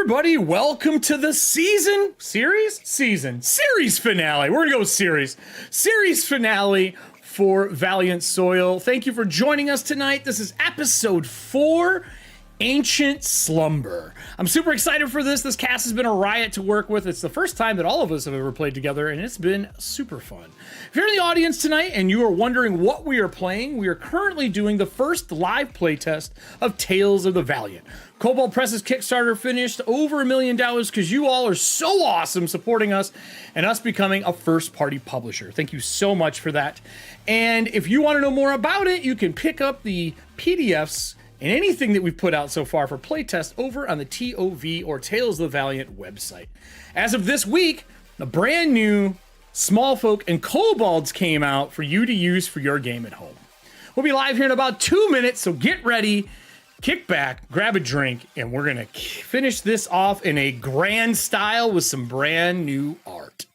everybody, welcome to the series finale. We're gonna go with series finale for Valiant Soil. Thank you for joining us tonight. This is episode 4, Ancient Slumber. I'm super excited for this. This cast has been a riot to work with. It's the first time that all of us have ever played together, and it's been super fun. If you're in the audience tonight and you are wondering what we are playing, we are currently doing the first live playtest of Tales of the Valiant. Kobold Press's Kickstarter finished over $1 million because you all are so awesome supporting us and us becoming a first-party publisher. Thank you so much for that. And if you want to know more about it, you can pick up the PDFs and anything that we've put out so far for playtest over on the TOV or Tales of the Valiant website. As of this week, the brand new Small Folk and Kobolds came out for you to use for your game at home. We'll be live here in about 2 minutes, so get ready, kick back, grab a drink, and we're gonna finish this off in a grand style with some brand new art.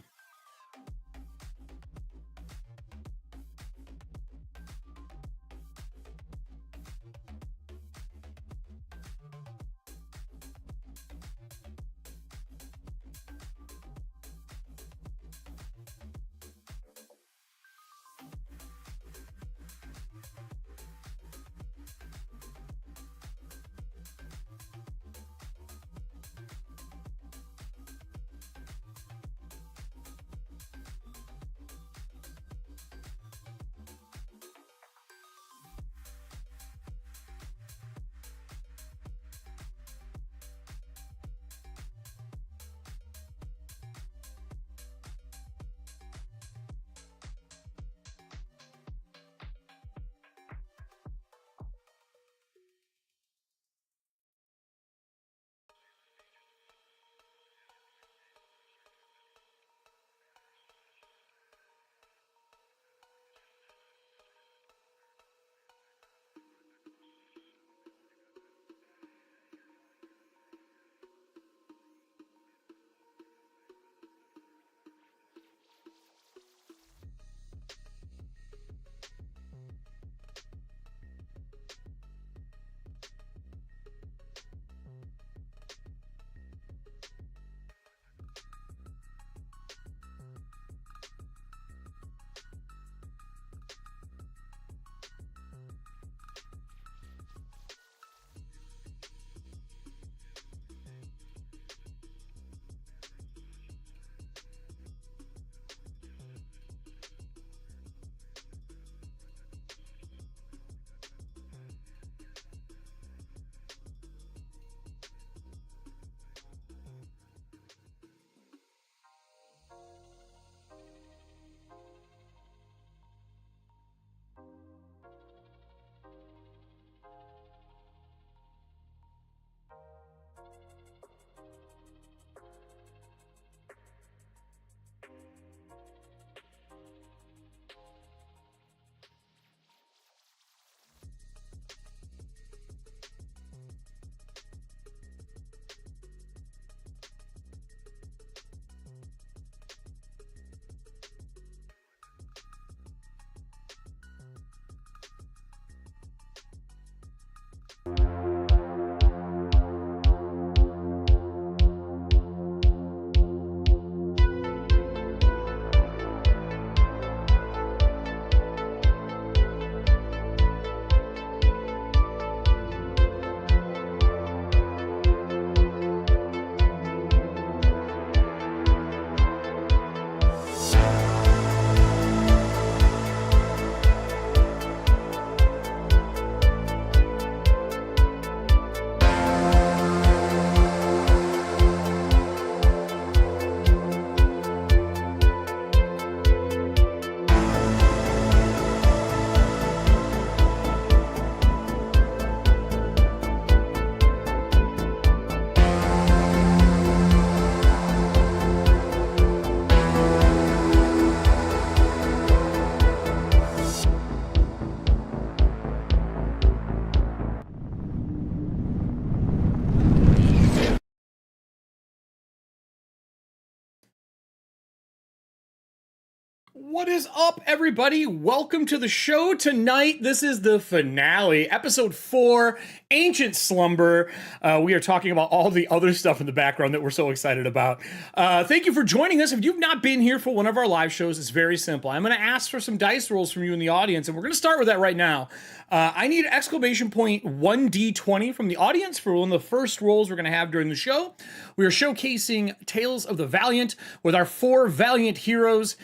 What is up, everybody? Welcome to the show tonight. This is the finale, episode 4, Ancient Slumber. We are talking about all the other stuff in the background that we're so excited about. Thank you for joining us. If you've not been here for one of our live shows, it's very simple. I'm going to ask for some dice rolls from you in the audience, and we're going to start with that right now. I need exclamation point 1d20 from the audience for one of the first rolls we're going to have during the show. We are showcasing Tales of the Valiant with our 4 Valiant heroes.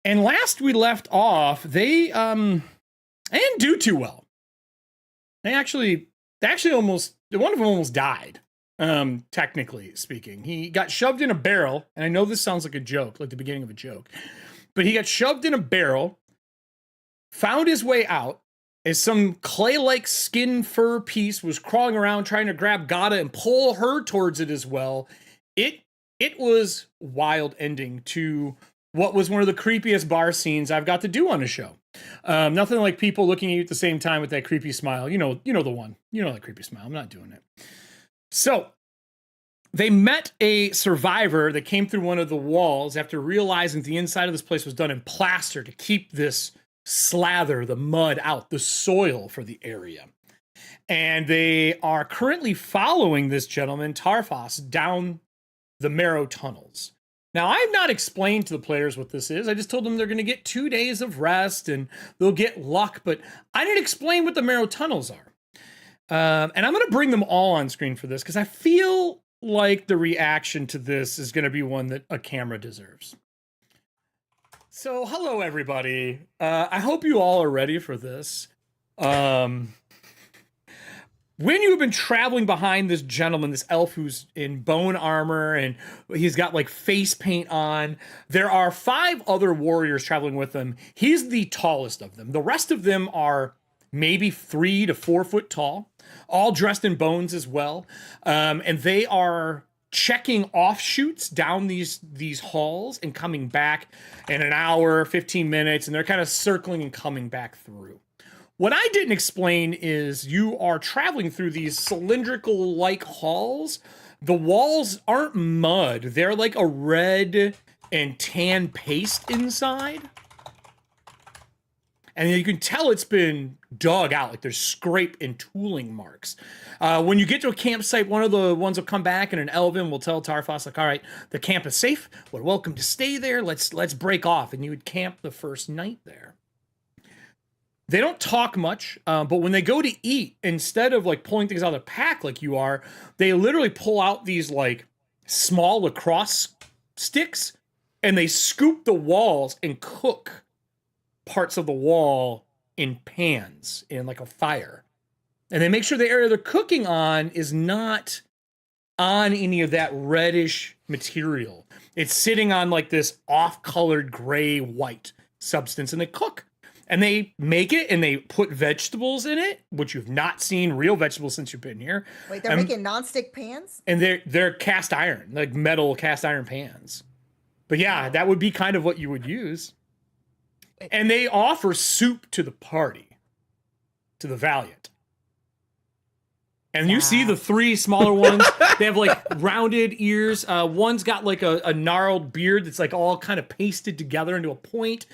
And last we left off, they didn't do too well. They actually almost, one of them almost died, technically speaking. He got shoved in a barrel, and I know this sounds like a joke, like the beginning of a joke, but he got shoved in a barrel, found his way out, as some clay-like skin fur piece was crawling around trying to grab Gata and pull her towards it as well. It was wild ending to what was one of the creepiest bar scenes I've got to do on a show. Nothing like people looking at you at the same time with that creepy smile. You know the one. You know that creepy smile. I'm not doing it. So they met a survivor that came through one of the walls after realizing the inside of this place was done in plaster to keep this slather, the mud out, the soil for the area. And they are currently following this gentleman, Tarfos, down the Marrow tunnels. Now, I've not explained to the players what this is. I just told them they're going to get 2 days of rest and they'll get luck, but I didn't explain what the Marrow tunnels are. And I'm going to bring them all on screen for this because I feel like the reaction to this is going to be one that a camera deserves. So, hello, everybody. I hope you all are ready for this. When you have been traveling behind this gentleman, this elf who's in bone armor and he's got like face paint on, there are 5 other warriors traveling with him. He's the tallest of them. The rest of them are maybe 3 to 4 foot tall, all dressed in bones as well. And they are checking offshoots down these halls and coming back in an hour, 15 minutes, and they're kind of circling and coming back through. What I didn't explain is you are traveling through these cylindrical-like halls. The walls aren't mud. They're like a red and tan paste inside. And you can tell it's been dug out. Like there's scrape and tooling marks. When you get to a campsite, one of the ones will come back and an elven will tell Tarfos, like, all right, the camp is safe. We're welcome to stay there. Let's break off. And you would camp the first night there. They don't talk much, but when they go to eat, instead of like pulling things out of the pack like you are, they literally pull out these like small lacrosse sticks and they scoop the walls and cook parts of the wall in pans in like a fire. And they make sure the area they're cooking on is not on any of that reddish material. It's sitting on like this off-colored gray-white substance, and they cook. And they make it and they put vegetables in it, which you've not seen real vegetables since you've been here. Wait, they're making nonstick pans? And they're cast iron, like metal cast iron pans. But yeah, that would be kind of what you would use. And they offer soup to the party, to the Valiant. And you see the 3 smaller ones. They have like rounded ears. One's got like a gnarled beard that's like all kind of pasted together into a point.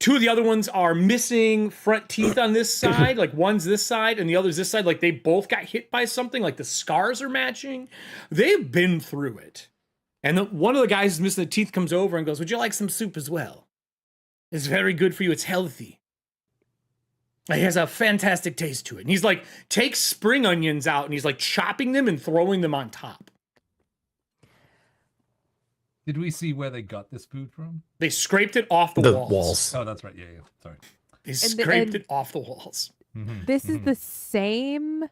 2 of the other ones are missing front teeth on this side. Like one's this side and the other's this side. Like they both got hit by something. Like the scars are matching. They've been through it. And one of the guys who's missing the teeth comes over and goes, would you like some soup as well? It's very good for you. It's healthy. It has a fantastic taste to it. And he's like, takes spring onions out and he's like chopping them and throwing them on top. Did we see where they got this food from? They scraped it off the walls. Oh, that's right. Yeah. Sorry. They scraped it off the walls. This is the same.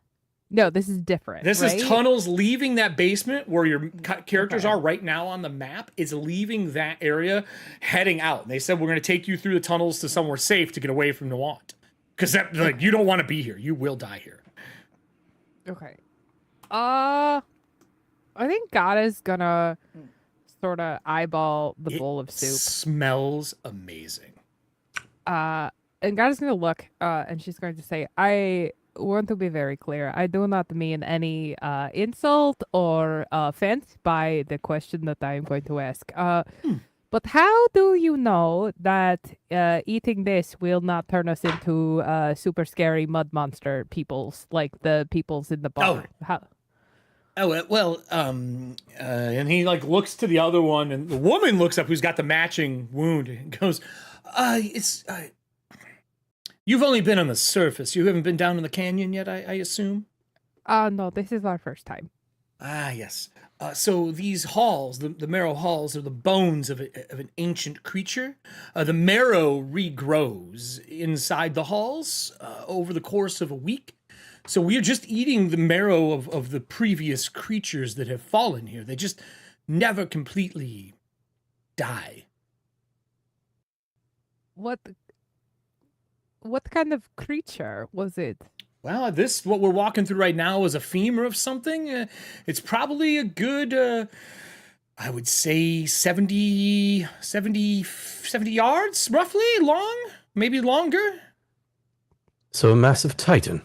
No, this is different. This right? is tunnels leaving that basement where your characters are right now on the map. It's leaving that area, heading out. And they said, we're going to take you through the tunnels to somewhere safe to get away from Nawant. Because like you don't want to be here. You will die here. Okay. I think Gata's gonna sort of eyeball the bowl of soup. Smells amazing. And Gata's gonna look, and she's going to say, I want to be very clear. I do not mean any insult or offense by the question that I am going to ask. But how do you know that eating this will not turn us into super scary mud monster peoples like the peoples in the bar? How? Oh well, and he like looks to the other one, and the woman looks up, who's got the matching wound, and goes, "It's you've only been on the surface. You haven't been down in the canyon yet, I assume." No, this is our first time. Ah, yes. So these halls, the marrow halls, are the bones of an ancient creature. The marrow regrows inside the halls over the course of a week. So we are just eating the marrow of the previous creatures that have fallen here. They just never completely die. What kind of creature was it? Well, what we're walking through right now is a femur of something. It's probably a good, I would say 70 yards, roughly, long, maybe longer. So a massive titan.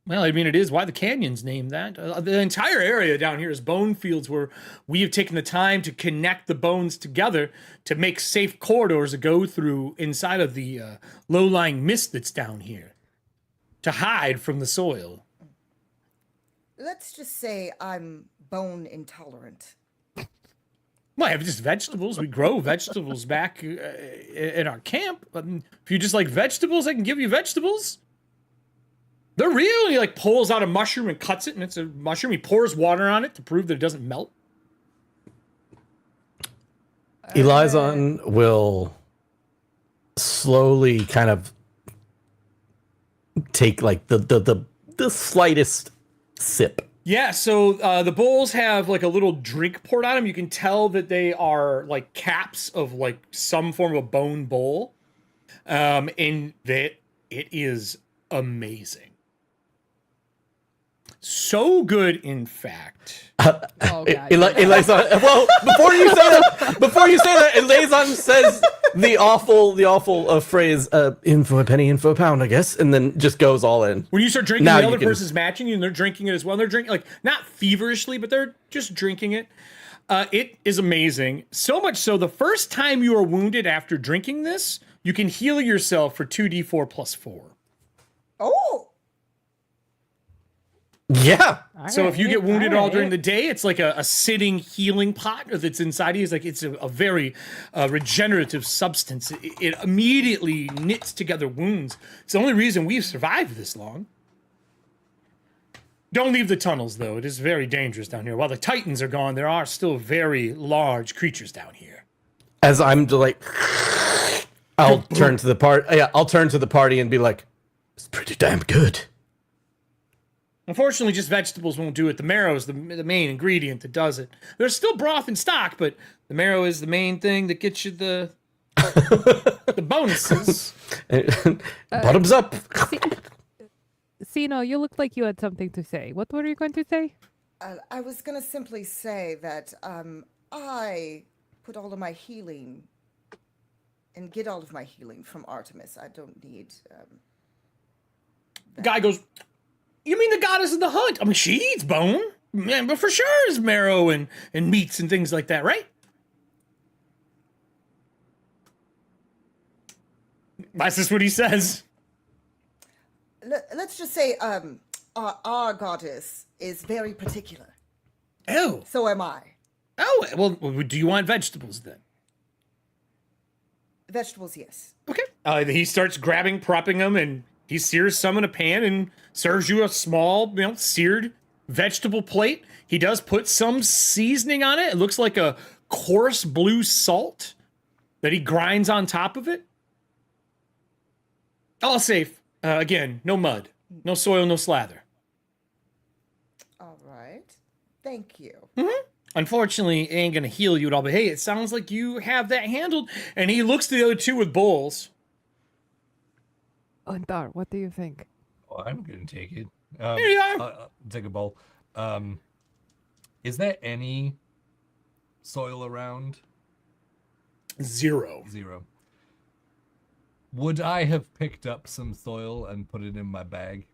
Well, I mean, it is why the canyon's named that. The entire area down here is bone fields where we have taken the time to connect the bones together to make safe corridors to go through inside of the low-lying mist that's down here to hide from the soil. Let's just say I'm bone intolerant. Well, I have just vegetables. We grow vegetables back in our camp. If you just like vegetables, I can give you vegetables. They're real. He like pulls out a mushroom and cuts it, and it's a mushroom. He pours water on it to prove that it doesn't melt. Elizon will slowly kind of take like the slightest sip. Yeah, so the bowls have like a little drink poured on them. You can tell that they are like caps of like some form of a bone bowl. And that it is amazing. So good, in fact. Oh, God. Elizon, well, before you say that, Elizon says the awful phrase, in for a penny, in for a pound, I guess, and then just goes all in. When you start drinking, Now the other you can- person's matching you, and they're drinking it as well. And they're drinking, like, not feverishly, but they're just drinking it. It is amazing. So much so, the first time you are wounded after drinking this, you can heal yourself for 2d4 plus 4. Oh, Yeah. So if you get wounded all during right. the day, it's like a sitting healing pot that's inside you. It's like it's a very regenerative substance. It immediately knits together wounds. It's the only reason we've survived this long. Don't leave the tunnels, though. It is very dangerous down here. While the Titans are gone, there are still very large creatures down here. As I'm like, I'll turn to the party and be like, it's pretty damn good. Unfortunately, just vegetables won't do it. The marrow is the main ingredient that does it. There's still broth in stock, but the marrow is the main thing that gets you the bonuses. Bottoms up. Sino, you looked like you had something to say. What were you going to say? I was gonna simply say that I put all of my healing and get all of my healing from Artemis. I don't need. The guy goes, "You mean the goddess of the hunt? I mean, she eats bone, man, but for sure is marrow and meats and things like that, right?" That's just what he says. Let's just say our goddess is very particular. Oh, So am I. oh. Well, do you want vegetables then? Vegetables, yes. Okay. He starts prepping them, and he sears some in a pan and serves you a small, seared vegetable plate. He does put some seasoning on it. It looks like a coarse blue salt that he grinds on top of it. All safe. Again, no mud, no soil, no slather. All right. Thank you. Unfortunately, it ain't gonna heal you at all, but hey, it sounds like you have that handled. And he looks to the other two with bowls. Undar, what do you think? Oh, I'm gonna take it. Here you are. Take a bowl. Is there any soil around? 0. 0. Would I have picked up some soil and put it in my bag?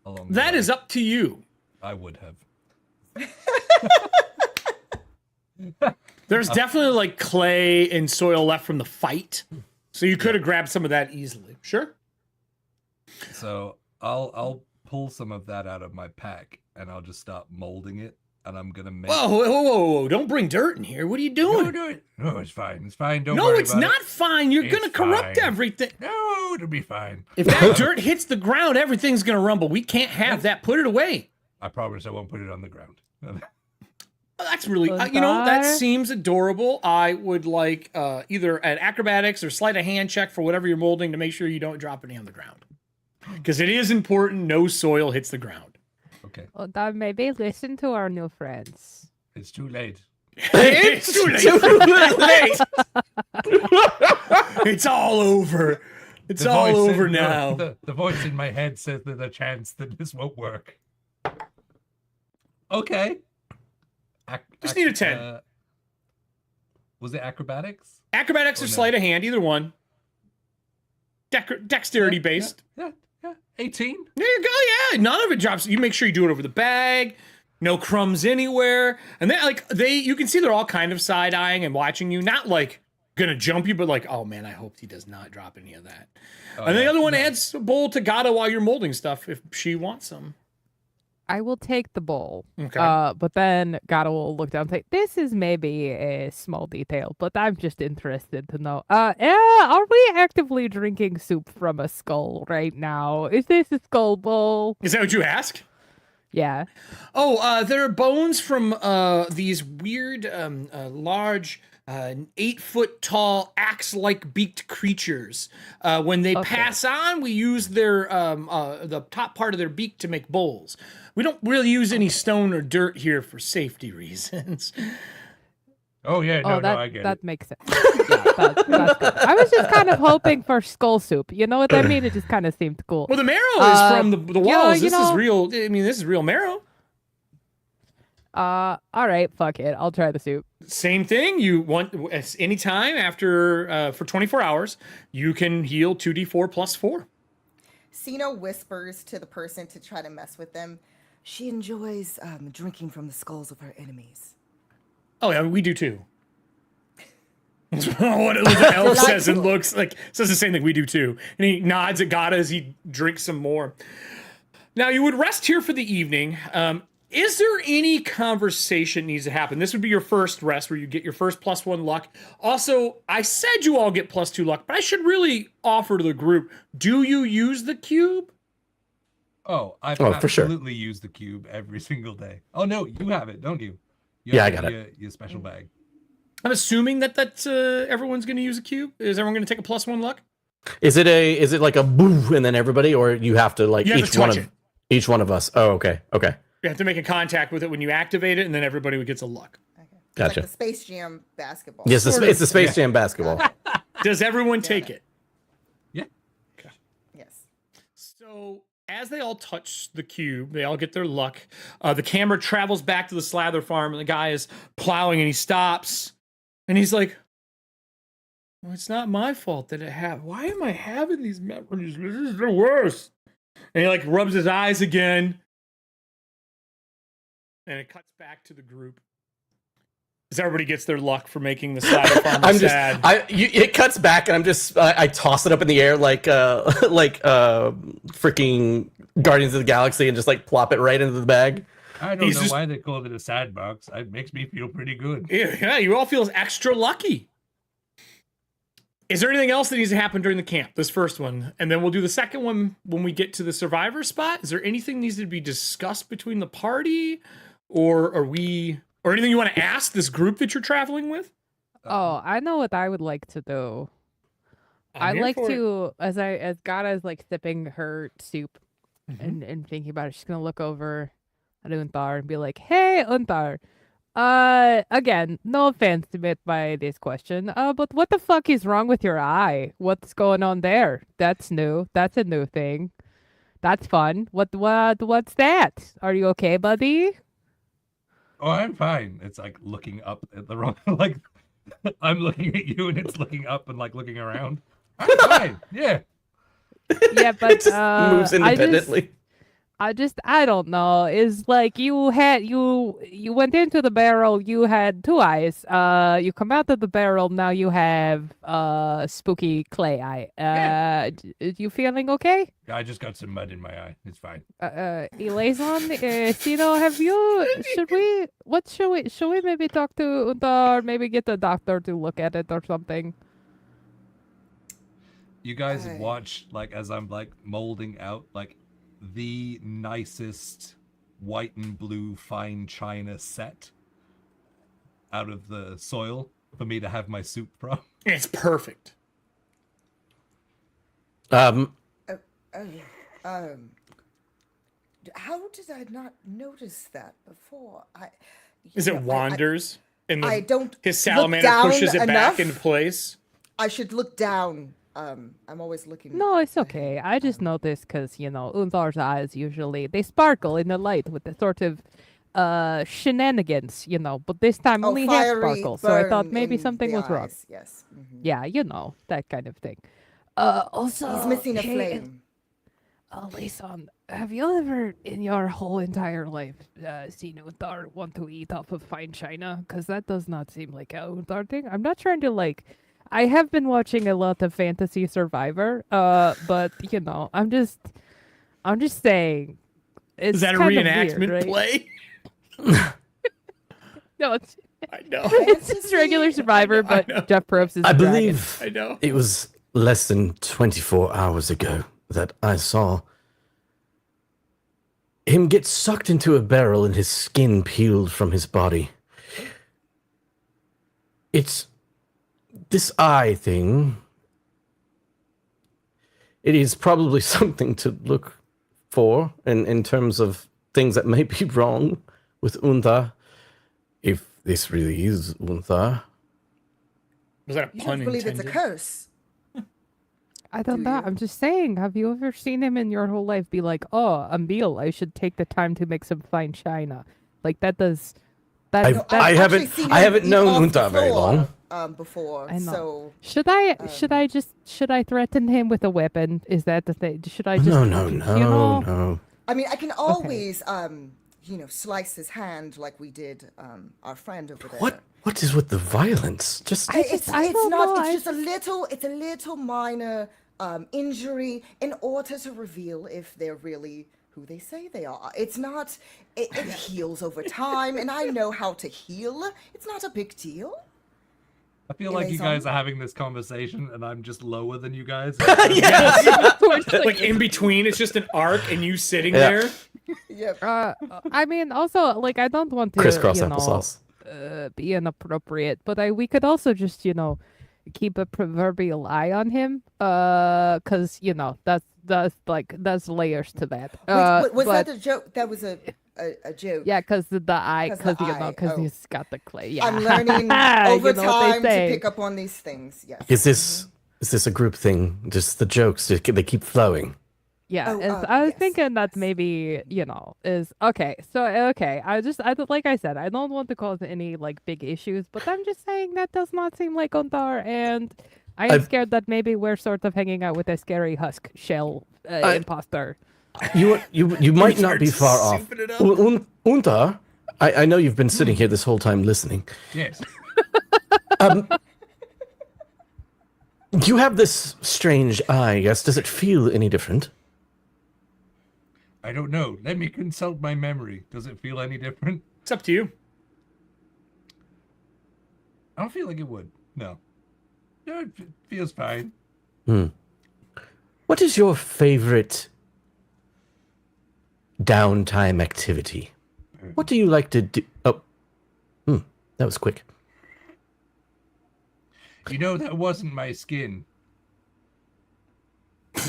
Along the That way? is up to you. I would have. There's definitely like clay and soil left from the fight, so you could have grabbed some of that easily. Sure. So I'll pull some of that out of my pack and I'll just start molding it. And I'm gonna make. Whoa! Don't bring dirt in here. What are you doing? No, it's fine. It's fine. Don't No, worry it's about not it. fine. You're gonna corrupt fine. everything. No, it'll be fine. If that dirt hits the ground, everything's gonna rumble. We can't have that. Put it away. I promise I won't put it on the ground. That's really, that seems adorable. I would like either an acrobatics or sleight of hand check for whatever you're molding to make sure you don't drop any on the ground. Because it is important no soil hits the ground. Okay. Well, then maybe listen to our new friends. It's too late. It's too late. It's all over. It's The all voice over in- now. The voice in my head says there's a chance that this won't work. Okay. Just need a 10. Was it acrobatics? Acrobatics or no. sleight of hand, either one. Dexterity based. Yeah. 18. There you go. Yeah, none of it drops. You make sure you do it over the bag. No crumbs anywhere. And you can see they're all kind of side eyeing and watching you. Not like gonna jump you, but like, oh man, I hope he does not drop any of that. And the other one adds a bowl to Gata while you're molding stuff if she wants some. I will take the bowl. Okay. But then Gata will look down and say, this is maybe a small detail, but I'm just interested to know. Are we actively drinking soup from a skull right now? Is this a skull bowl? Is that what you ask? Yeah. Oh, there are bones from these weird, large, 8-foot tall, axe-like beaked creatures. When they pass on, we use their the top part of their beak to make bowls. We don't really use any stone or dirt here for safety reasons. Oh yeah, I get that it. makes sense. Yeah, that's good. I was just kind of hoping for skull soup. You know what I mean? It just kind of seemed cool. Well, the marrow is from the walls. you This is know- real. I mean, this is real marrow. All right, fuck it. I'll try the soup. Same thing. You want any time after for 24 hours, you can heal 2d4 plus 4. Sino whispers to the person to try to mess with them. She enjoys drinking from the skulls of her enemies. Oh yeah, we do too. what the elf says and looks like says the same thing we do too, and he nods at Gata as he drinks some more. Now you would rest here for the evening. Is there any conversation needs to happen? This would be your first rest where you get your first +1 luck. Also, I said you all get +2 luck, but I should really offer to the group, do you use the cube? Oh, I for sure. absolutely use the cube every single day. Oh no, you have it, don't you? Yeah, I have got your special bag. I'm assuming that everyone's going to use a cube. Is everyone going to take a +1 luck? Is it like a boo and then everybody, or you have to like You have each to one touch of it. each one of us? Oh, okay. You have to make a contact with it when you activate it, and then everybody gets a luck. Okay. Gotcha. Like the Space Jam basketball. Yes, Sort it's of. the Space Jam basketball. Does everyone take it? Yeah. Yes. So as they all touch the cube, they all get their luck. The camera travels back to the Slather farm, and the guy is plowing, and he stops, and he's like, well, it's not my fault that why am I having these memories? This is the worst. And he like rubs his eyes again, and it cuts back to the group. As everybody gets their luck for making the Slather farmer sad. It cuts back, and I toss it up in the air like freaking Guardians of the Galaxy, and just like plop it right into the bag. I don't He's know just- why they call it a sad box. It makes me feel pretty good. Yeah, you all feel extra lucky. Is there anything else that needs to happen during the camp? This first one, and then we'll do the second one when we get to the survivor spot. Is there anything that needs to be discussed between the party, or anything you want to ask this group that you're traveling with? Oh, I know what I would like to do. I'm I'd here like for it. to, as Gata is like sipping her soup and thinking about it, she's gonna look over at Unthar and be like, "Hey, Unthar, again, no offense meant by this question, but what the fuck is wrong with your eye? What's going on there? That's new. That's a new thing. That's fun. What's that? Are you okay, buddy?" Oh, I'm fine. It's like looking up at the wrong like I'm looking at you and it's looking up and like looking around. I'm fine. Yeah. Yeah, but It just moves independently. I don't know. It's like you went into the barrel, you had two eyes. You come out of the barrel, now you have spooky clay eye. You feeling okay? I just got some mud in my eye. It's fine. Elazon, Sino, should we maybe talk to Unta or maybe get the doctor to look at it or something? You guys have watched, like, as I'm like molding out like the nicest white and blue fine china set out of the soil for me to have my soup from. It's perfect. How did I not notice that before? Is it wanders? And I don't his look salamander down pushes it back enough. into place. I should look down. I'm always looking. No, it's okay. I just noticed because, Unthar's eyes usually, they sparkle in the light with the sort of shenanigans, but this time only half fiery sparkle. So I thought burn maybe in something the was wrong. eyes, yes. Mhm. Yeah, that kind of thing. Also, He's missing a hey, flame. Lisan, have you ever in your whole entire life seen Unthar want to eat off of fine china? Because that does not seem like a Unthar thing. I'm not trying to I have been watching a lot of Fantasy Survivor, but I'm just saying. It's Is that a kind of reenactment weird, right? play? No, it's I know. it's just regular Survivor, know. but Jeff Probst is. I a dragon. believe I know. it was less than 24 hours ago that I saw him get sucked into a barrel and his skin peeled from his body. It's this eye thing. It is probably something to look for in terms of things that may be wrong with Untha, if this really is Untha. Was that a You pun don't believe intended? it's a curse? I don't Do know. you? I'm just saying. Have you ever seen him in your whole life be like, "Oh, a meal. I should take the time to make some fine china." Like that does. That, I've- that I I've haven't- actually seen I him haven't eat known off the Unta very floor, long. Before, I know. so Should I threaten him with a weapon? Is that the thing? Should I just No. I mean, I can always slice his hand like we did our friend over there. What is with the violence? Just It's don't not. know, It's just a little minor injury in order to reveal if they're really who they say they are. It's not. It heals over time, and I know how to heal. It's not a big deal. I feel like you Liaison? guys are having this conversation and I'm just lower than you guys. Like in between, it's just an arc and you sitting Yeah. there. Yep. I mean, also, I don't want to, crisscross applesauce. Be inappropriate, but we could also just, keep a proverbial eye on him, because that's layers to that. Was but, that a joke? That was a joke. yeah, because the eye, 'Cause because the eye, oh. he's got the clay. Yeah, I'm learning You over know what they time to say. pick up on these things. Yes. Is this a group thing? Just the jokes, they keep flowing. Yeah, Oh, I was yes, thinking that yes. maybe, is okay. So okay, like I said, I don't want to cause any big issues, but I'm just saying that does not seem like Ontar, and I am I've- scared that maybe we're sort of hanging out with a scary husk shell imposter. You might not be far off. Souping it up. Unta, I know you've been sitting here this whole time listening. Yes. You have this strange eye, yes? Does it feel any different? I don't know. Let me consult my memory. Does it feel any different? It's up to you. I don't feel like it would. No. No, it feels fine. What is your favorite downtime activity? What do you like to do? Oh, that was quick. You know, that wasn't my skin.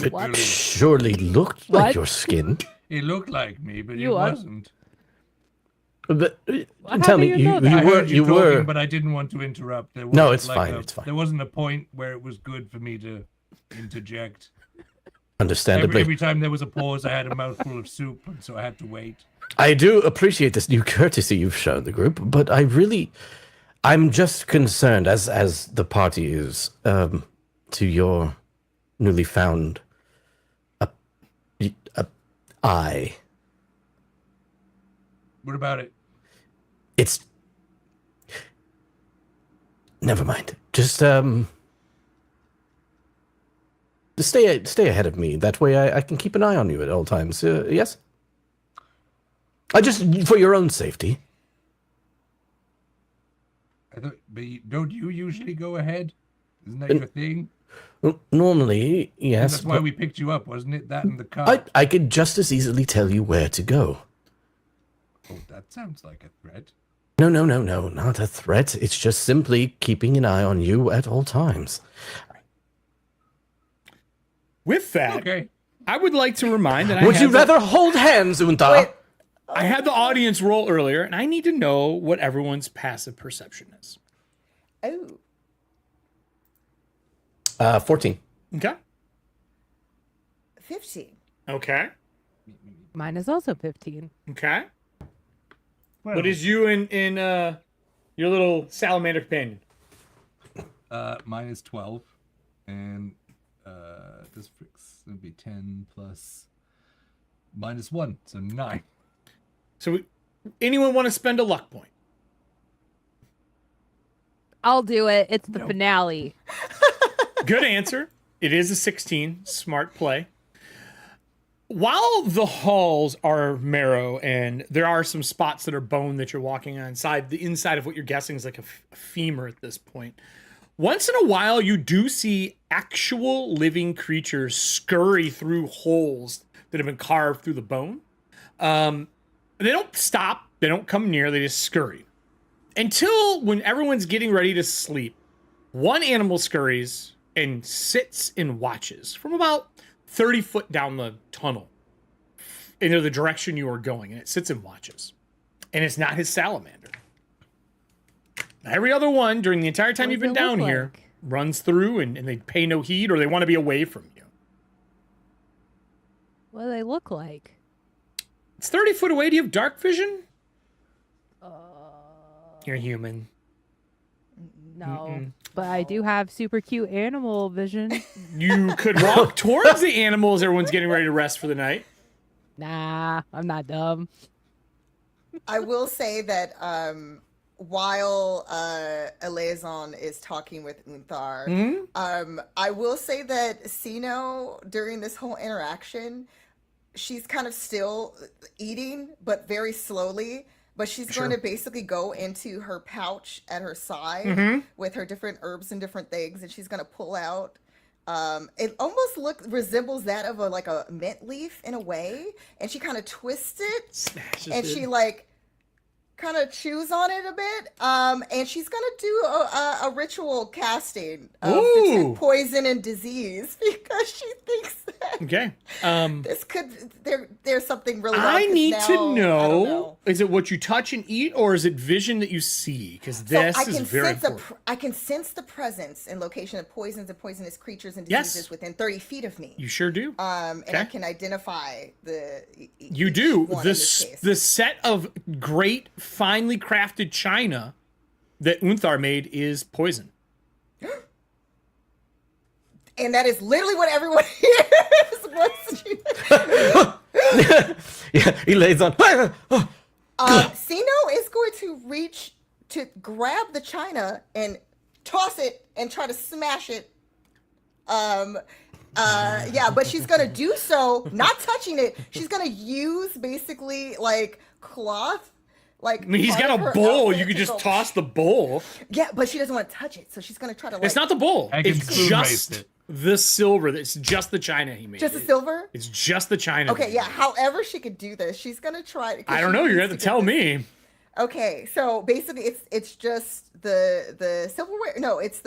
It What? surely looked like What? your skin. It looked like me, but You it are- wasn't. But How tell do me, you you, know you that? I were heard you talking, were. but I didn't want to interrupt. There No, wasn't it's fine, it's fine. There wasn't a point where it was good for me to interject. Understandably. Every time there was a pause, I had a mouthful of soup, and so I had to wait. I do appreciate this new courtesy you've shown the group, but I'm just concerned, as the party is, to your newly found eye. What about it? It's... Never mind. Just stay ahead of me. That way I can keep an eye on you at all times. Yes? Just for your own safety. Don't you usually go ahead? Isn't that your thing? Normally, And yes. that's why we picked you up, wasn't it? That and the car. I could just as easily tell you where to go. Oh, that sounds like a threat. No, not a threat. It's just simply keeping an eye on you at all times. With that, Okay. I would like to remind that Would you rather hold hands, Unta? Wait. I had the audience roll earlier, and I need to know what everyone's passive perception is. Oh, 14. Okay. 15. Okay. Mine is also 15. Okay. What is you in your little salamander companion? Mine is 12, and this would be 10 plus -1, so 9. So, anyone want to spend a luck point? I'll do it. It's the finale. Good answer. It is a 16. Smart play. While the halls are marrow and there are some spots that are bone that you're walking on the inside of what you're guessing is like a femur at this point. Once in a while, you do see actual living creatures scurry through holes that have been carved through the bone. They don't stop. They don't come near. They just scurry. Until when everyone's getting ready to sleep, one animal scurries and sits and watches from about 30 foot down the tunnel into the direction you are going. And it sits and watches. And it's not his salamander. Every other one during the entire time What you've does been it down look here like? runs through and they pay no heed or they want to be away from you. What do they look like? It's 30 foot away. Do you have dark vision? You're human. No. But I do have super cute animal vision. You could walk towards the animals. Everyone's getting ready to rest for the night. Nah, I'm not dumb. I will say that while Eleazon is talking with Unthar, I will say that Sino, during this whole interaction, she's kind of still eating, but very slowly. But she's going to basically go into her pouch at her side with her different herbs and different things, and she's going to pull out. It almost resembles that of a mint leaf in a way, and she kind of twists it, Smashes and it. she kind of chews on it a bit. And she's going to do a ritual casting of detect poison and disease because she thinks that Okay. this there's something really wrong. I 'Cause need now, to I don't know, is it what you touch and eat or is it vision that you see? Because this is very important. I can sense the presence and location of poisons and poisonous creatures and diseases within 30 feet of me. You sure do. And I can identify You do. The set of great, finely crafted china that Unthar made is poison. And that is literally what everyone hears. Yeah, he lays on. Sino is going to reach to grab the china and toss it and try to smash it. But she's gonna do so, not touching it. She's gonna use basically cloth. He's got a bowl. You could just toss the bowl. Yeah, but she doesn't want to touch it, so she's gonna try to. It's not the bowl. I can It's spoon just race it. the silver. It's just the china he made. just a silver. It's just the china. Okay, yeah. However, she could do this. She's gonna try. I don't know. You're gonna have to tell me. Okay, so basically, it's just the silverware. No, it's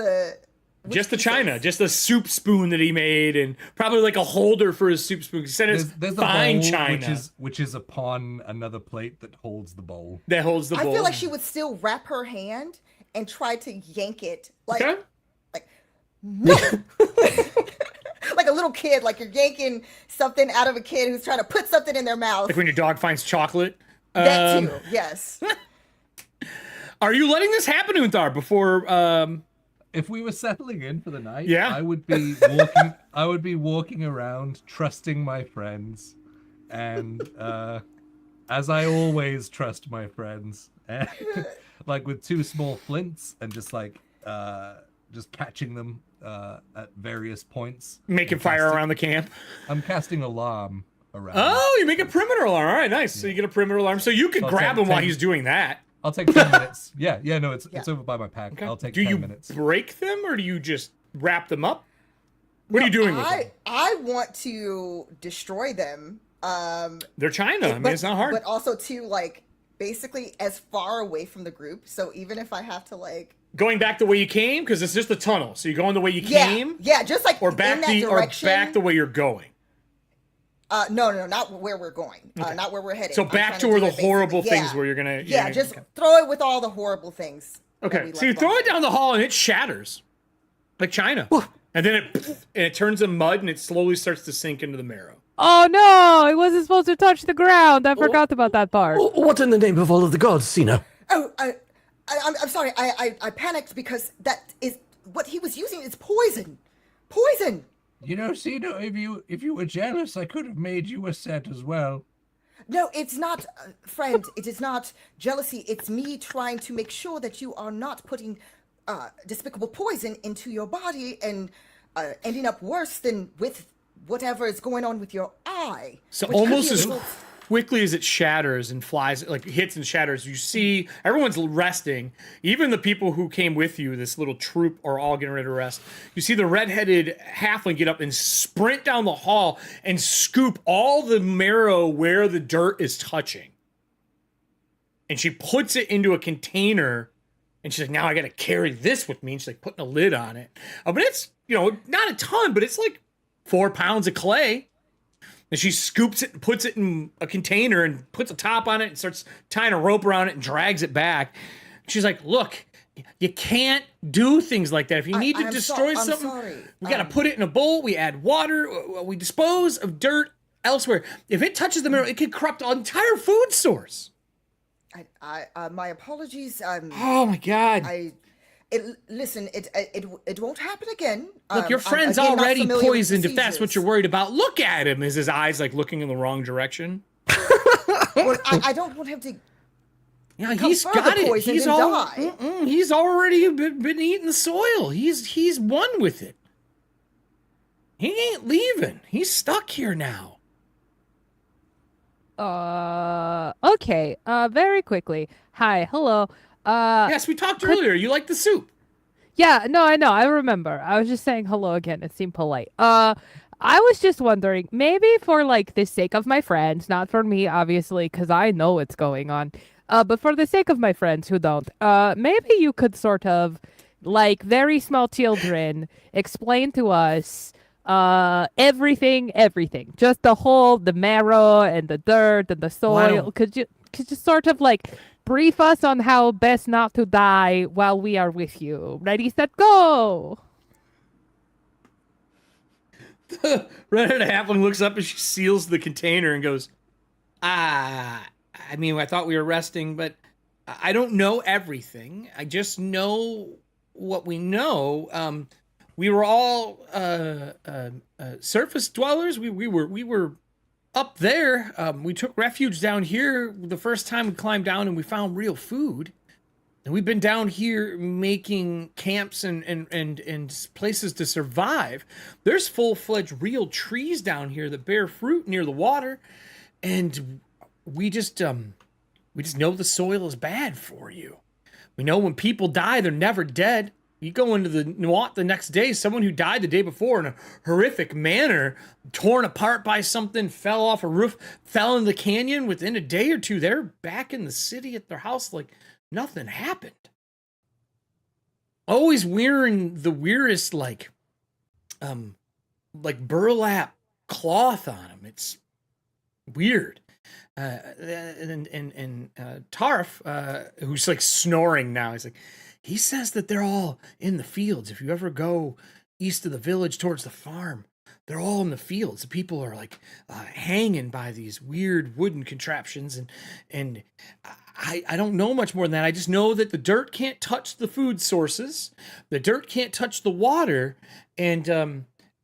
Just the china, just the soup spoon that he made, and probably a holder for his soup spoon. He said it's There's fine a bowl, china which is upon another plate that holds the bowl. that holds the bowl. I feel like she would still wrap her hand and try to yank it Okay. like a little kid, like you're yanking something out of a kid who's trying to put something in their mouth. Like when your dog finds chocolate. That too, yes. Are you letting this happen, Unthar, before? If we were settling in for the night, Yeah. I would be walking. I would be walking around, trusting my friends, and as I always trust my friends, and, like with 2 small flints and just catching them at various points. Making fire around the camp. I'm casting alarm around. Oh, you make a perimeter alarm. All right, nice. So you get a perimeter alarm. So you can I'll grab take him while 10. he's doing that. I'll take 10 minutes. Yeah, no, it's over by my pack. Okay. I'll take do 10 you minutes. break them or do you just wrap them up? What are you doing with them? I want to destroy them. They're China. I mean, it's not hard. But also to like basically as far away from the group. So even if I have to like Going back the way you came, because it's just a tunnel. So you're going the way you came, yeah, just like or back in that direction. or back the way you're going. No, not where we're going. Not where we're heading. So I'm back trying to where do the it horrible basically- things where you're gonna. Yeah, just throw it with all the horrible things. that Okay, we so you left throw it behind. down the hall and it shatters, like China, and then it turns to mud and it slowly starts to sink into the marrow. Oh no! It wasn't supposed to touch the ground. I forgot about that part. What in the name of all of the gods, Cena? Oh, I'm sorry. I panicked because that is what he was using. Is poison. Poison. You know, Cena, if you were jealous, I could have made you a set as well. No, it's not, friend. It is not jealousy. It's me trying to make sure that you are not putting despicable poison into your body and ending up worse than with whatever is going on with your eye. So which could almost be a as little- quickly as it shatters and flies, like hits and shatters, you see everyone's resting. Even the people who came with you, this little troop, are all getting ready to rest. You see the redheaded halfling get up and sprint down the hall and scoop all the marrow where the dirt is touching. And she puts it into a container. And she's like, now I got to carry this with me. And she's like putting a lid on it. But it's, not a ton, but it's like 4 pounds of clay. And she scoops it and puts it in a container and puts a top on it and starts tying a rope around it and drags it back. She's like, look, you can't do things like that. If you need to destroy something, we got to put it in a bowl. We add water. We dispose of dirt elsewhere. If it touches the marrow, it could corrupt an entire food source. my apologies. Oh, my God. Listen, it won't happen again. Look, your friend's again, not already familiar with poisoned if that's what procedures. you're worried about. Look at him as his eyes like looking in the wrong direction. Well, I don't want him to. Yeah, Become he's further got it. poisoned He's and all. die. He's already been eating the soil. He's one with it. He ain't leaving. He's stuck here now. Okay. Very quickly. Hi. Hello. Yes, we talked earlier. You like the soup. Yeah, no, I know. I remember. I was just saying hello again. It seemed polite. I was just wondering, maybe for like the sake of my friends, not for me, obviously, because I know what's going on. But for the sake of my friends who don't, maybe you could sort of, like very small children, explain to us everything, just the marrow and the dirt and the soil. Wow. Could you sort of like brief us on how best not to die while we are with you? Ready, set, go! Redheaded halfling looks up and she seals the container and goes, I thought we were resting, but I don't know everything. I just know what we know. We were all surface dwellers. We were up there. We took refuge down here the first time we climbed down and we found real food. And we've been down here making camps and places to survive. There's full-fledged real trees down here that bear fruit near the water. And we just know the soil is bad for you. We know when people die, they're never dead. You go into the Nuat the next day, someone who died the day before in a horrific manner, torn apart by something, fell off a roof, fell in the canyon. Within a day or two, they're back in the city at their house like nothing happened. Always wearing the weirdest like burlap cloth on them. It's weird. And Tarf, who's like snoring now, he's like, he says that they're all in the fields. If you ever go east of the village towards the farm, they're all in the fields. The people are like hanging by these weird wooden contraptions, and I don't know much more than that. I just know that the dirt can't touch the food sources, the dirt can't touch the water, and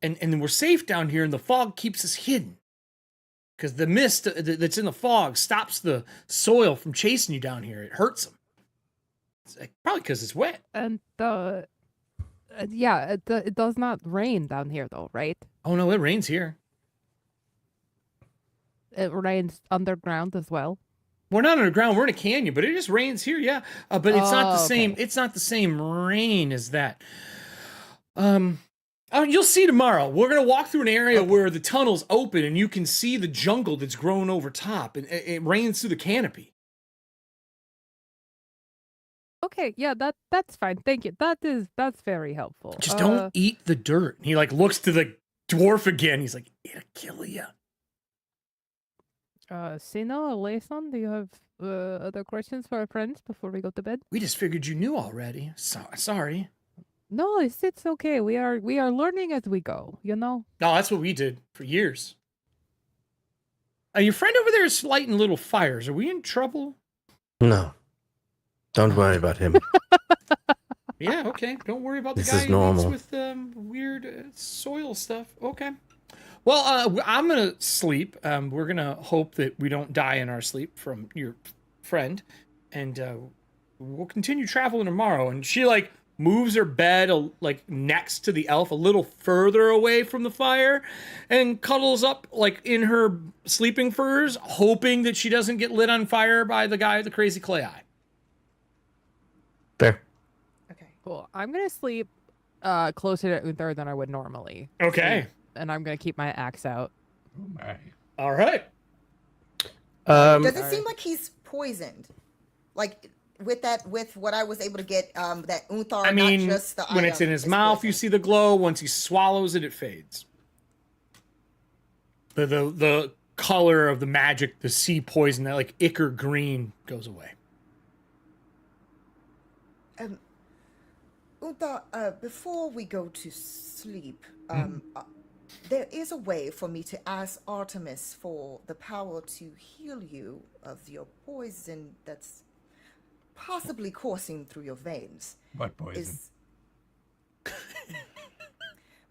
we're safe down here, and the fog keeps us hidden. because the mist that's in the fog stops the soil from chasing you down here. It hurts them. It's probably because it's wet. And yeah, it does not rain down here though, right? Oh no, it rains here. It rains underground as well. We're not underground. We're in a canyon, but it just rains here. Yeah, but it's not the same. It's not the same rain as that. You'll see tomorrow. We're gonna walk through an area where the tunnel's open, and you can see the jungle that's grown over top, and it rains through the canopy. Okay, yeah, that's fine. Thank you. That's very helpful. Just don't eat the dirt. He like looks to the dwarf again. He's like, it'll kill you. Sino, Layson, do you have other questions for our friends before we go to bed? We just figured you knew already. Sorry. No, it's okay. We are learning as we go, you know? No, that's what we did for years. Your friend over there is lighting little fires. Are we in trouble? No. Don't worry about him. Yeah, okay. Don't worry about the This guy is who normal. lives with weird soil stuff. Okay. Well, I'm going to sleep. We're going to hope that we don't die in our sleep from your friend. And we'll continue traveling tomorrow. And she, like, moves her bed, like, next to the elf a little further away from the fire and cuddles up, like, in her sleeping furs, hoping that she doesn't get lit on fire by the guy with the crazy clay eye. Fair. Okay. Cool. I'm gonna sleep closer to Uther than I would normally. Okay. And I'm gonna keep my axe out. Oh my. All right. Does it seem like he's poisoned? Like with what I was able to get, that Uther, I mean, not just the when it's in item, his is mouth, you poisoned. see the glow. Once he swallows it, it fades. The color of the magic, the sea poison, that like ichor green goes away. Uther, before we go to sleep, there is a way for me to ask Artemis for the power to heal you of your poison that's possibly coursing through your veins. What poison? Is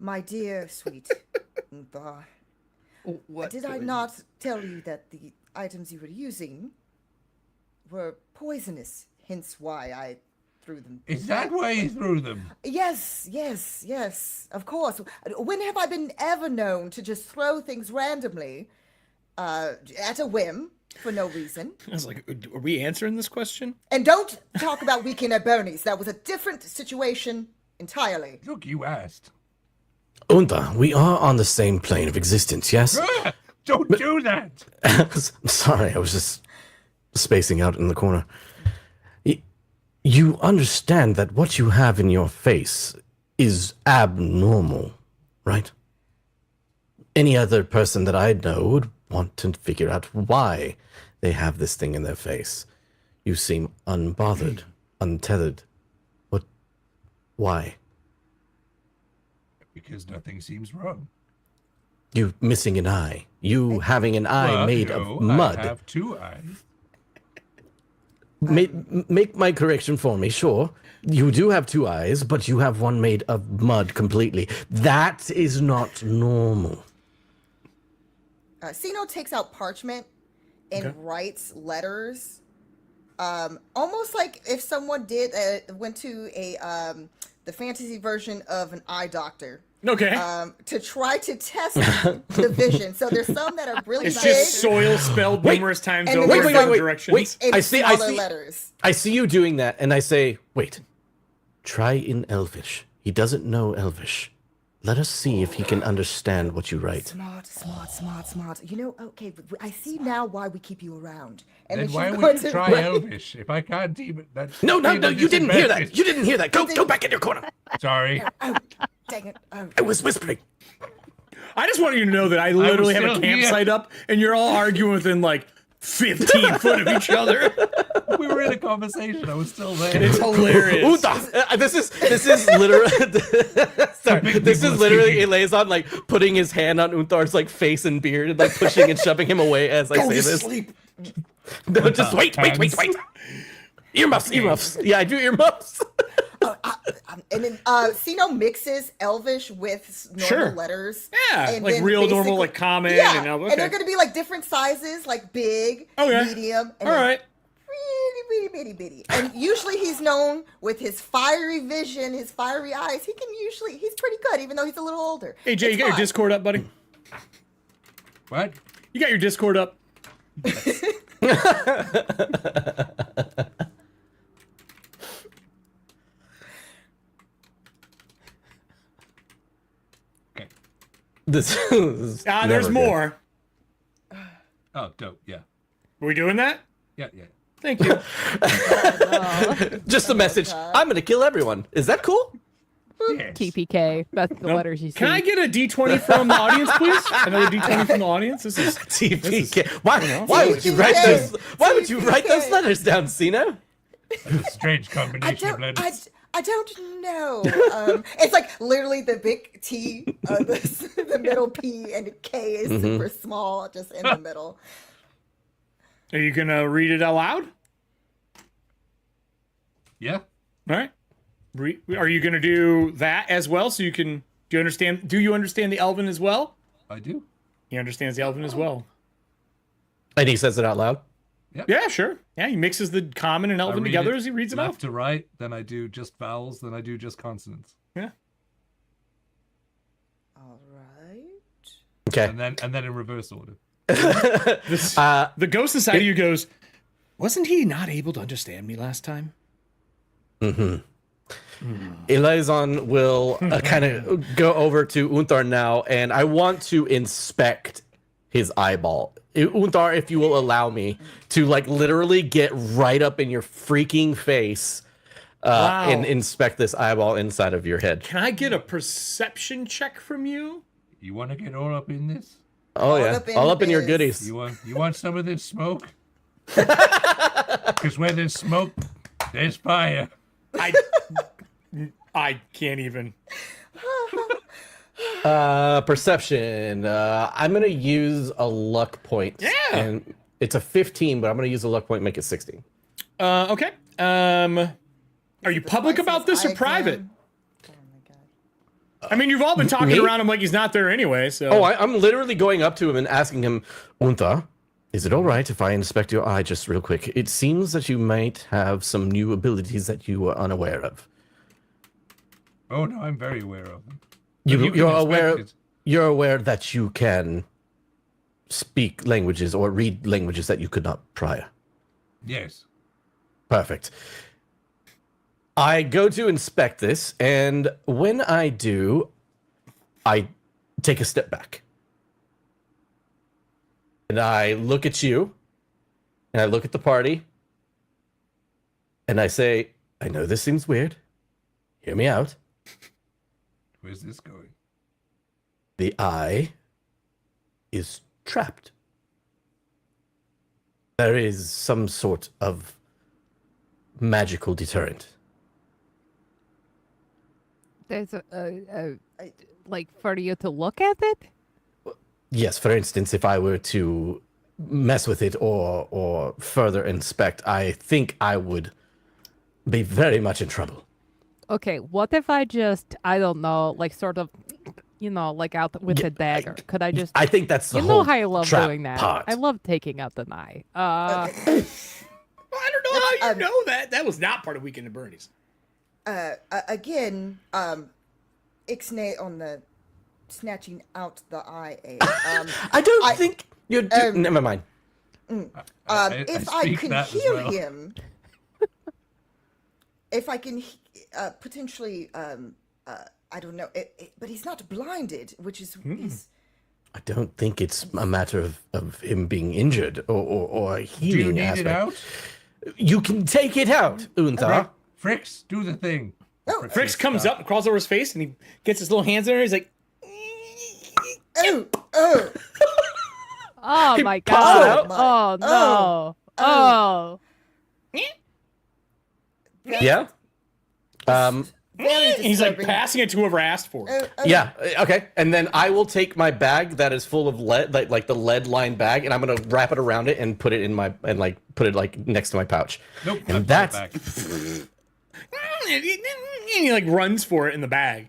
my dear sweet Uther, did I not tell you that the items you were using were poisonous? Hence why I threw them. Is that why you threw them? Yes, of course. When have I been ever known to just throw things randomly, at a whim, for no reason? I was like, are we answering this question? And don't talk about weekend at Bernie's. That was a different situation entirely. Look, you asked. Untha, we are on the same plane of existence, yes? Don't do that! Sorry, I was just spacing out in the corner. You understand that what you have in your face is abnormal, right? Any other person that I know would want to figure out why they have this thing in their face. You seem unbothered, untethered. Why? Because nothing seems wrong. You missing an eye. You having an eye made of mud. I have two eyes. Make my correction for me, sure. You do have two eyes, but you have one made of mud completely. That is not normal. Sino takes out parchment and writes letters, almost like if someone went to the fantasy version of an eye doctor. Okay. To try to test the vision. So there's some that are really It's big. just soil spelled numerous times And over then in there's different some- directions. Wait. in I see letters. I see you doing that, and I say, wait. Try in Elvish. He doesn't know Elvish. Let us see if he can understand what you write. Smart. You know, okay, I see now why we keep you around. And Then she's why going would you to- try Elvish? If I can't even... That's No, you didn't hear that. disadvantage. You didn't hear that. Go back in your corner. Sorry. Oh, dang it. Oh. I was whispering. I just want you to know that I literally have a still here. campsite up, and you're all arguing within like 15 foot of each other. We were in a conversation. I was still there. It's hilarious. Uta! This is literally sorry. This is literally Eleazon like putting his hand on Unthar's like face and beard and like pushing and shoving him away as I Go say to this. sleep. No, just wait. Earmuffs. Yeah, I do earmuffs. And then Sino mixes Elvish with normal Sure. letters. Yeah, and like then real normal, basically- like common. Yeah, And, okay. and they're going to be like different sizes, like big, Okay. medium, and All then right. really bitty bitty. And usually he's known with his fiery vision, his fiery eyes. He's pretty good, even though he's a little older. Hey, Jay, It's you got your fine. Discord up, buddy? What? You got your Discord up? Okay. This is There's never good. more. Oh, dope. Yeah. Are we doing that? Yeah. Yeah. Thank you. Just a message. I'm gonna kill everyone. Is that cool? Yes. TPK. That's the letters you see. Can I get a D20 from the audience, please? Another D20 from the audience. This is TPK. Why would you write those? Why would you write those letters down, Sino? Strange combination of letters. I don't know. It's like literally the big T, the middle P, and the K is super small, just in the middle. Are you gonna read it out loud? Yeah. All right. Are you gonna do that as well? So you can. Do you understand the Elven as well? I do. He understands the Elven as well. And he says it out loud. Yeah, sure. Yeah, he mixes the common and I Elven read together it as he reads it left off. to right, then I do just vowels, then I do just consonants. Yeah. All right. Okay. And then in reverse order. The ghost inside of you goes, wasn't he not able to understand me last time? Elizon will kind of go over to Unthar now, and I want to inspect his eyeball. Unthar, if you will allow me to, like, literally get right up in your freaking face Wow. and inspect this eyeball inside of your head. Can I get a perception check from you? You want to get all up in this? Oh yeah, up in all up in your biz. goodies. You want some of this smoke? Because where there's smoke, there's fire. I can't even. Perception. I'm gonna use a luck point. Yeah. And it's a 15, but I'm gonna use a luck point, make it 16. Okay. Are you public about this or Icon. private? Oh my god. I mean, you've all been talking Me? around him like he's not there anyway. So. Oh, I'm literally going up to him and asking him, Untha, is it all right if I inspect your eye just real quick? It seems that you might have some new abilities that you were unaware of. Oh no, I'm very aware of them. You're can aware. inspect it. You're aware that you can speak languages or read languages that you could not prior. Yes. Perfect. I go to inspect this, and when I do, I take a step back. And I look at you, and I look at the party, and I say, I know this seems weird. Hear me out. Where's this going? The eye is trapped. There is some sort of magical deterrent. There's a like for you to look at it. Yes, for instance, if I were to mess with it or further inspect, I think I would be very much in trouble. Okay, what if I just I don't know, like sort of, like out with the dagger? Could I just? I think that's the You whole know how I love trap doing that. part. I love taking out the knife. I don't know how you know that. That was not part of Weekend at Bernie's. Again, Ixnay on the snatching out the eye aid. I don't think you're. Never mind. If I speak can that as hear well. him, if I can potentially, I don't know, but he's not blinded, which is. I don't think it's a matter of him being injured or a Do you healing need aspect. it out? You can take it out, Untha. Fricks, do the thing. Oh, Frix comes up and crawls over his face and he gets his little hands in there. He's like, oh, oh. Oh my pops it god! out. Oh no! Yeah. Very he's like disturbing. passing it to whoever asked for it. Yeah. Okay. And then I will take my bag that is full of lead, like the lead lined bag, and I'm gonna wrap it around it and put it in my put it like next to my pouch. Nope. And I'm that's back. he like runs for it in the bag.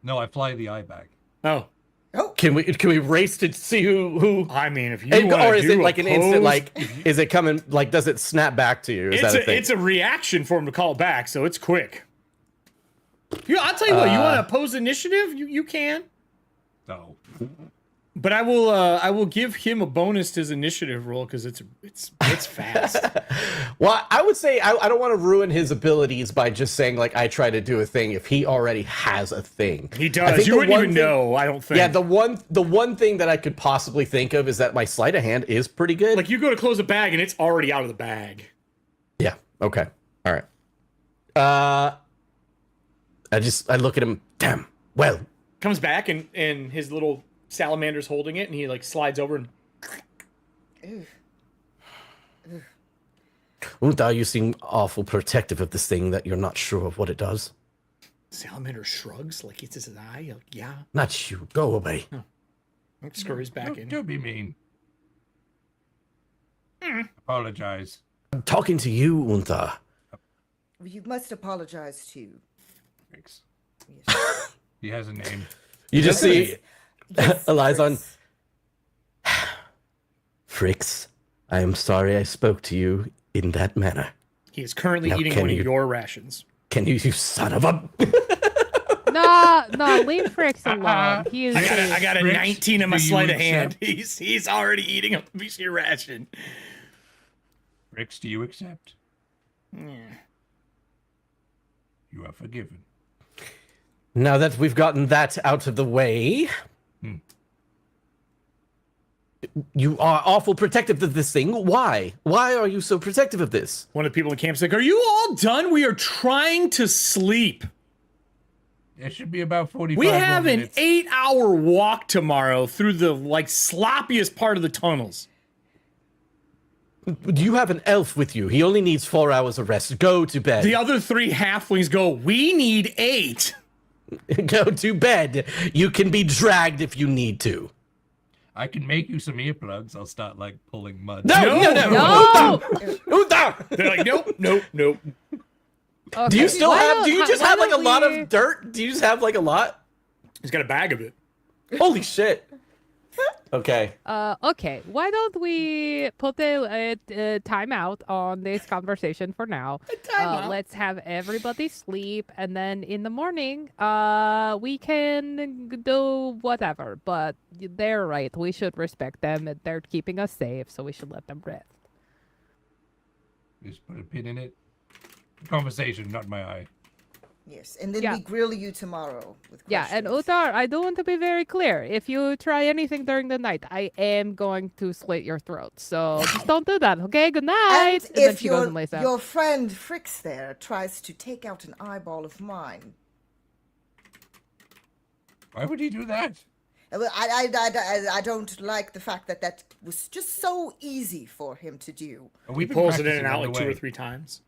No, I fly the eye back. Oh, Can we race to see who? I mean, if you And, want or to is do it a like an instant? pose- Like, is it coming? Like, does it snap back to you? Is that a thing? it's a reaction for him to call it back, so it's quick. Yeah, I'll tell you what. You want to pose initiative? You can. No. But I will give him a bonus to his initiative roll because it's fast. Well, I would say I don't want to ruin his abilities by just saying like I try to do a thing if he already has a thing. He I does. think You the wouldn't one even thing- know. I don't think. Yeah, the one thing that I could possibly think of is that my sleight of hand is pretty good. like you go to close a bag and it's already out of the bag. Yeah. Okay. All right. I look at him. Damn. Well, Comes back and his little salamander's holding it and he like slides over and Uthar, you seem awful protective of this thing that you're not sure of what it does. salamander shrugs like it's his eye. Like, yeah, Not you. Go away. and scurries back in. Don't be mean. Apologize. I'm talking to you, Uthar. You must apologize too. Thanks. Yes. He has a name. You just see Yes, Eliza. Fritz. Fricks, I am sorry I spoke to you in that manner. He is currently Now, eating can one you- of your rations. Can you son of a... No, leave Fricks alone. He is. I got a Rich, 19 in my do you sleight of hand. accept? He's already eating a piece of your ration. Rix, do you accept? You are forgiven. Now that we've gotten that out of the way, you are awful protective of this thing. Why? Why are you so protective of this? One of the people in the camp's like, "Are you all done? We are trying to sleep. It should be about 45 We more have an minutes. 8-hour walk tomorrow through the like sloppiest part of the tunnels." You have an elf with you. He only needs 4 hours of rest. Go to bed. The other 3 halflings go, "We need 8." Go to bed. You can be dragged if you need to. I can make you some earplugs. I'll start like pulling mud. No. No. Uthar! They're like, "Nope." Do you still have? Do you just why have like a don't lot we- of dirt? Do you just have like a lot? He's got a bag of it. Holy shit! Okay. Okay. Why don't we put a timeout on this conversation for now? timeout? Let's have everybody sleep, and then in the morning, we can do whatever. But they're right. We should respect them, and they're keeping us safe, so we should let them rest. Just put a pin in it. Conversation, not my eye. Yes, and then Yeah. we grill you tomorrow with Yeah, and questions. Uthar, I do want to be very clear. If you try anything during the night, I am going to slit your throat. So just don't do that, okay? Good night. And then if she goes and lays out. your friend Fricks there tries to take out an eyeball of mine, Why would he do that? I don't like the fact that that was just so easy for him to do. We've He been pulls it in and practicing out on like the 2 or way. 3 times.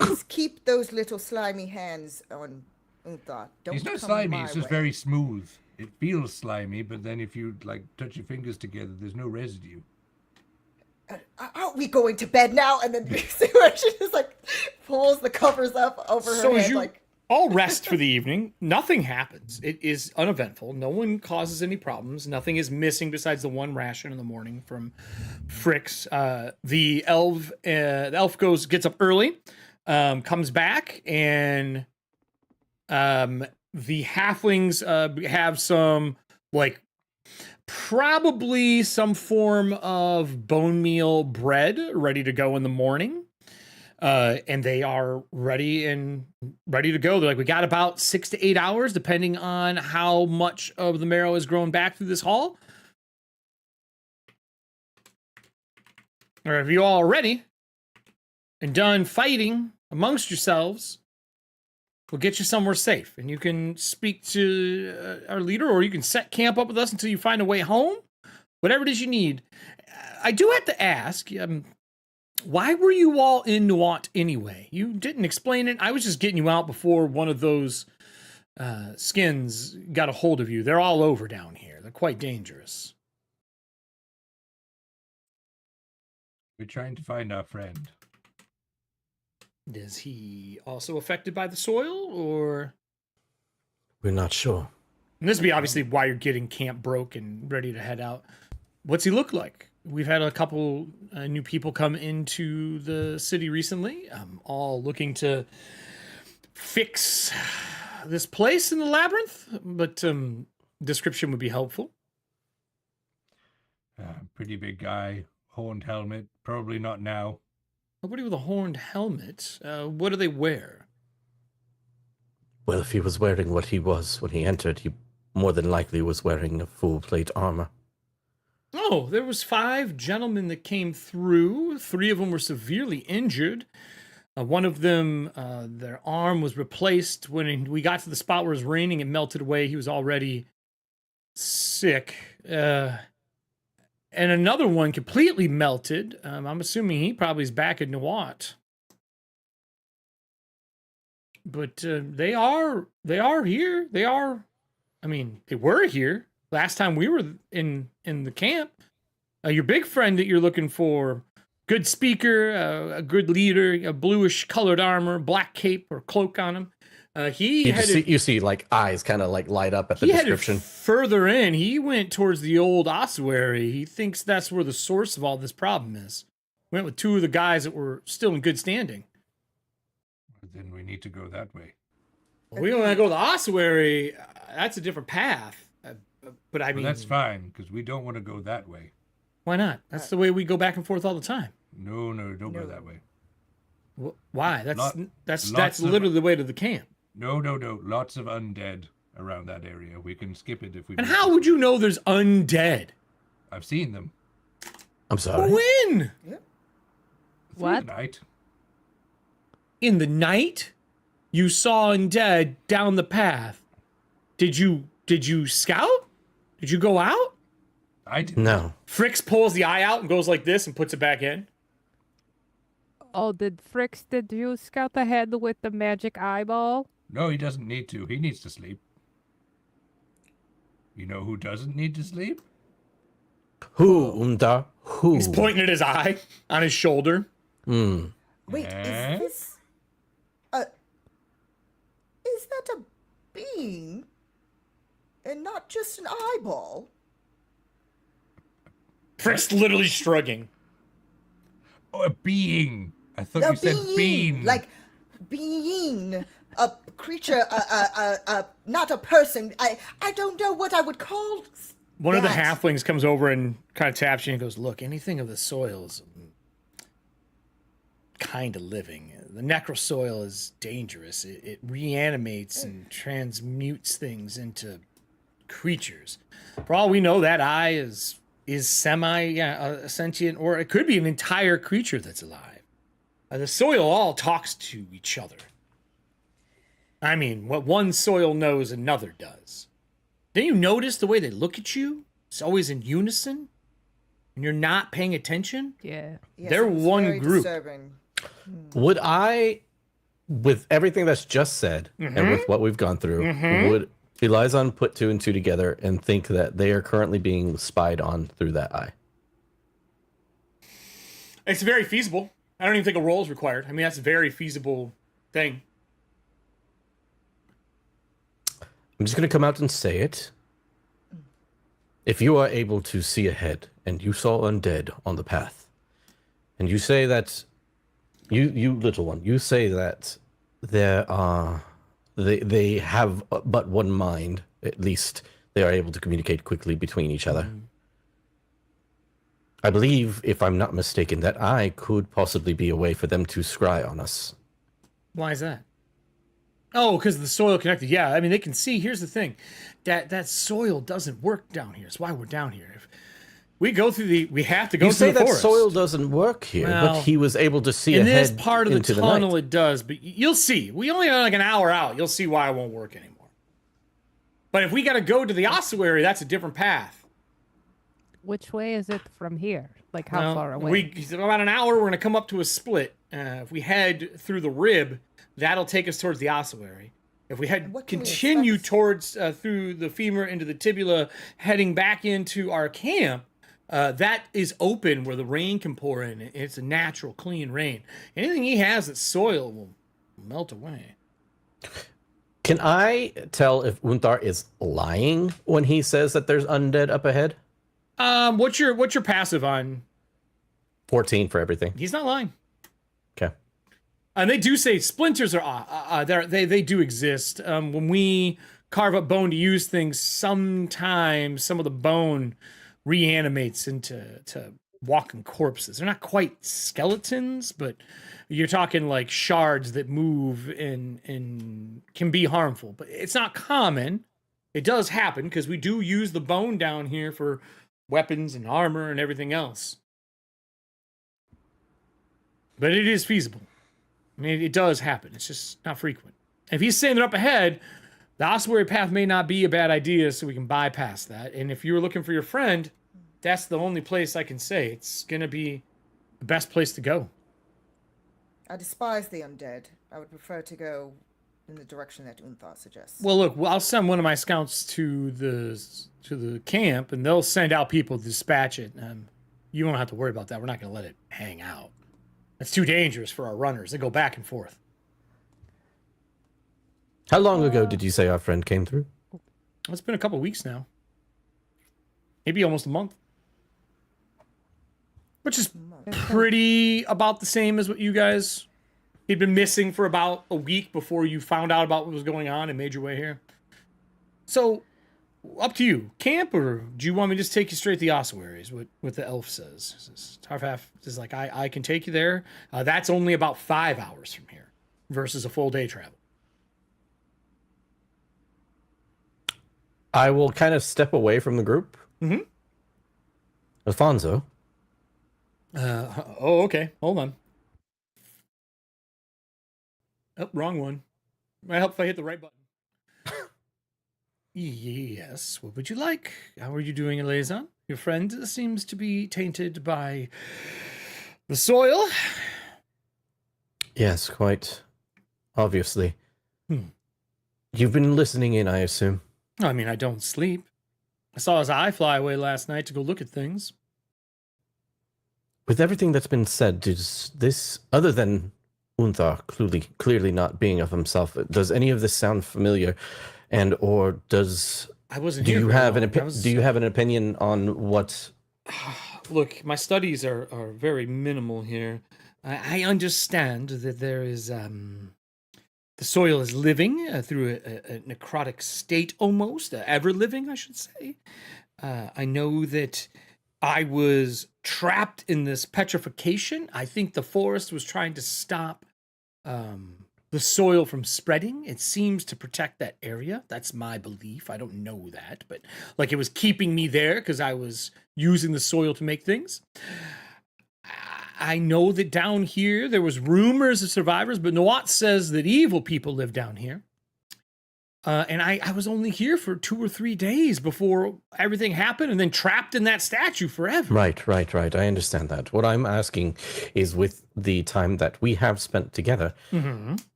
Just keep those little slimy hands on Uthar. Don't He's not come slimy. my It's just way. very smooth. It feels slimy, but then if you like touch your fingers together, there's no residue. Aren't we going to bed now? And then she just like pulls the covers up over her So as head, you like all rest for the evening, nothing happens. It is uneventful. No one causes any problems. Nothing is missing besides the one ration in the morning from Fricks. The elf gets up early, comes back, and the halflings have some like probably some form of bone meal bread ready to go in the morning. And they are ready to go. They're like, we got about 6 to 8 hours, depending on how much of the marrow has grown back through this haul. Or if you all are ready and done fighting amongst yourselves, we'll get you somewhere safe. And you can speak to our leader, or you can set camp up with us until you find a way home. Whatever it is you need. I do have to ask, why were you all in Nuant anyway? You didn't explain it. I was just getting you out before one of those skins got a hold of you. They're all over down here. They're quite dangerous. We're trying to find our friend. Is he also affected by the soil, or? We're not sure. And this would be obviously why you're getting camp broke and ready to head out. What's he look like? We've had a couple new people come into the city recently, all looking to fix this place in the labyrinth, but description would be helpful. Pretty big guy, horned helmet. Probably not now. Nobody with a horned helmet. What do they wear? Well, if he was wearing what he was when he entered, he more than likely was wearing a full plate armor. Oh, there was 5 gentlemen that came through. 3 of them were severely injured. One of them, their arm was replaced when we got to the spot where it was raining. It melted away. He was already sick. And another one completely melted. I'm assuming he probably is back at Nawat. But they are here. They are. I mean, they were here last time we were in the camp. Your big friend that you're looking for, good speaker, a good leader, a bluish colored armor, black cape or cloak on him. You see like eyes kind of like light up at the He description. headed further in. He went towards the old ossuary. He thinks that's where the source of all this problem is. Went with 2 of the guys that were still in good standing. Then we need to go that way. We don't want to go to the ossuary. That's a different path. But I mean, Well, that's fine, because we don't want to go that way. Why not? That's the way we go back and forth all the time. No, don't go that way. Why? That's lots of- literally the way to the camp. No. Lots of undead around that area. We can skip it if we And want how to. would you know there's undead? I've seen them. I'm sorry. When? Through What? the night. In the night, you saw undead down the path. Did you scout? Did you go out? I did. No. Fricks pulls the eye out and goes like this and puts it back in. Oh, did you scout ahead with the magic eyeball? No, he doesn't need to. He needs to sleep. You know who doesn't need to sleep? Who, Undar? Who? He's pointing at his eye on his shoulder. Wait, Eh? is this is that a being and not just an eyeball? Frick's literally shrugging. Oh, a being. I thought A you said bean. like being, a creature, not a person. I don't know what I would call. One of the that. halflings comes over and kind of taps you and goes, "Look, anything of the soil is kind of living. The necrosoil is dangerous. It reanimates and transmutes things into creatures. For all we know, that eye is sentient, or it could be an entire creature that's alive. The soil all talks to each other. I mean, what one soil knows, another does. Didn't you notice the way they look at you? It's always in unison, and you're not paying attention. Yeah. Yes, They're it's one very group. disturbing. Would I, with everything that's just said and with what we've gone through, would Elizon put 2 and 2 together and think that they are currently being spied on through that eye? It's very feasible. I don't even think a roll is required. I mean, that's a very feasible thing. I'm just going to come out and say it. If you are able to see ahead and you saw undead on the path, and you say that, you little one, you say that they have but one mind, at least they are able to communicate quickly between each other. I believe, if I'm not mistaken, that eye could possibly be a way for them to scry on us. Why is that? Oh, because the soil connected. Yeah, I mean, they can see. Here's the thing. That soil doesn't work down here. That's why we're down here. If we go through we have to go You through say the that forest. soil doesn't work here, Well, but he was able to see In ahead this part of the into tunnel, night. it does, but you'll see. We only have like an hour out. You'll see why it won't work anymore. But if we got to go to the ossuary, that's a different path. Which way is it from here? Like how Well, far away? About an hour, we're going to come up to a split. If we head through the rib, that'll take us towards the ossuary. If we What can we continue expect? towards through the femur into the tibia, heading back into our camp, That is open where the rain can pour in. It's a natural, clean rain. Anything he has that's soil will melt away. Can I tell if Unthar is lying when he says that there's undead up ahead? What's your passive on? 14 for everything. He's not lying. Okay. And they do say splinters are they do exist. When we carve up bone to use things, sometimes some of the bone reanimates into walking corpses. They're not quite skeletons, but you're talking like shards that move and can be harmful. But it's not common. It does happen because we do use the bone down here for weapons and armor and everything else. But it is feasible. I mean, it does happen. It's just not frequent. If he's saying they're up ahead, the ossuary path may not be a bad idea, so we can bypass that. And if you're looking for your friend, that's the only place I can say it's going to be the best place to go. I despise the undead. I would prefer to go in the direction that Unthar suggests. Well, look, I'll send one of my scouts to the camp, and they'll send out people to dispatch it. You won't have to worry about that. We're not going to let it hang out. That's too dangerous for our runners. They go back and forth. How long ago did you say our friend came through? It's been a couple weeks now. Maybe almost a month. Which is pretty about the same as what you guys... He'd been missing for about a week before you found out about what was going on and made your way here. So, up to you. Camp, or do you want me to just take you straight to the ossuaries? What the elf says. Tarfaf is like, I can take you there. That's only about 5 hours from here versus a full day travel. I will kind of step away from the group. Mm-hmm. Alfonso. Okay. Hold on. Oh, wrong one. Might help if I hit the right button. Yes, what would you like? How are you doing, Elazon? Your friend seems to be tainted by the soil. Yes, quite obviously. You've been listening in, I assume. I mean, I don't sleep. I saw his eye fly away last night to go look at things. With everything that's been said, does this, other than Unthar clearly not being of himself, does any of this sound familiar? And or does I wasn't do here you very have long. do you have an opinion on what? Look, my studies are very minimal here. I understand that there is the soil is living through a necrotic state, almost ever living, I should say. I know that I was trapped in this petrification. I think the forest was trying to stop the soil from spreading. It seems to protect that area. That's my belief. I don't know that, but like it was keeping me there because I was using the soil to make things. I know that down here there was rumors of survivors, but Nawat says that evil people live down here. And I was only here for 2 or 3 days before everything happened and then trapped in that statue forever. Right. I understand that. What I'm asking is, with the time that we have spent together,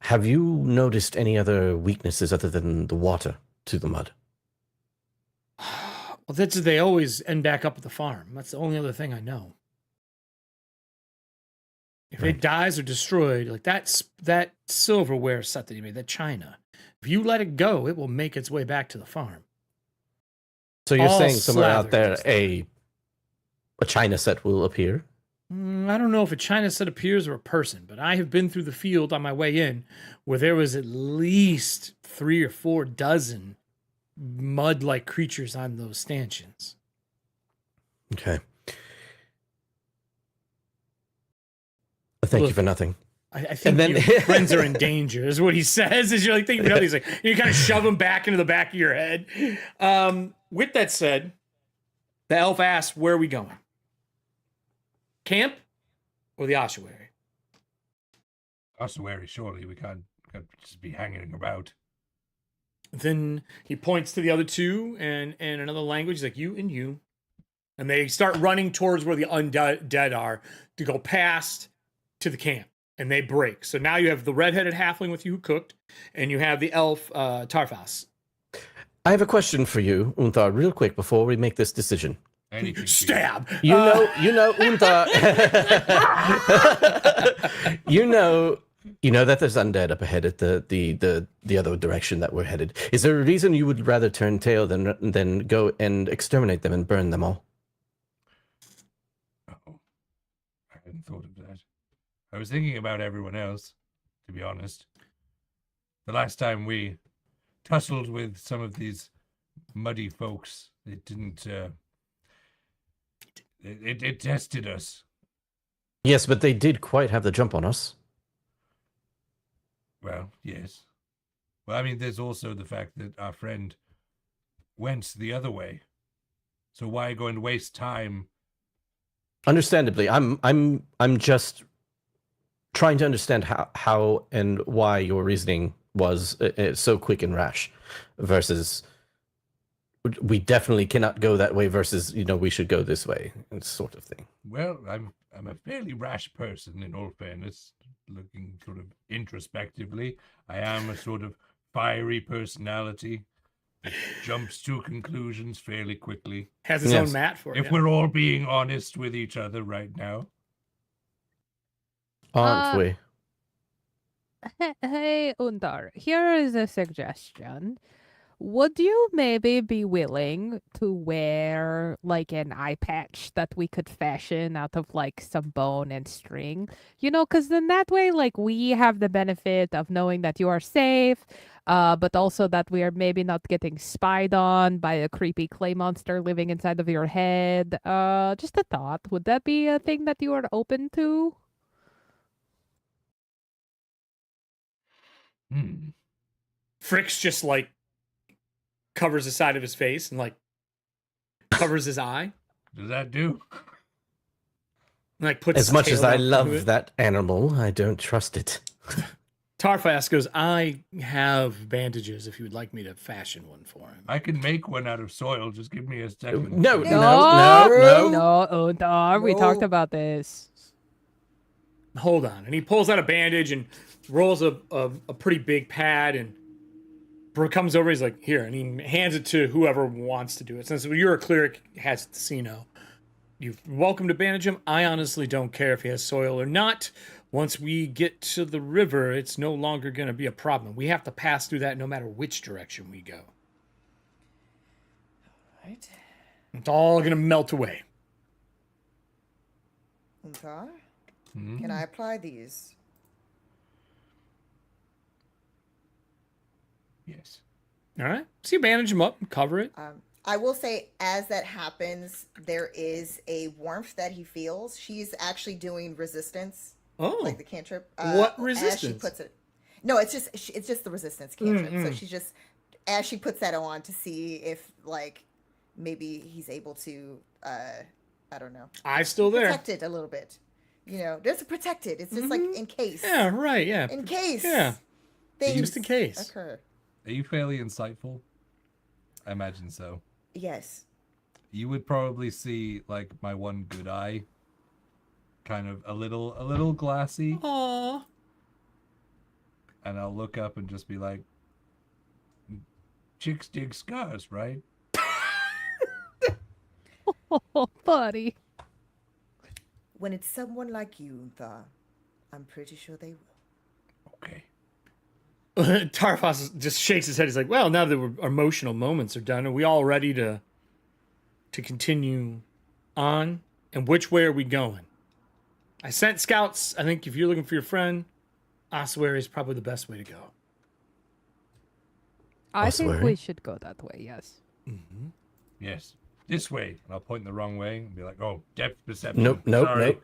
have you noticed any other weaknesses other than the water to the mud? Well, they always end back up at the farm. That's the only other thing I know. If it dies or destroyed, like that silverware set that you made, that china, if you let it go, it will make its way back to the farm. So you're All saying somewhere out there slathered. a china set will appear? I don't know if a china set appears or a person, but I have been through the field on my way in where there was at least 3 or 4 dozen mud-like creatures on those stanchions. Okay. Thank you for nothing. I think your friends are in danger, is what he says. Is you're like thinking about, he's like, you kind of shove them back into the back of your head. With that said, the elf asks, where are we going? Camp or the ossuary? Ossuary, surely we can't just be hanging about. Then he points to the other two and in another language. He's like, you and you. And they start running towards where the undead are to go past to the camp. And they break. So now you have the redheaded halfling with you who cooked, and you have the elf Tarfas. I have a question for you, Unthar, real quick before we make this decision. Anything for you. Stab. You know, Unta. you know that there's undead up ahead at the other direction that we're headed. Is there a reason you would rather turn tail than go and exterminate them and burn them all? Oh, I hadn't thought of that. I was thinking about everyone else, to be honest. The last time we tussled with some of these muddy folks, it didn't. It tested us. Yes, but they did quite have the jump on us. Well, yes. Well, I mean, there's also the fact that our friend went the other way. So why go and waste time? Understandably, I'm just trying to understand how and why your reasoning was so quick and rash, versus we definitely cannot go that way. Versus we should go this way, and sort of thing. Well, I'm a fairly rash person, in all fairness. Looking sort of introspectively, I am a sort of fiery personality that jumps to conclusions fairly quickly. Has his own mat for it. If we're all being honest with each other right now. Aren't we? Hey, Undar, here is a suggestion. Would you maybe be willing to wear like an eye patch that we could fashion out of like some bone and string? Because then that way, like, we have the benefit of knowing that you are safe, but also that we are maybe not getting spied on by a creepy clay monster living inside of your head. Just a thought. Would that be a thing that you are open to? Frick's just like covers the side of his face and like covers his eye. Does that do? And, like puts As his much tail as I down into love it. that animal, I don't trust it. Tarfast goes, I have bandages if you would like me to fashion one for him. I can make one out of soil. Just give me a second. No, No, Undar, we talked No. about this. Hold on. And he pulls out a bandage and rolls a pretty big pad, and Brooke comes over. He's like, here. And he hands it to whoever wants to do it. Since you're a cleric, has casino. You're welcome to bandage him. I honestly don't care if he has soil or not. Once we get to the river, it's no longer going to be a problem. We have to pass through that no matter which direction we go. Right. It's all going to melt away. Okay. Can I apply these? Yes. All right. So you bandage him up and cover it. I will say, as that happens, there is a warmth that he feels. She's actually doing resistance, like the cantrip. What As resistance? she puts it. No, it's just the resistance cantrip. So she's just, as she puts that on, to see if like maybe he's able to, I don't know, Eye's still there. protect it a little bit. There's a protected. It's just like in case. Yeah, right. Yeah. In case. Yeah. Things Just in case. occur. Are you fairly insightful? I imagine so. Yes. You would probably see like my one good eye, kind of a little glassy, Aww. and I'll look up and just be like, "Chicks dig scars, right?" Oh, buddy. When it's someone like you, I'm pretty sure they will. Okay. Tarfas just shakes his head. He's like, well, now that our emotional moments are done, are we all ready to continue on? And which way are we going? I sent scouts. I think if you're looking for your friend, ossuary is probably the best way to go. I think Ossuary? we should go that way, yes. Yes. This way. And I'll point in the wrong way and be like, "Oh, depth perception." Nope. Sorry.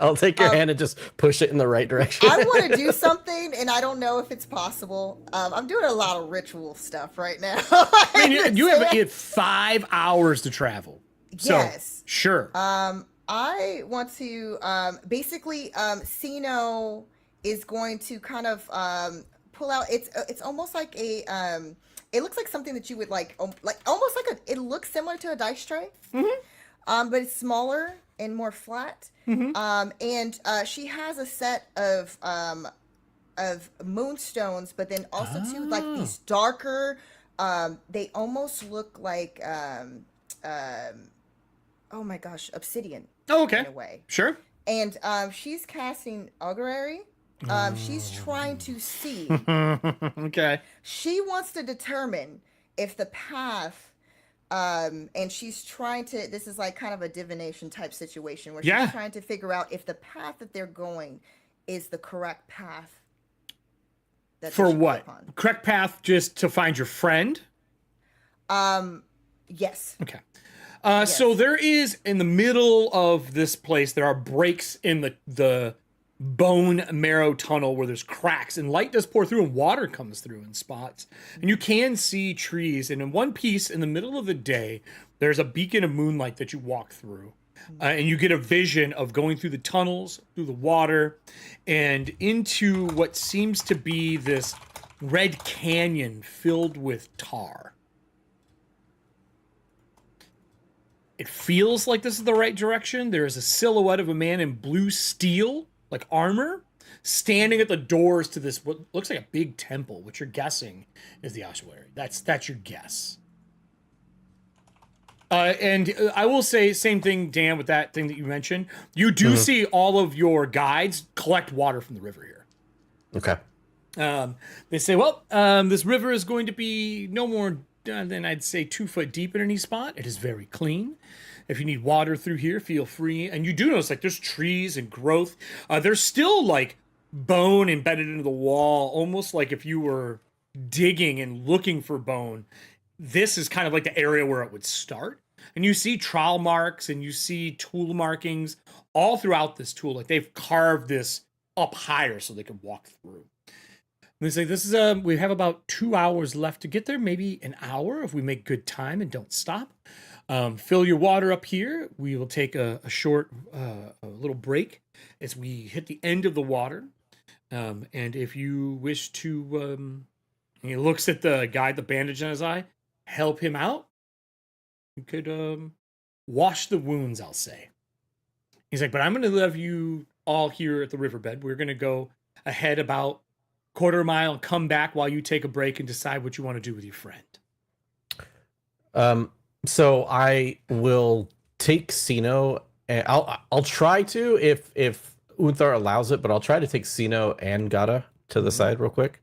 I'll take your hand and just push it in the right direction. I want to do something, and I don't know if it's possible. I'm doing a lot of ritual stuff right now. I mean, you have 5 hours to travel. So, Yes. sure. I want to basically Sino is going to kind of pull out. It's almost like a it looks like something that you would like almost like it looks similar to a dice tray. But it's smaller and more flat. And she has a set of moonstones, but then also too like these darker. They almost look like oh my gosh, obsidian. Oh, okay. In a way. Sure. And she's casting augury. She's trying to see. Okay. She wants to determine if the path, and she's trying to. This is like kind of a divination type situation where she's trying to figure out if the path that they're going is the correct path. That For they should go what? upon. Correct path just to find your friend? Yes. Okay. So there is, in the middle of this place, there are breaks in the bone marrow tunnel where there's cracks, and light does pour through and water comes through in spots. And you can see trees, and in one piece, in the middle of the day, there's a beacon of moonlight that you walk through. And you get a vision of going through the tunnels, through the water, and into what seems to be this red canyon filled with tar. It feels like this is the right direction. There is a silhouette of a man in blue steel, like armor, standing at the doors to this what looks like a big temple, which you're guessing is the ossuary. That's your guess. And I will say, same thing, Dan, with that thing that you mentioned. You do see all of your guides collect water from the river here. Okay. They say, well, this river is going to be no more than I'd say 2 foot deep in any spot. It is very clean. If you need water through here, feel free. And you do notice, like, there's trees and growth. There's still, like, bone embedded into the wall, almost like if you were digging and looking for bone. This is kind of like the area where it would start. And you see trowel marks and you see tool markings all throughout this tool. Like, they've carved this up higher so they can walk through. And they say, this is we have about 2 hours left to get there, maybe an hour if we make good time and don't stop. Fill your water up here. We will take a short, a little break as we hit the end of the water. And if you wish to, and he looks at the guy, the bandage on his eye, help him out. You could wash the wounds, I'll say. He's like, but I'm going to leave you all here at the riverbed. We're going to go ahead about quarter mile and come back while you take a break and decide what you want to do with your friend. So I will take Sino, and I'll try to if Unthar allows it, but I'll try to take Sino and Gata to the side real quick.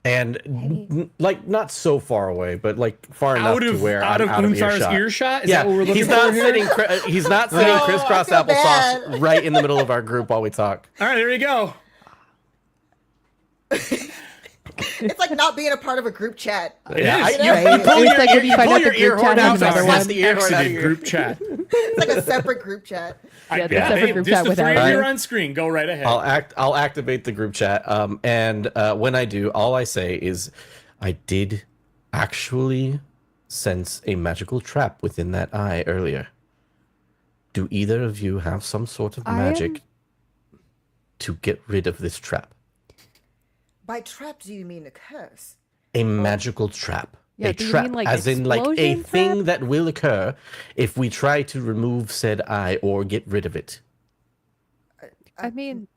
And like not so far away, but like far enough to where out I'm of out of Unthar's earshot. Is that what we're looking he's for not here? sitting. He's not sitting crisscross I feel applesauce bad. right in the middle of our group while we talk. All right, there you go. It's like not being a part of a group chat. Yeah, is. You know? You pull It's your, like when you find pull out your the ear group chat horn has out another and one. slap the ear horn out of your group chat. It's like a separate group chat. Yeah, the separate group just chat the without three of you you. are on screen. Go right ahead. I'll activate the group chat. And when I do, all I say is, I did actually sense a magical trap within that eye earlier. Do either of you have some sort of magic to get rid of this trap? By trap, do you mean a curse? A magical trap. Yeah, A do you trap, mean, like, as in like a explosion thing trap? that will occur if we try to remove said eye or get rid of it. I mean,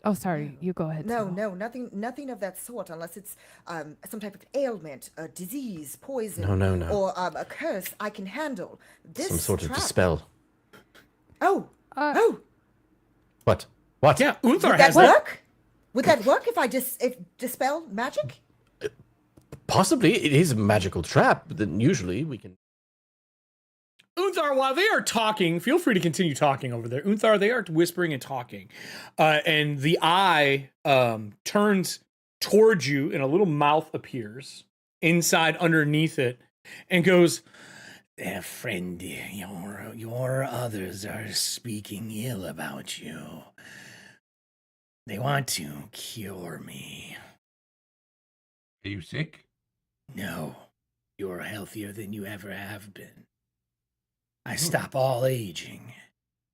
oh, sorry. You go ahead. No, Simo. nothing of that sort, unless it's some type of ailment, a disease, poison, No. or a curse I can handle. This Some sort of trap. dispel. Oh, What? Yeah, Unthar would has that that. work? Would that work if I dispel magic? Possibly. It is a magical trap, but then usually we can... Unthar, while they are talking, feel free to continue talking over there. Unthar, they are whispering and talking. And the eye turns towards you and a little mouth appears inside underneath it and goes, friend, your others are speaking ill about you. They want to cure me. Are you sick? No, you're healthier than you ever have been. I stop all aging.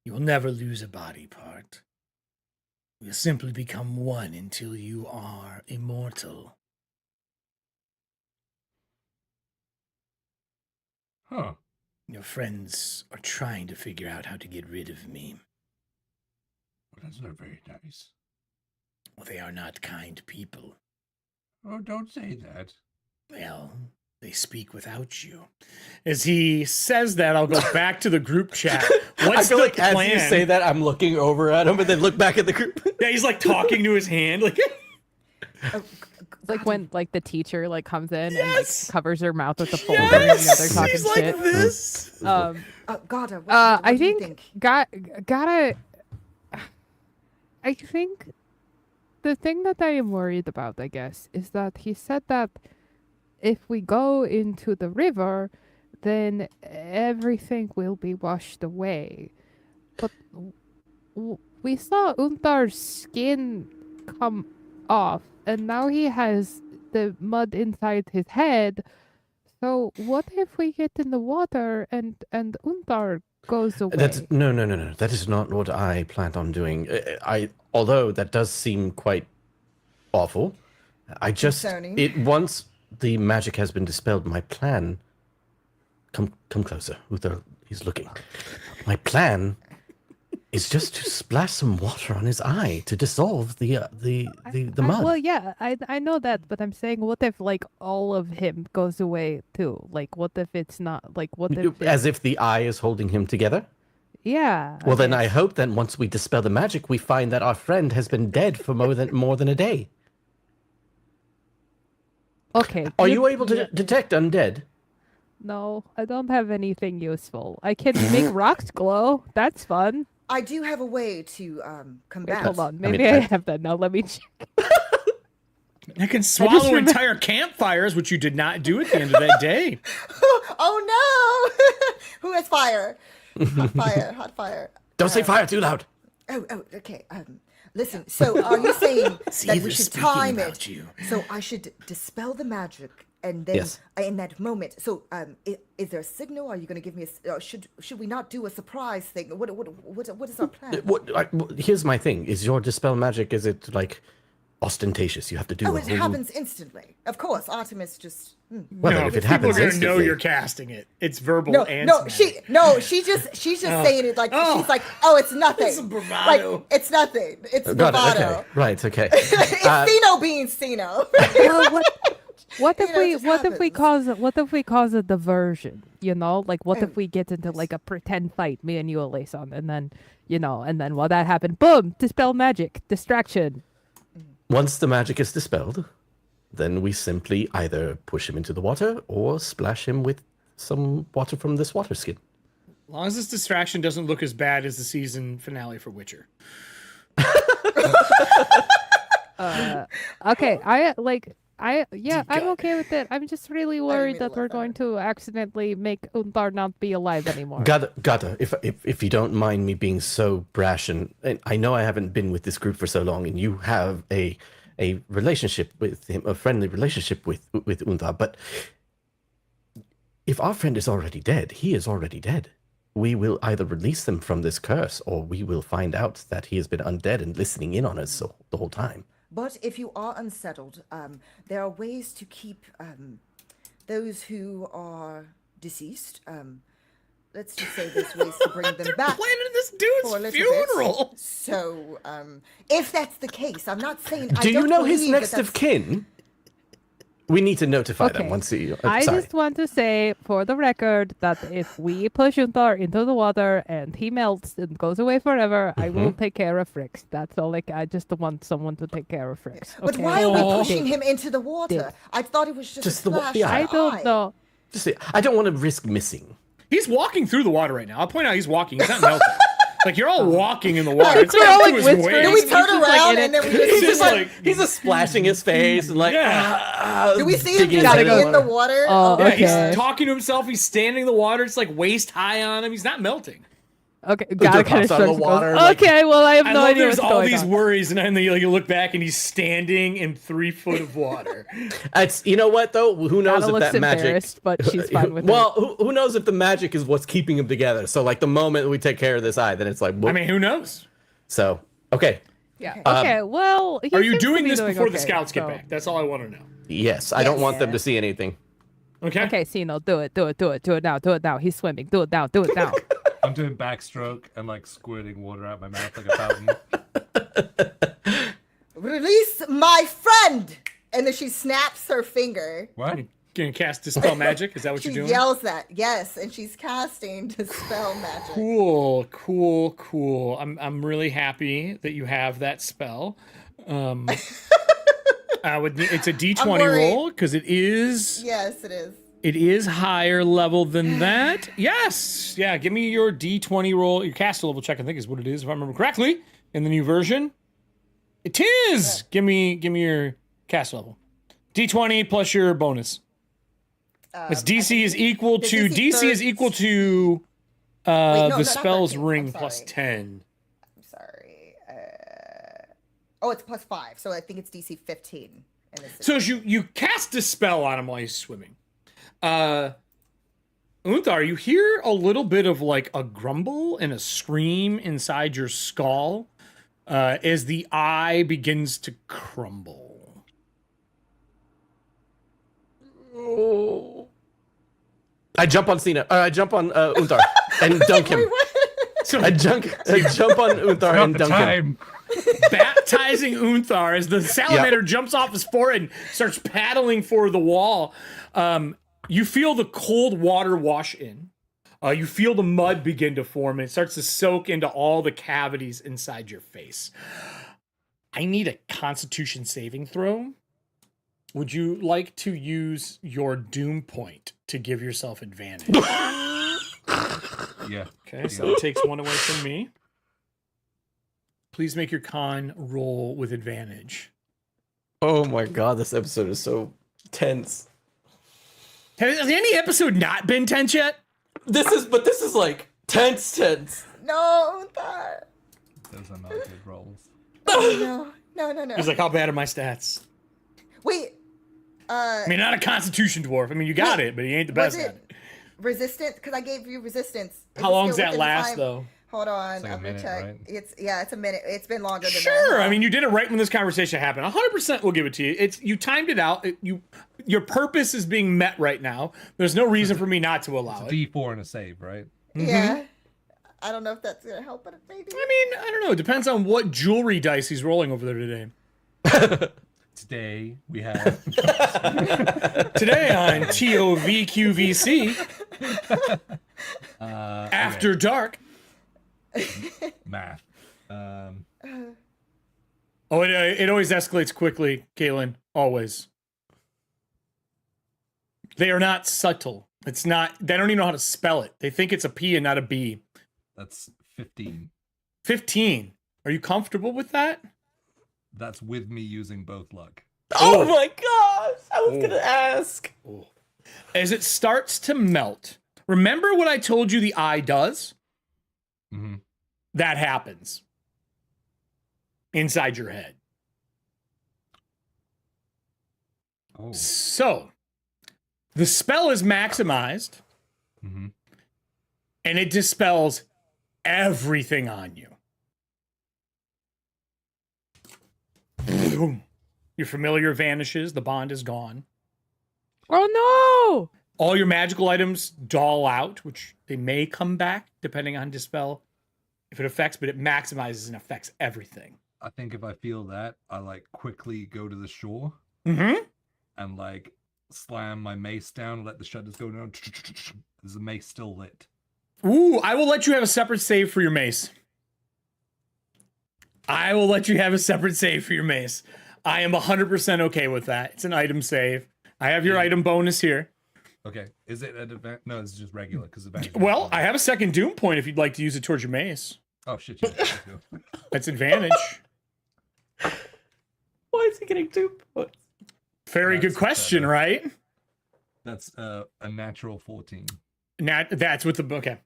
You will never lose a body part. You'll simply become one until you are immortal. Huh. Your friends are trying to figure out how to get rid of me. Well, that's not very nice. Well, they are not kind people. Oh, don't say that. Well, they speak without you. As he says that, I'll go back to the group chat. What's I feel the like plan? as you say that, I'm looking over at him and then look back at the group. Yeah, he's like talking to his hand. Like, It's like when like the teacher like comes in and Yes! like covers her mouth with the folder and they're yes, talking he's shit. like this. Gada, what I do you think gotta. I think the thing that I am worried about, I guess, is that he said that if we go into the river, then everything will be washed away. But we saw Unthar's skin come off, and now he has the mud inside his head. So what if we get in the water and Unthar goes away? No. That is not what I planned on doing. Although that does seem quite awful. Concerning. Once the magic has been dispelled, my plan. Come closer. Uther, he's looking. My plan is just to splash some water on his eye to dissolve the mud. Well, yeah, I know that, but I'm saying, what if like all of him goes away too? Like, what if it's not like what if? As if the eye is holding him together. Yeah. Well, then I guess. hope that once we dispel the magic, we find that our friend has been dead for more than a day. Okay. Are you able to detect undead? No, I don't have anything useful. I can make rocks glow. That's fun. I do have a way to Wait, combat. hold on. I Maybe mean, I I- have that now. Let me check. I can swallow entire campfires, which you did not do at the end of that day. Oh no! Who has fire? Hot fire! Hot fire! Don't say fire too loud. Oh, okay. Listen. So, are you saying that we they're should speaking time about it? you. So I should dispel the magic, and then Yes. in that moment. So, is there a signal? Are you going to give me a? Should we not do a surprise thing? What is our plan? Here's my thing: is your dispel magic? Is it like ostentatious? You have to do. Oh, a it whole- happens instantly. Of course, Artemis just. Well, then No, if it people happens are gonna know instantly, you're casting it. It's verbal No, and no, somatic. she's just saying it like Oh. she's like, oh, it's nothing. It's bravado. Like it's nothing. It's Got bravado. it. Okay. Right. Okay. It's Sino being Sino. Well, what if You know, it we just what if we happens. cause a diversion? You know, like what if we get into like a pretend fight, me and you, Alason, and then while that happened, boom, dispel magic, distraction. Once the magic is dispelled, then we simply either push him into the water or splash him with some water from this water skin. As long as this distraction doesn't look as bad as the season finale for Witcher. Okay, I'm okay with it. I'm just really worried mean to that we're laugh at going to accidentally make Unthar not be alive anymore. Gata, if you don't mind me being so brash, and I know I haven't been with this group for so long, and you have a relationship with him, a friendly relationship with Unthar, but if our friend is already dead, he is already dead. We will either release them from this curse, or we will find out that he has been undead and listening in on us the whole time. But if you are unsettled, there are ways to keep those who are deceased. Let's just say there's ways to bring them back. Planning this for a dude's little bit. funeral. So, if that's the case, I'm not saying. Do you know his believe that next of that's- kin? We need to notify them Okay. once he. I sorry. just want to say for the record that if we push Unthar into the water and he melts and goes away forever, I will take care of Frix. That's all. Like I just want someone to take care of Frix. But okay? why are we Oh. pushing him into the water? I thought it was just Just a the wa- splash. yeah. of I the don't eye. know. Just I don't want to risk missing. He's walking through the water right now. I'll point out he's walking. He's not melting. Like you're all walking in the water. It's We're not all, to like, his whispering. waist. Do we He's turn just, like, around in and it. then we He's just just like he's just splashing his face and like. Yeah. do we see him digging just into like the in the water. water? Oh, Yeah, okay. he's talking to himself. He's standing in the water. It's like waist high on him. He's not melting. Okay, just gotta kind pops out of the of water, like- Okay, well I have I no love idea there's what's all going these on. worries, and then you look back and he's standing in 3 foot of water. It's you know what though? Who knows Anna if looks that magic? embarrassed, but she's fine with Well, who knows if the magic is what's keeping them together? So like the moment we take care of this eye, then it's like. Whoop. I mean, who knows? So okay, Yeah. Okay. Well, he Are you seems to doing be this doing before the okay, scouts get so- back? That's all I want to know. yes, I don't want them Yeah. to see anything. Okay. Okay, Sino, do it now. He's swimming. Do it now. I'm doing backstroke and like squirting water out my mouth like a fountain. Release my friend! And then she snaps her finger. What? gonna cast Dispel Magic? Is that what She you're doing? yells that, yes, and she's casting Dispel Magic. Cool. I'm really happy that you have that spell. It's a D20 worried. roll because it is. Yes, it is. It is higher level than that. Yes. Yeah. Give me your D20 roll. Your caster level check, I think, is what it is, if I remember correctly, in the new version. It is. Yeah. Give me your caster level. D20 plus your bonus. Its DC is equal to the spell's ring plus 10. I'm sorry. Oh, it's plus 5, so I think it's DC 15. So you cast a spell on him while he's swimming. Unthar, you hear a little bit of like a grumble and a scream inside your skull as the eye begins to crumble. Oh. I jump on Unthar and dunk him. So I jump on Unthar and dunk him. Baptizing Unthar as the salamander jumps off his forehead and starts paddling for the wall. You feel the cold water wash in. You feel the mud begin to form, and it starts to soak into all the cavities inside your face. I need a Constitution saving throw. Would you like to use your Doom Point to give yourself advantage? Yeah. Okay, so it takes one away from me. Please make your con roll with advantage. Oh my god, this episode is so tense. Has any episode not been tense yet? This is like tense. No, that. Those are not good rolls. No. He's like, how bad are my stats? Wait. I mean, not a Constitution dwarf. I mean, you got it, but he ain't the best at it. Resistance? Because I gave you resistance. How long does that last, though? Hold on, like I'm gonna minute, check. right? It's a minute. It's been longer than that. Sure. I mean, you did it right when this conversation happened. 100% we'll give it to you. You timed it out. Your purpose is being met right now. There's no reason for me not to allow it. D4 and a save, right? Yeah. I don't know if that's gonna help, but maybe. I mean, I don't know. It depends on what jewelry dice he's rolling over there today. Today we have Today on TOVQVC After Dark. Math. Oh, it always escalates quickly, Caitlin. Always. They are not subtle. It's not. They don't even know how to spell it. They think it's a P and not a B. That's 15. 15. Are you comfortable with that? That's with me using both luck. Oh my gosh! I was gonna ask. As it starts to melt, remember what I told you the eye does? Mm-hmm. That happens inside your head. Oh. So, the spell is maximized, Mm-hmm. and it dispels everything on you. Boom. Your familiar vanishes. The bond is gone. Oh no! All your magical items dull out, which they may come back depending on dispel if it affects, but it maximizes and affects everything. I think if I feel that, I like quickly go to the shore Mm-hmm. and like slam my mace down, let the shutters go down. Is the mace still lit? Ooh, I will let you have a separate save for your mace. I am 100% okay with that. It's an item save. I have your item bonus here. Okay. Is it an advantage? No, it's just regular because Well, I have a second Doom point if you'd like to use it towards your mace. Oh shit! Yeah, let's go. That's advantage. Why is he getting 2 points? Very good question, right? That's a natural 14. That's with the okay.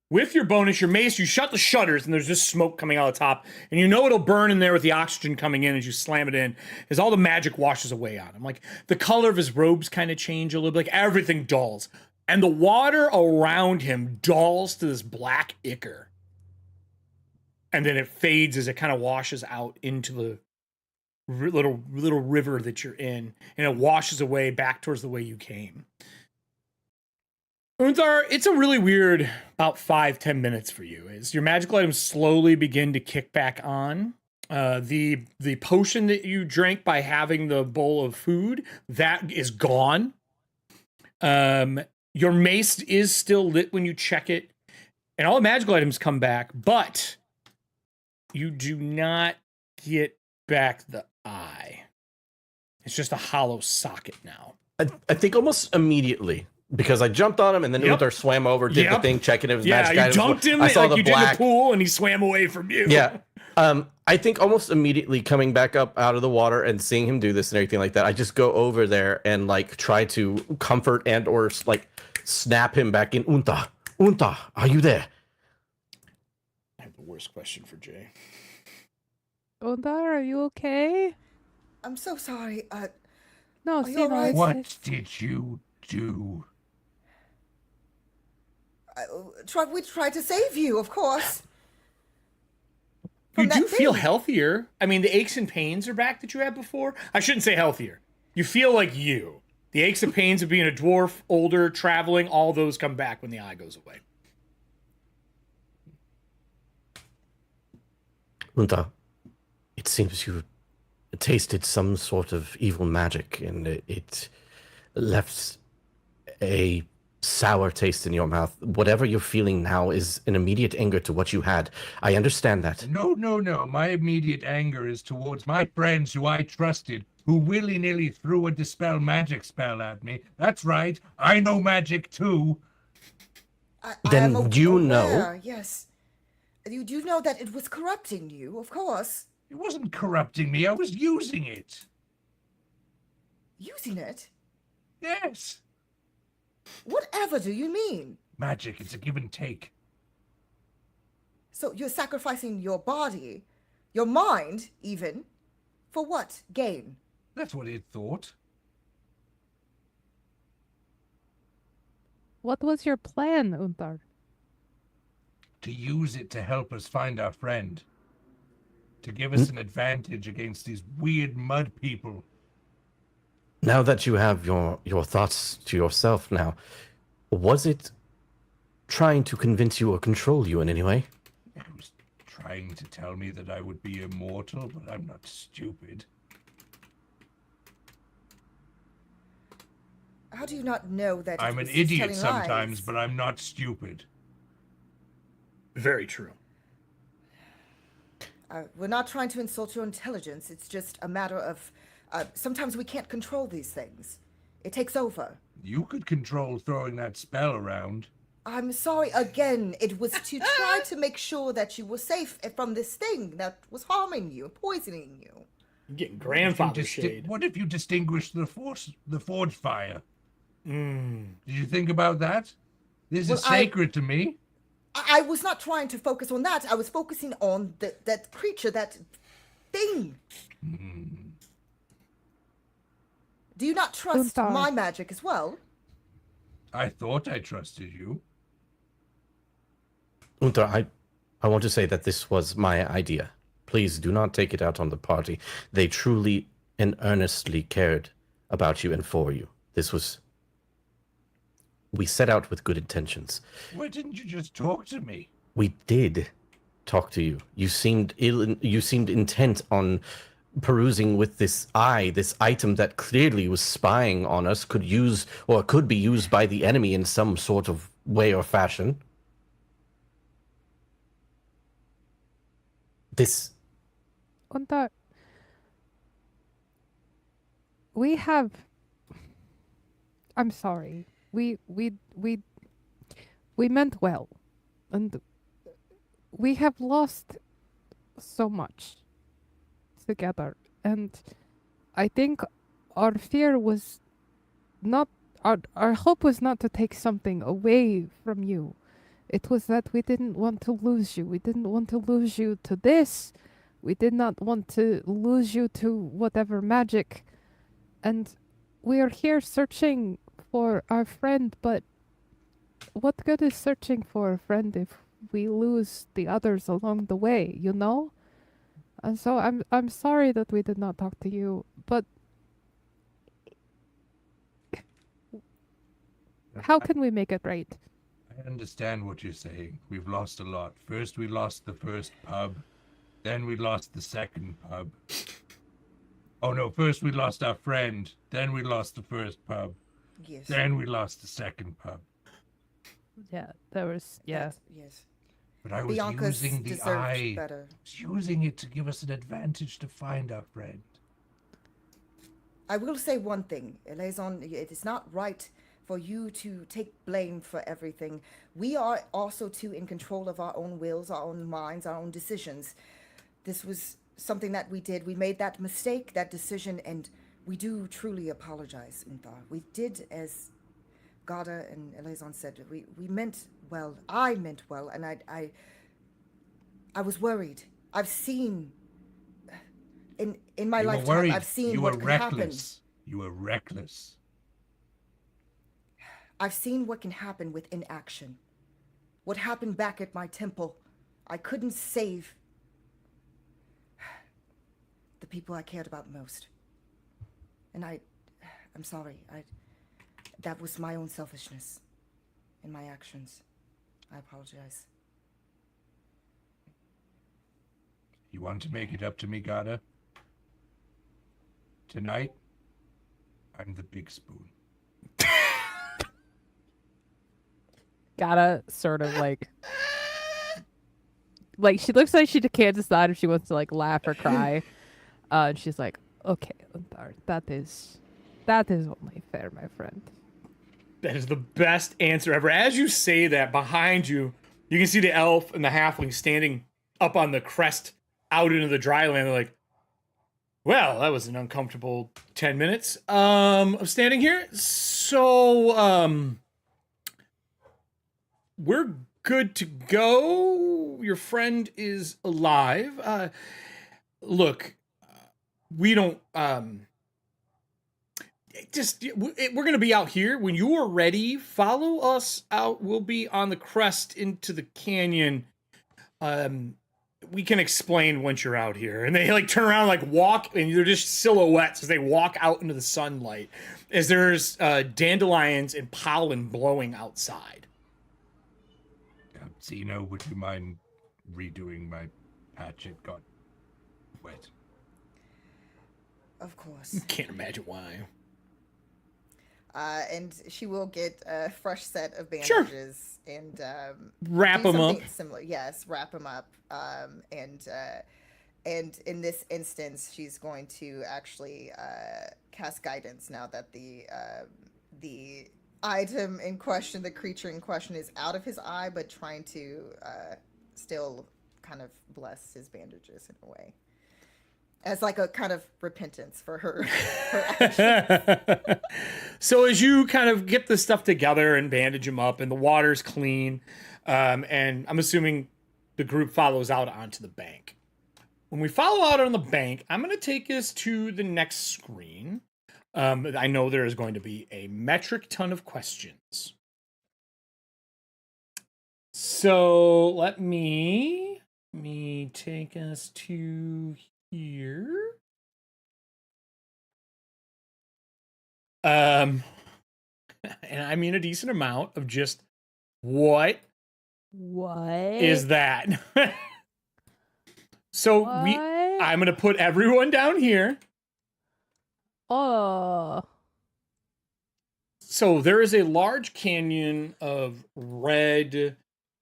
With your bonus, your mace, you shut the shutters and there's just smoke coming out of the top. And you know it'll burn in there with the oxygen coming in as you slam it in, as all the magic washes away on him. Like the color of his robes kind of change a little bit, like everything dulls. And the water around him dulls to this black ichor. And then it fades as it kind of washes out into the little river that you're in. And it washes away back towards the way you came. Unthar, it's a really weird about 5-10 minutes for you as your magical items slowly begin to kick back on. The potion that you drank by having the bowl of food, that is gone. Your mace is still lit when you check it, and all the magical items come back, but you do not get back the eye. It's just a hollow socket now. I think almost immediately, because I jumped on him and then Uther swam over, did the thing, checking if it was magic items. You dunked him I saw like the you black. did in the pool, and he swam away from you. Yeah. I think almost immediately coming back up out of the water and seeing him do this and everything like that, I just go over there and like try to comfort and or like snap him back in. Unta, are you there? I have the worst question for Jay. Undar, are you okay? I'm so sorry. No, Are you see, no, alright? it's- What did you do? We tried to save you, of course. You From that do feel thing. healthier. I mean, the aches and pains are back that you had before. I shouldn't say healthier. You feel like you. The aches and pains of being a dwarf, older, traveling, all those come back when the eye goes away. Unta, it seems you tasted some sort of evil magic and it left a sour taste in your mouth. Whatever you're feeling now is an immediate anger to what you had. I understand that. No. My immediate anger is towards my friends who I trusted, who willy-nilly threw a dispel magic spell at me. That's right. I know magic too. Then I am you aware, know- Yes. You do know that it was corrupting you, of course. It wasn't corrupting me. I was using it. Using it? Yes. Whatever do you mean? Magic. It's a give and take. So you're sacrificing your body, your mind, even, for what gain? That's what it thought. What was your plan, Undar? To use it to help us find our friend. To give us an advantage against these weird mud people. Now that you have your thoughts to yourself now, was it trying to convince you or control you in any way? It was trying to tell me that I would be immortal, but I'm not stupid. How do you not know that I'm it an was idiot telling sometimes, lies? but I'm not stupid. Very true. We're not trying to insult your intelligence. It's just a matter of sometimes we can't control these things. It takes over. You could control throwing that spell around. I'm sorry again. It was to try to make sure that you were safe from this thing that was harming you, poisoning you. You're getting grandfather What shade. What if you distinguished the forge fire? Did you think about that? This Well, is sacred to me. I was not trying to focus on that. I was focusing on that creature, that thing. Do you not trust Undar. my magic as well? I thought I trusted you. Unta, I want to say that this was my idea. Please do not take it out on the party. They truly and earnestly cared about you and for you. We set out with good intentions. Why didn't you just talk to me? We did talk to you. You seemed intent on perusing with this item that clearly was spying on us, could be used by the enemy in some sort of way or fashion. This Undar, we have. I'm sorry. We meant well, and we have lost so much together, and I think our fear was not our hope was not to take something away from you. It was that we didn't want to lose you. We didn't want to lose you to this. We did not want to lose you to whatever magic. And we are here searching for our friend, but what good is searching for a friend if we lose the others along the way, you know? And so I'm sorry that we did not talk to you, but how can we make it right? I understand what you're saying. We've lost a lot. First, we lost the first pub. Then we lost the second pub. Oh no, first we lost our friend. Then we lost the first pub. Yes. Then we lost the second pub. Yeah, there was. Yeah. Yes. But I was Bianca's using the deserved eye. better. I was using it to give us an advantage to find our friend. I will say one thing, Eleison, it is not right for you to take blame for everything. We are also too in control of our own wills, our own minds, our own decisions. This was something that we did. We made that mistake, that decision, and we do truly apologize, Unthar. We did, as Gada and Eleison said, we meant well. I meant well, and I was worried. I've seen in my You were lifetime, worried. I've seen You what were can happen. reckless. You were reckless. I've seen what can happen with inaction. What happened back at my temple. I couldn't save the people I cared about most. And I'm sorry. That was my own selfishness in my actions. I apologize. You want to make it up to me, Gada? Tonight, I'm the big spoon. Gotta sort of like she looks like she can't decide if she wants to like laugh or cry. And she's like, "Okay, Unthar, that is only fair, my friend." That is the best answer ever. As you say that, behind you, you can see the elf and the halfling standing up on the crest out into the dry land. They're like, well, that was an uncomfortable 10 minutes of standing here. So, we're good to go. Your friend is alive. Look, we don't, we're going to be out here. When you are ready, follow us out. We'll be on the crest into the canyon. We can explain once you're out here. And they like turn around, like walk, and they're just silhouettes as they walk out into the sunlight as there's dandelions and pollen blowing outside. Zeno, would you mind redoing my patch? It got wet. Of course. Can't imagine why. And she will get a fresh set of Sure. bandages and Wrap do them up. something similar. Yes, wrap them up. And in this instance, she's going to actually cast guidance now that the item in question, the creature in question, is out of his eye, but trying to still kind of bless his bandages in a way. As like a kind of repentance for her actions. So as you kind of get the stuff together and bandage them up, and the water's clean, and I'm assuming the group follows out onto the bank. When we follow out on the bank, I'm going to take us to the next screen. I know there is going to be a metric ton of questions. So let me take us to here. And I mean a decent amount of just what is that? So What? I'm gonna put everyone down here. Oh. So there is a large canyon of red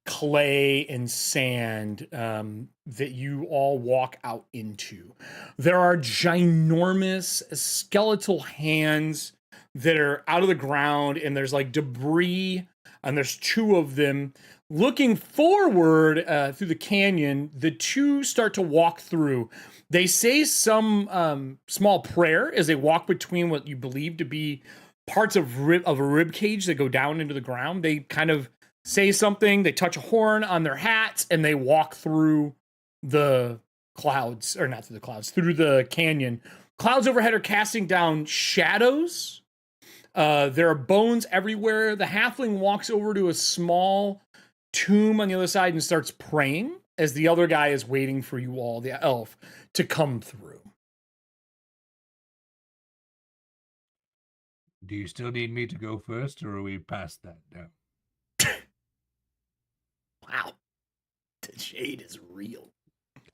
clay and sand that you all walk out into. There are ginormous skeletal hands that are out of the ground, and there's like debris, and there's two of them. Looking forward through the canyon, the two start to walk through. They say some small prayer as they walk between what you believe to be parts of a rib cage that go down into the ground. They kind of say something, they touch a horn on their hats, and they walk through the clouds, or not through the clouds, through the canyon. Clouds overhead are casting down shadows. There are bones everywhere. The halfling walks over to a small tomb on the other side and starts praying as the other guy is waiting for you all, the elf, to come through. Do you still need me to go first, or are we past that now? Wow. The shade is real.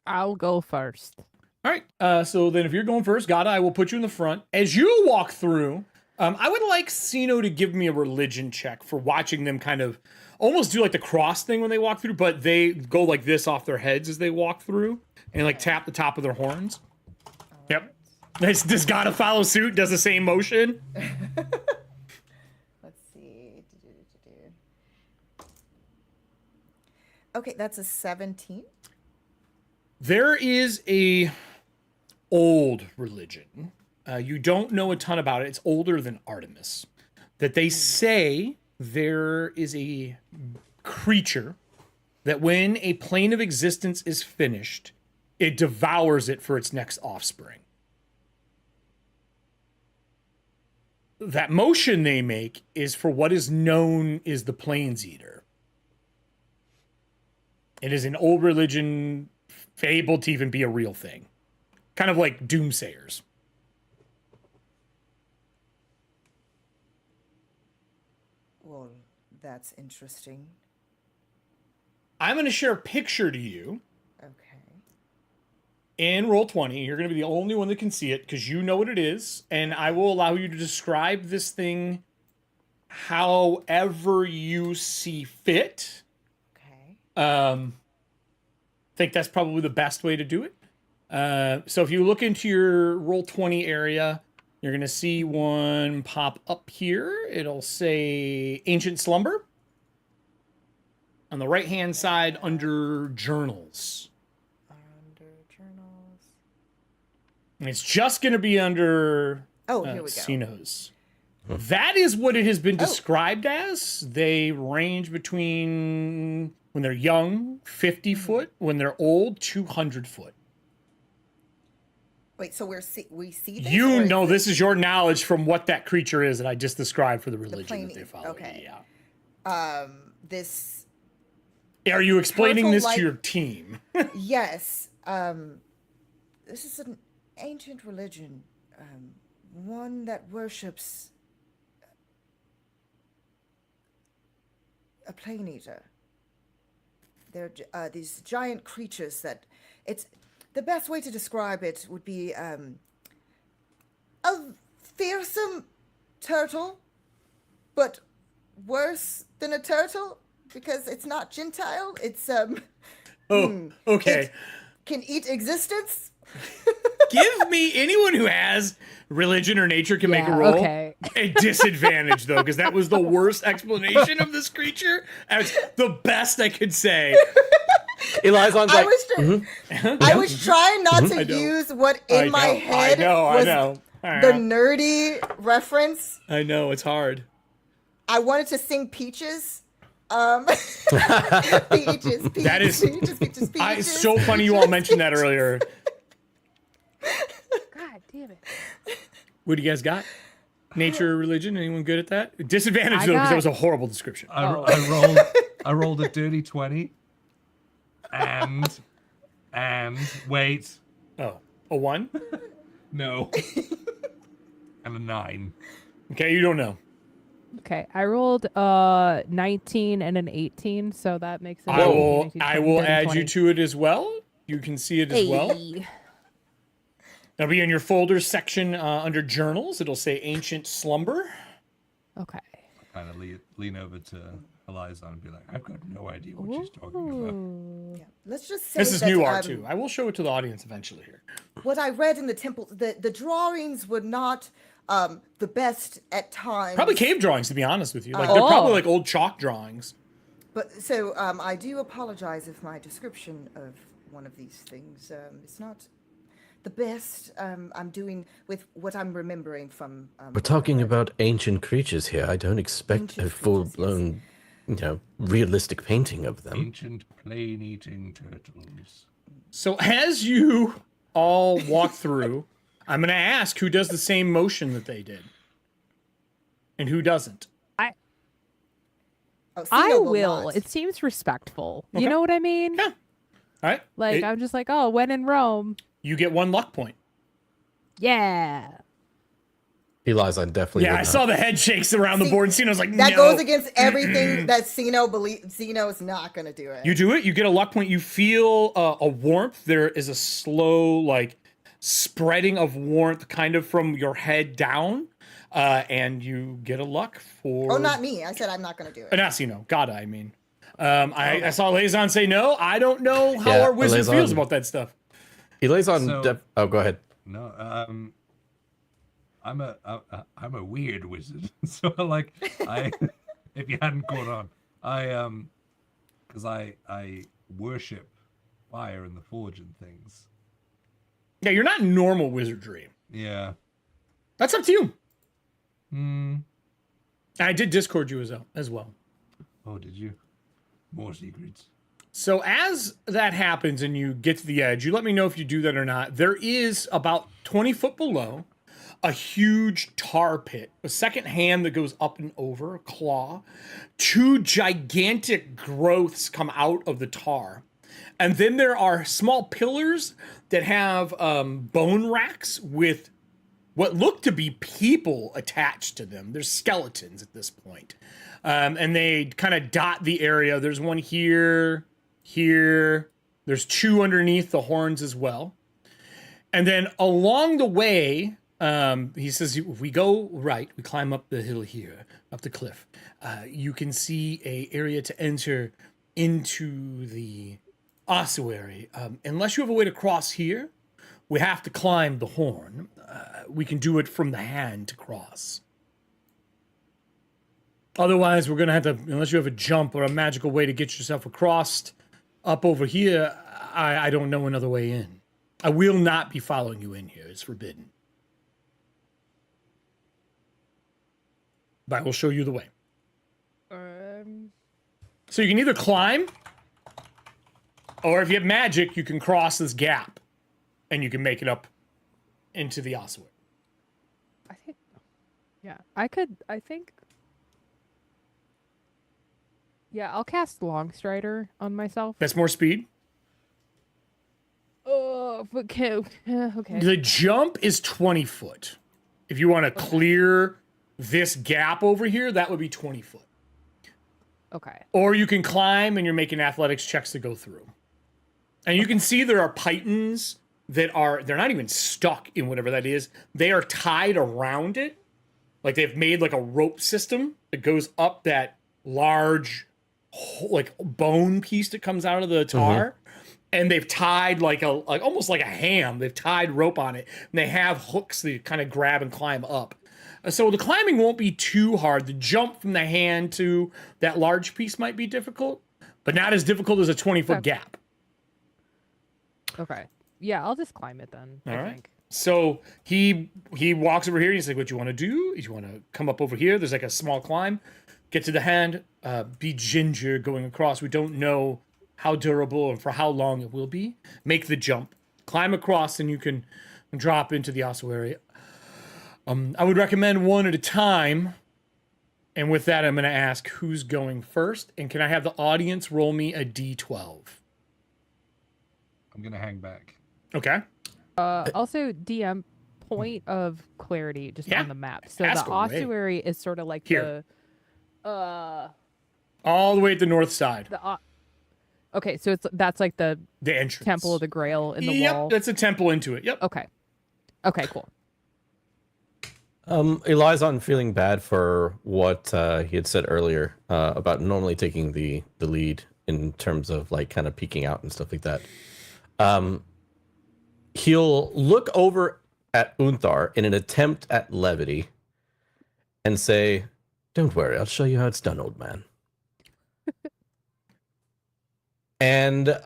I'll go first. All right. So then if you're going first, Gada, I will put you in the front. As you walk through, I would like Sino to give me a religion check for watching them kind of almost do like the cross thing when they walk through, but they go like this off their heads as they walk through and like tap the top of their horns. Yep. Does Gotta follow suit? Does the same motion? Let's see. Okay, that's a 17. There is a old religion. You don't know a ton about it. It's older than Artemis. That they say there is a creature that when a plane of existence is finished, it devours it for its next offspring. That motion they make is for what is known as the Plains Eater. It is an old religion, fabled to even be a real thing. Kind of like doomsayers. Well, that's interesting. I'm going to share a picture to you Okay. in Roll20. You're going to be the only one that can see it because you know what it is. And I will allow you to describe this thing however you see fit. Okay. I think that's probably the best way to do it. So if you look into your Roll20 area, you're going to see one pop up here. It'll say Ancient Slumber. On the right-hand side, under Journals. Under journals. And it's just going to be under Oh, here we go. Sino's. That is what it has been described as. They range between, when they're young, 50 foot. When they're old, 200 foot. Wait, so we see this? You or is know, this is your knowledge from what that creature is that I just described for the religion plain- that they follow. okay. Yeah. this Are you explaining this Turtle-like- to your team? yes, this is an ancient religion, one that worships a plane eater. They're these giant creatures that it's the best way to describe it would be a fearsome turtle, but worse than a turtle because it's not Gentile. It's Oh, okay. it can eat existence. Give me anyone who has religion or nature can make a Yeah, roll. okay. A disadvantage though, because that was the worst explanation of this creature. That's the best I could say. Elizon's I like, was I was trying not I to know. use what in my head I was know. the nerdy reference. I know, it's hard. I wanted to sing Peaches. Peaches, That is- peaches. It's so funny you all mentioned that earlier. God damn it. What do you guys got? Nature or religion? Anyone good at that? Disadvantage I though, because that got- was a horrible description. I rolled a dirty 20. And wait, Oh, a 1? no. And a 9. Okay, you don't know. Okay, I rolled 19 and an 18, so that makes it. I 18, will 19, I 20, will 30, add 20. you to it as well. You can see it as well. Hey. That'll be in your folders section under journals. It'll say Ancient Slumber. Okay. Kind of lean over to Eliza and be like, I've got no idea what she's talking about. Ooh. Let's just say This is that, new art too. I will show it to the audience eventually here. what I read in the temple, the drawings were not the best at times. Probably cave drawings, to be honest with you. Like Oh. they're probably like old chalk drawings. But so I do apologize if my description of one of these things is not the best. I'm doing with what I'm remembering from. we're talking about ancient creatures here. I don't expect a Ancient creatures, full-blown, realistic painting of them. Ancient plane-eating turtles. So as you all walk through, I'm going to ask who does the same motion that they did, and who doesn't. Oh, I Cino will. not. It seems respectful. Okay. You know what I mean? Yeah. All right. Like, I'm just like, oh, when in Rome. You get 1 luck point. Yeah. Elizon definitely Yeah, would I not. saw the head shakes around the See, board, and Cino's like, That no. goes against everything that Cino believes. Cino's not gonna do it. You do it. You get a luck point. You feel a warmth. There is a slow, like, spreading of warmth kind of from your head down. and you get a luck for. Oh, not me. I said I'm not going to do it. Anasi, no. God, I mean. I saw Lazon say no. I don't know how Yeah, our wizard Lazon- feels about that stuff. He lays on. So- Oh, go ahead. No, I'm a weird wizard. So like I, if you hadn't caught on, because I worship fire and the forge and things. Yeah, you're not normal wizardry. Yeah. That's up to you. Hmm. I did Discord you as well. Oh, did you? More secrets. So as that happens and you get to the edge, you let me know if you do that or not. There is about 20 foot below a huge tar pit, a second hand that goes up and over, a claw. 2 gigantic growths come out of the tar. And then there are small pillars that have bone racks with what look to be people attached to them. There's skeletons at this point. And they kind of dot the area. There's one here. There's 2 underneath the horns as well. And then along the way, he says, if we go right, we climb up the hill here, up the cliff. You can see a area to enter into the ossuary. Unless you have a way to cross here, we have to climb the horn. We can do it from the hand to cross. Otherwise, we're going to have to, unless you have a jump or a magical way to get yourself across up over here, I don't know another way in. I will not be following you in here. It's forbidden. But I will show you the way. So you can either climb, or if you have magic, you can cross this gap, and you can make it up into the ossuary. I think. Yeah, I could. I think. Yeah, I'll cast Longstrider on myself. That's more speed. Oh, okay. Okay. The jump is 20 foot. If you want to clear this gap over here, that would be 20 foot. Okay. Or you can climb and you're making athletics checks to go through. And you can see there are pythons that they're not even stuck in whatever that is. They are tied around it. Like they've made like a rope system that goes up that large like bone piece that comes out of the tar. And they've tied like almost like a ham. They've tied rope on it. And they have hooks that you kind of grab and climb up. So the climbing won't be too hard. The jump from the hand to that large piece might be difficult, but not as difficult as a 20-foot gap. Okay. Yeah, I'll just climb it then. All I right. think. So he walks over here. He's like, what you want to do is you want to come up over here. There's like a small climb. Get to the hand. Be ginger going across. We don't know how durable and for how long it will be. Make the jump. Climb across and you can drop into the ossuary. I would recommend one at a time. And with that, I'm going to ask who's going first. And can I have the audience roll me a D12? I'm gonna hang back. Okay. Also, DM, point of clarity just Yeah. on the map. So Ask the away. ossuary is sort of like Here. the All the way at the north side. okay, so that's like the The entrance. Temple of the Grail in the Yep, wall. that's a temple into it. Yep. Okay. Okay, cool. Elizon feeling bad for what he had said earlier about normally taking the lead in terms of like kind of peeking out and stuff like that. He'll look over at Unthar in an attempt at levity and say, "Don't worry, I'll show you how it's done, old man." And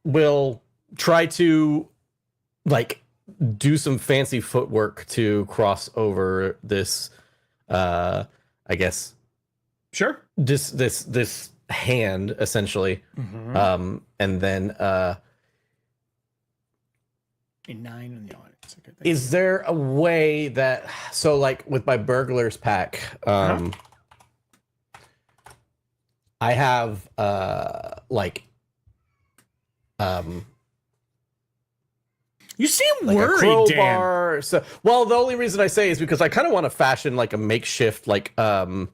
will try to like do some fancy footwork to cross over this I guess Sure. this hand essentially. And then A 9 in the audience. Okay, thank is there a way that so like with my burglar's pack I have you seem like a worried, Dan. crowbar. So, well, the only reason I say is because I kind of want to fashion like a makeshift like Well,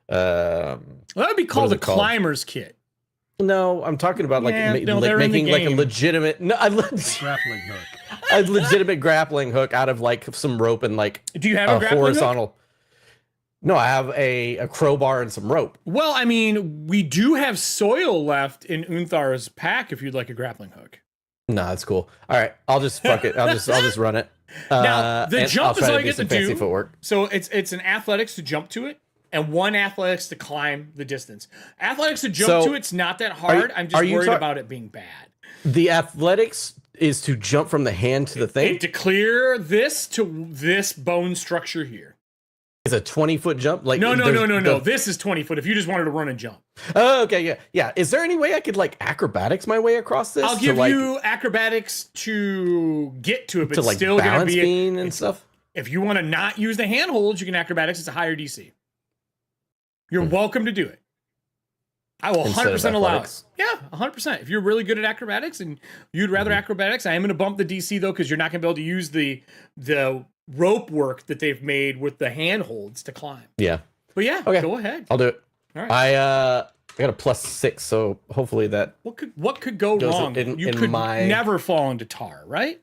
that would be called is a it called? climber's kit. no, I'm talking about like Yeah, no, they're in the making like a game. legitimate Grappling hook. a legitimate grappling hook out of like some rope and like Do you have a grappling horizontal. No, I have a crowbar and some rope. Well, I mean, we do have soil left in Unthar's pack if you'd like a grappling hook. No, that's cool. All right, I'll just fuck it. I'll just run it. Now, the and jump I'll is try all to you get some to fancy do. footwork. So it's an athletics to jump to it, and 1 athletics to climb the distance. Athletics to jump to it's not that hard. I'm just worried about it being bad. The athletics is to jump from the hand to the thing. To clear this to this bone structure here. It's a 20-foot jump. Like No. This is 20 foot. If you just wanted to run and jump. Oh, okay, yeah. Is there any way I could like acrobatics my way across this? I'll give you acrobatics to get to it, but to like still gonna balance be beam and stuff. If you want to not use the handholds, you can acrobatics. It's a higher DC. You're welcome to do it. I will 100% allow it. Yeah, 100%. If you're really good at acrobatics and you'd rather acrobatics, I am going to bump the DC though, because you're not going to be able to use the rope work that they've made with the handholds to climb. Yeah. But yeah, Okay. go ahead. I'll do it. All right. I got a +6, so hopefully that What could go goes wrong? You could never fall into tar, right?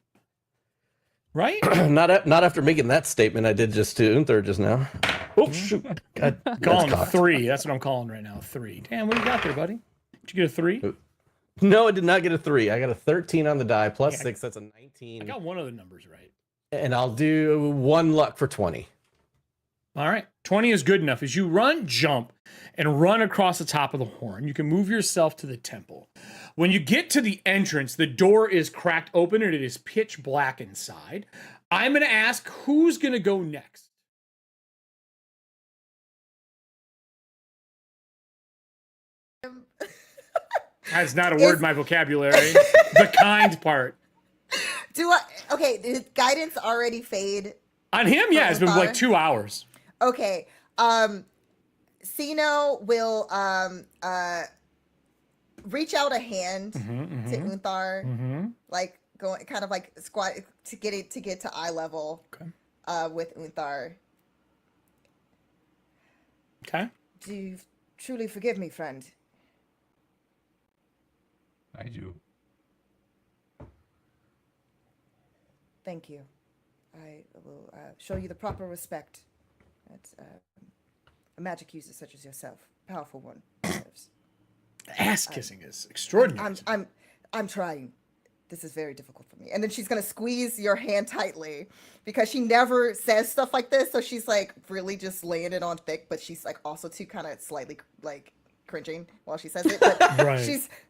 Right? not after making that statement I did just to Unthar just now. Oh shoot! God, Calling that's cocked. 3. That's what I'm calling right now. 3. Damn, what do you got there, buddy? Did you get a 3? No, I did not get a 3. I got a 13 on the die +6. That's a 19. I got one of the numbers right. And I'll do 1 luck for 20. All right. 20 is good enough. As you run, jump, and run across the top of the horn, you can move yourself to the temple. When you get to the entrance, the door is cracked open and it is pitch black inside. I'm going to ask who's going to go next. That's not a word in my vocabulary. The kind part. Okay, did guidance already fade? On him, yeah, it's been like 2 hours. Okay. Sino will reach out a hand to Unthar, like going kind of like squat to get to eye level with Unthar. Okay. Do you truly forgive me, friend? I do. Thank you. I will show you the proper respect that a magic user such as yourself, powerful one, deserves. Ass kissing is extraordinary. I'm trying. This is very difficult for me. And then she's gonna squeeze your hand tightly because she never says stuff like this. So she's like really just laying it on thick, but she's like also too kind of slightly like cringing while she says it.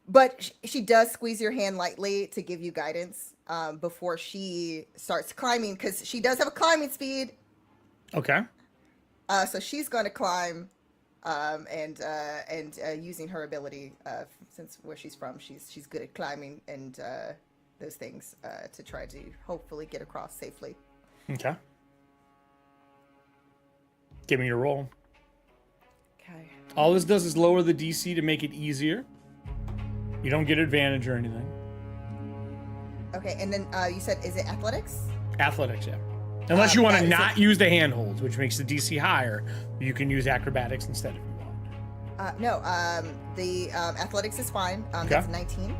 But she does squeeze your hand lightly to give you guidance before she starts climbing, because she does have a climbing speed. Okay. So she's going to climb, and using her ability, since where she's from, she's good at climbing and those things, to try to hopefully get across safely. Okay. Give me your roll. Okay. All this does is lower the DC to make it easier. You don't get advantage or anything. Okay, and then you said, is it athletics? Athletics, yeah. Unless you want to that is not use the handholds, which makes the DC higher, you can use acrobatics instead if you want. No, the athletics is fine. That's 19.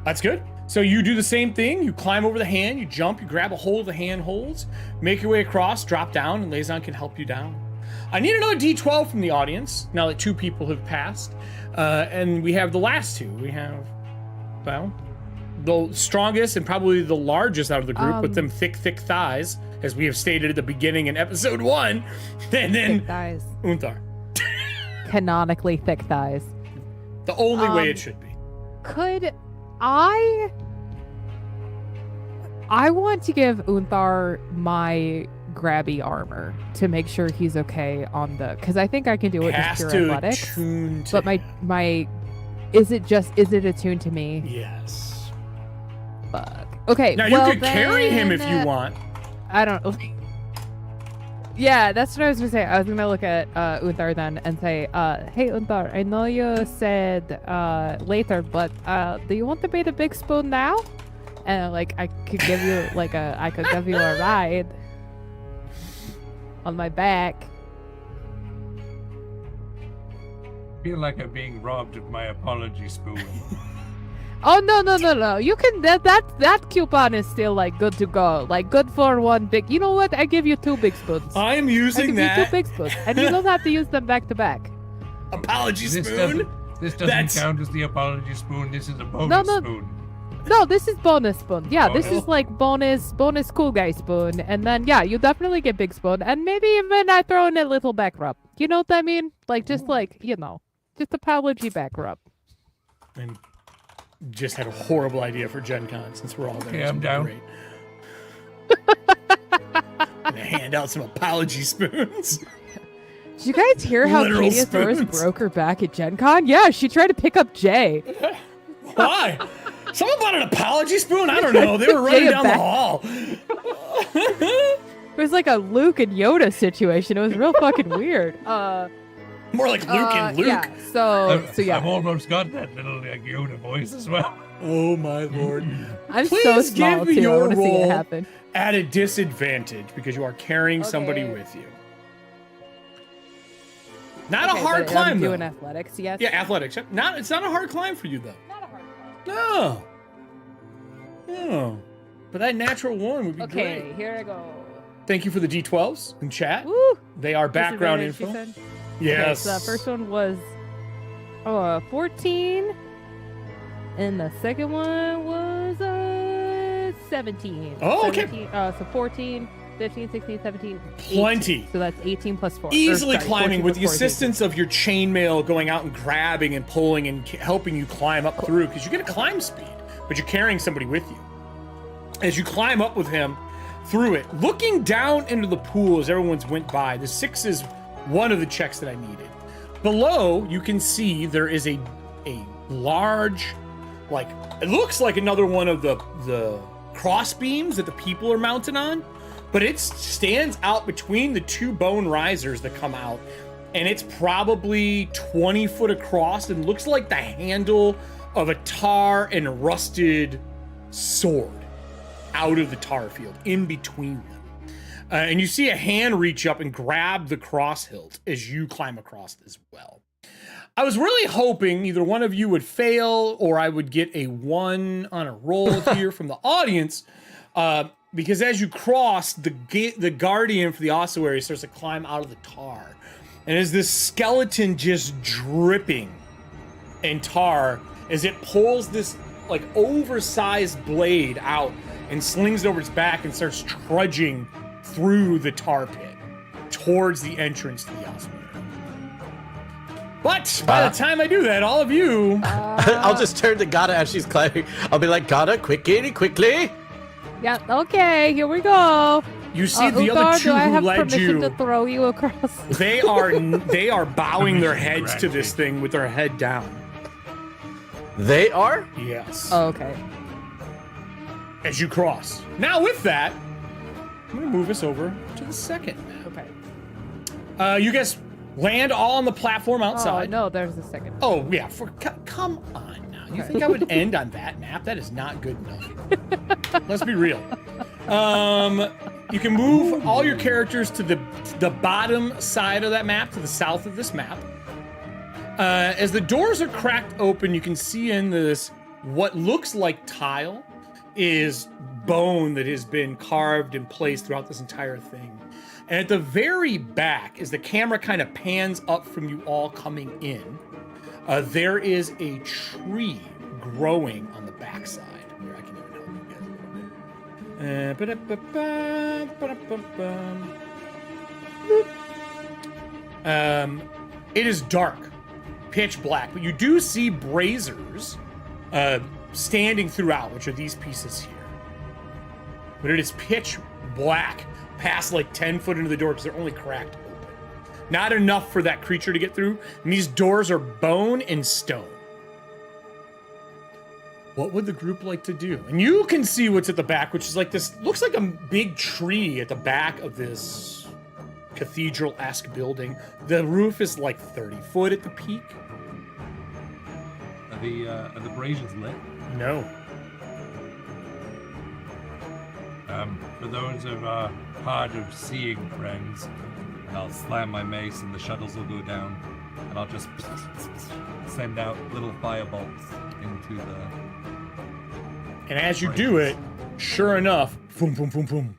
That's good. So you do the same thing. You climb over the hand, you jump, you grab a hold of the handholds, make your way across, drop down, and Liaison can help you down. I need another D12 from the audience, now that 2 people have passed. And we have the last 2. We have, well, the strongest and probably the largest out of the group with them thick thighs, as we have stated at the beginning in episode 1. And then Thick thighs. Unthar. Canonically thick thighs. The only way it should be. Could I want to give Unthar my grabby armor to make sure he's okay on the, because I think I can do it just pure athletics. But my is it attuned to me? Yes. Fuck. Okay. Now well, you could carry him if you want. I don't. Yeah, that's what I was gonna say. I was gonna look at Unthar then and say, "Hey Unthar, I know you said later, but do you want to be the big spoon now?" And like I could give you a ride on my back. I feel like I'm being robbed of my apology spoon. Oh no! You can that coupon is still like good to go. Like good for one big. You know what? I give you 2 big spoons. I am I using give you 2 that big spoons, and you don't have to use them back to back. apology This spoon. doesn't That's- count as the apology spoon. This is a bonus No. spoon. No, this is bonus spoon. Yeah, this Bonus. is like bonus cool guy spoon, and then yeah, you definitely get big spoon, and maybe even I throw in a little back rub. You know what I mean? Like just just apology back rub. And just had a horrible idea for Gen Con since we're all there. Okay, so I'm it'll be down. great. Gonna hand out some apology spoons. Did you guys hear how Literal Cate Osborn spoons. broke her back at Gen Con? Yeah, she tried to pick up Jay. Why? Someone bought an apology spoon? I don't know. They were running Jay down the back. hall. It was like a Luke and Yoda situation. It was real fucking weird. More like Luke and Luke. Yeah, so yeah. I've almost got that little like Yoda voice as well. Oh my lord. I'm so Please small give me too. I your want to see roll it happen. at a disadvantage because you are carrying somebody Okay. with you. Not Okay, a hard but climb I'm though. doing athletics, yes. Yeah, athletics. It's not a hard climb for you though. Not a hard climb. No. But that natural 1 would be Okay, great. here I go. Thank you for the D12s in chat. Woo! They are background Disadvantage, info. she said. Yes. Okay, so the first one was 14, and the second one was 17. Oh, okay. 17, so 14, 15, 16, 17, 18. Plenty. So that's 18 plus 4. Easily Or, sorry, climbing 14 with the plus 4 is assistance of your chainmail going out and grabbing and pulling and helping you climb up through because you get a climb speed, but you're carrying somebody with you. As you climb up with him through it, looking down into the pool as everyone's went by, the 6 is one of the checks that I needed. Below, you can see there is a large, like, it looks like another one of the cross beams that the people are mounted on, but it stands out between the 2 bone risers that come out, and it's probably 20 foot across and looks like the handle of a tar and rusted sword out of the tar field in between them. And you see a hand reach up and grab the cross hilt as you climb across as well. I was really hoping either one of you would fail or I would get a 1 on a roll here from the audience, because as you cross, the guardian for the ossuary starts to climb out of the tar. And as this skeleton just dripping in tar, as it pulls this like oversized blade out and slings it over its back and starts trudging through the tar pit towards the entrance to the ossuary. But by the time I do that, all of you... I'll just turn to Gata as she's climbing. I'll be like, Gata, quickly. Yeah, okay, here we go. You see the other Uthar, 2 do I who have led permission you... to throw you across? They are bowing their Permission heads to this granted. thing with their head down. They are? Yes. Oh, okay. As you cross. Now with that, I'm gonna move us over to the second map. Okay. You guys land all on the platform Oh, outside. no, there's the second. Oh yeah, come on now. You think I would end on that map? That is not good enough. Let's be real. You can move all your characters to the bottom side of that map, to the south of this map. As the doors are cracked open, you can see in this what looks like tile is bone that has been carved and placed throughout this entire thing. And at the very back, as the camera kind of pans up from you all coming in, there is a tree growing on the backside. Here, I can even help you guys a little bit. It is dark, pitch black, but you do see braziers standing throughout, which are these pieces here. But it is pitch black, past like 10 foot into the door because they're only cracked open. Not enough for that creature to get through. And these doors are bone and stone. What would the group like to do? And you can see what's at the back, which is like this, looks like a big tree at the back of this cathedral-esque building. The roof is like 30 foot at the peak. Are the braziers lit? No. For those of hard of seeing friends, and I'll slam my mace and the shuttles will go down, and I'll just send out little firebolts into the And as you do it, sure enough, boom, boom, boom, boom.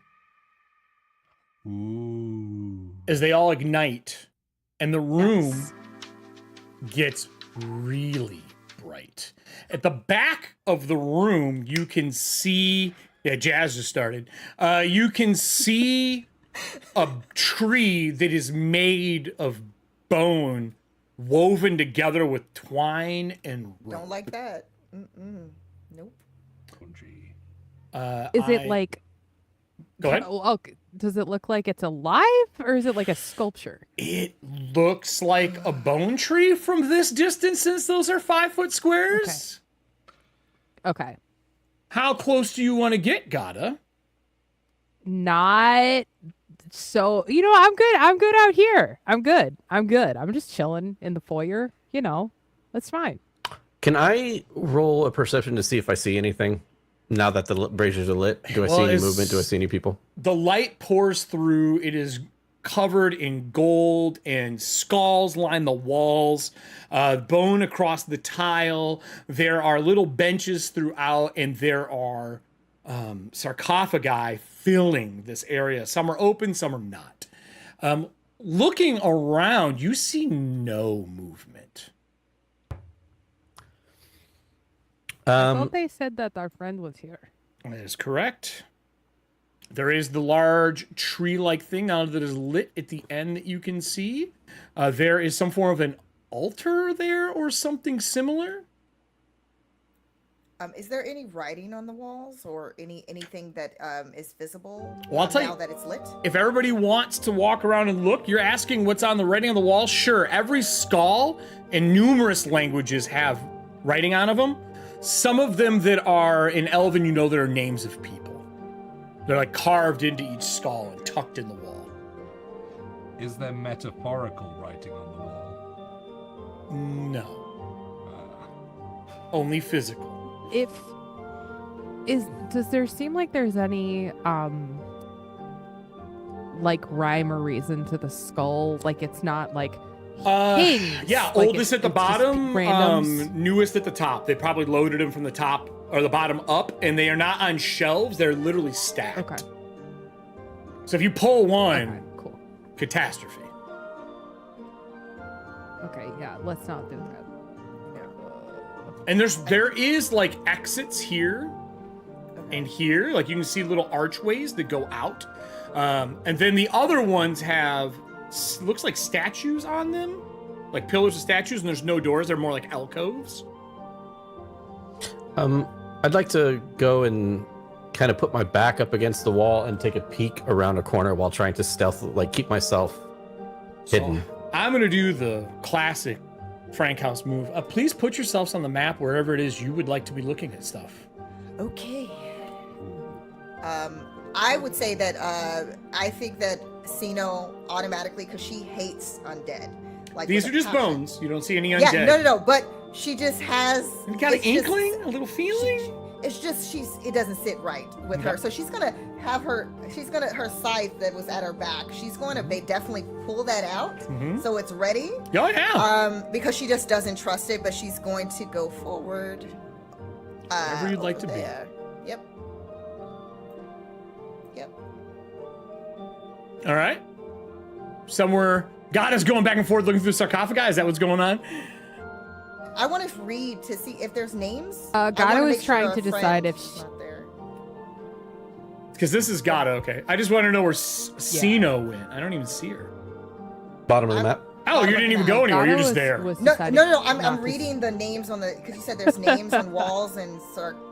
Ooh. As they all ignite, and the room gets really bright. At the back of the room, you can see. Yeah, Jazz just started. You can see a tree that is made of bone woven together with twine and rope. Don't like that. Nope. Country. Is it like? Go ahead. Oh, does it look like it's alive, or is it like a sculpture? It looks like a bone tree from this distance, since those are 5-foot squares. Okay. How close do you want to get, Gata? Not so. I'm good. I'm good out here. I'm good. I'm just chilling in the foyer. That's fine. Can I roll a perception to see if I see anything now that the braziers are lit? Do I see any movement? Do I see any people? The light pours through. It is covered in gold, and skulls line the walls, bone across the tile. There are little benches throughout, and there are sarcophagi filling this area. Some are open, some are not. Looking around, you see no movement. I thought they said that our friend was here. That is correct. There is the large tree-like thing now that is lit at the end that you can see. There is some form of an altar there or something similar. Is there any writing on the walls or anything that is visible Well, I'll tell now you, that it's lit? if everybody wants to walk around and look, you're asking what's on the writing on the wall? Sure, every skull in numerous languages have writing on them. Some of them that are in Elven, that are names of people. They're like carved into each skull and tucked in the wall. Is there metaphorical writing on the wall? No. Only physical. Does there seem like there's any like rhyme or reason to the skull? Like it's not like kings. Yeah, like oldest at the it's just bottom, randoms. newest at the top. They probably loaded them from the top or the bottom up, and they are not on shelves. They're literally stacked. Okay. So if you pull one, Okay, cool. catastrophe. Okay, yeah, let's not do that. And there is like exits here and here. Like you can see little archways that go out. And then the other ones have, looks like statues on them. Like pillars of statues, and there's no doors. They're more like alcoves. I'd like to go and kind of put my back up against the wall and take a peek around a corner while trying to keep myself hidden. So I'm going to do the classic Frank House move. Please put yourselves on the map wherever it is you would like to be looking at stuff. Okay. I would say that I think that Sino automatically, because she hates undead. Like These with are a just passion. bones. You don't see any undead. Yeah, no, but she just has. You got an it's just- inkling, a little feeling. It's just it doesn't sit right with her. So she's gonna have her scythe that was at her back. She's going to definitely pull that out, so it's ready. Oh yeah. Because she just doesn't trust it, but she's going to go forward. Wherever you'd like to be. there. Yep. All right. Somewhere, God is going back and forth looking through sarcophagi. Is that what's going on? I want to read to see if there's names. Gata was trying to decide if not there. Because this is Gata. Okay. I just want to know where Sino went. I don't even see her. Bottom of the map. Oh, you didn't even go anywhere. You're just there. No. I'm reading the names on the, because you said there's names on walls and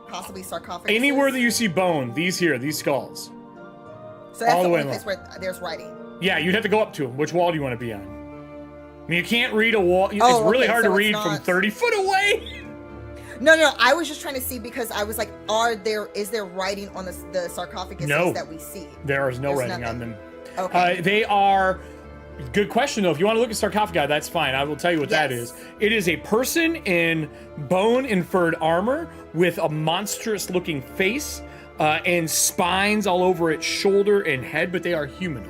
possibly sarcophagus. Anywhere that you see bone, these skulls. So that's all the the way only place where there's writing. Yeah, you'd have to go up to them. Which wall do you want to be on? I mean, you can't read a wall. It's Oh, really okay, hard so to it's read from not- 30 foot away. No. I was just trying to see because I was like, is there writing on the sarcophaguses No. that we see? There is no There's writing on nothing. them. Okay. They are. Good question, though. If you want to look at sarcophagi, that's fine. I will tell you what that is. Yes. It is a person in bone-inferred armor with a monstrous-looking face and spines all over its shoulder and head, but they are humanoid.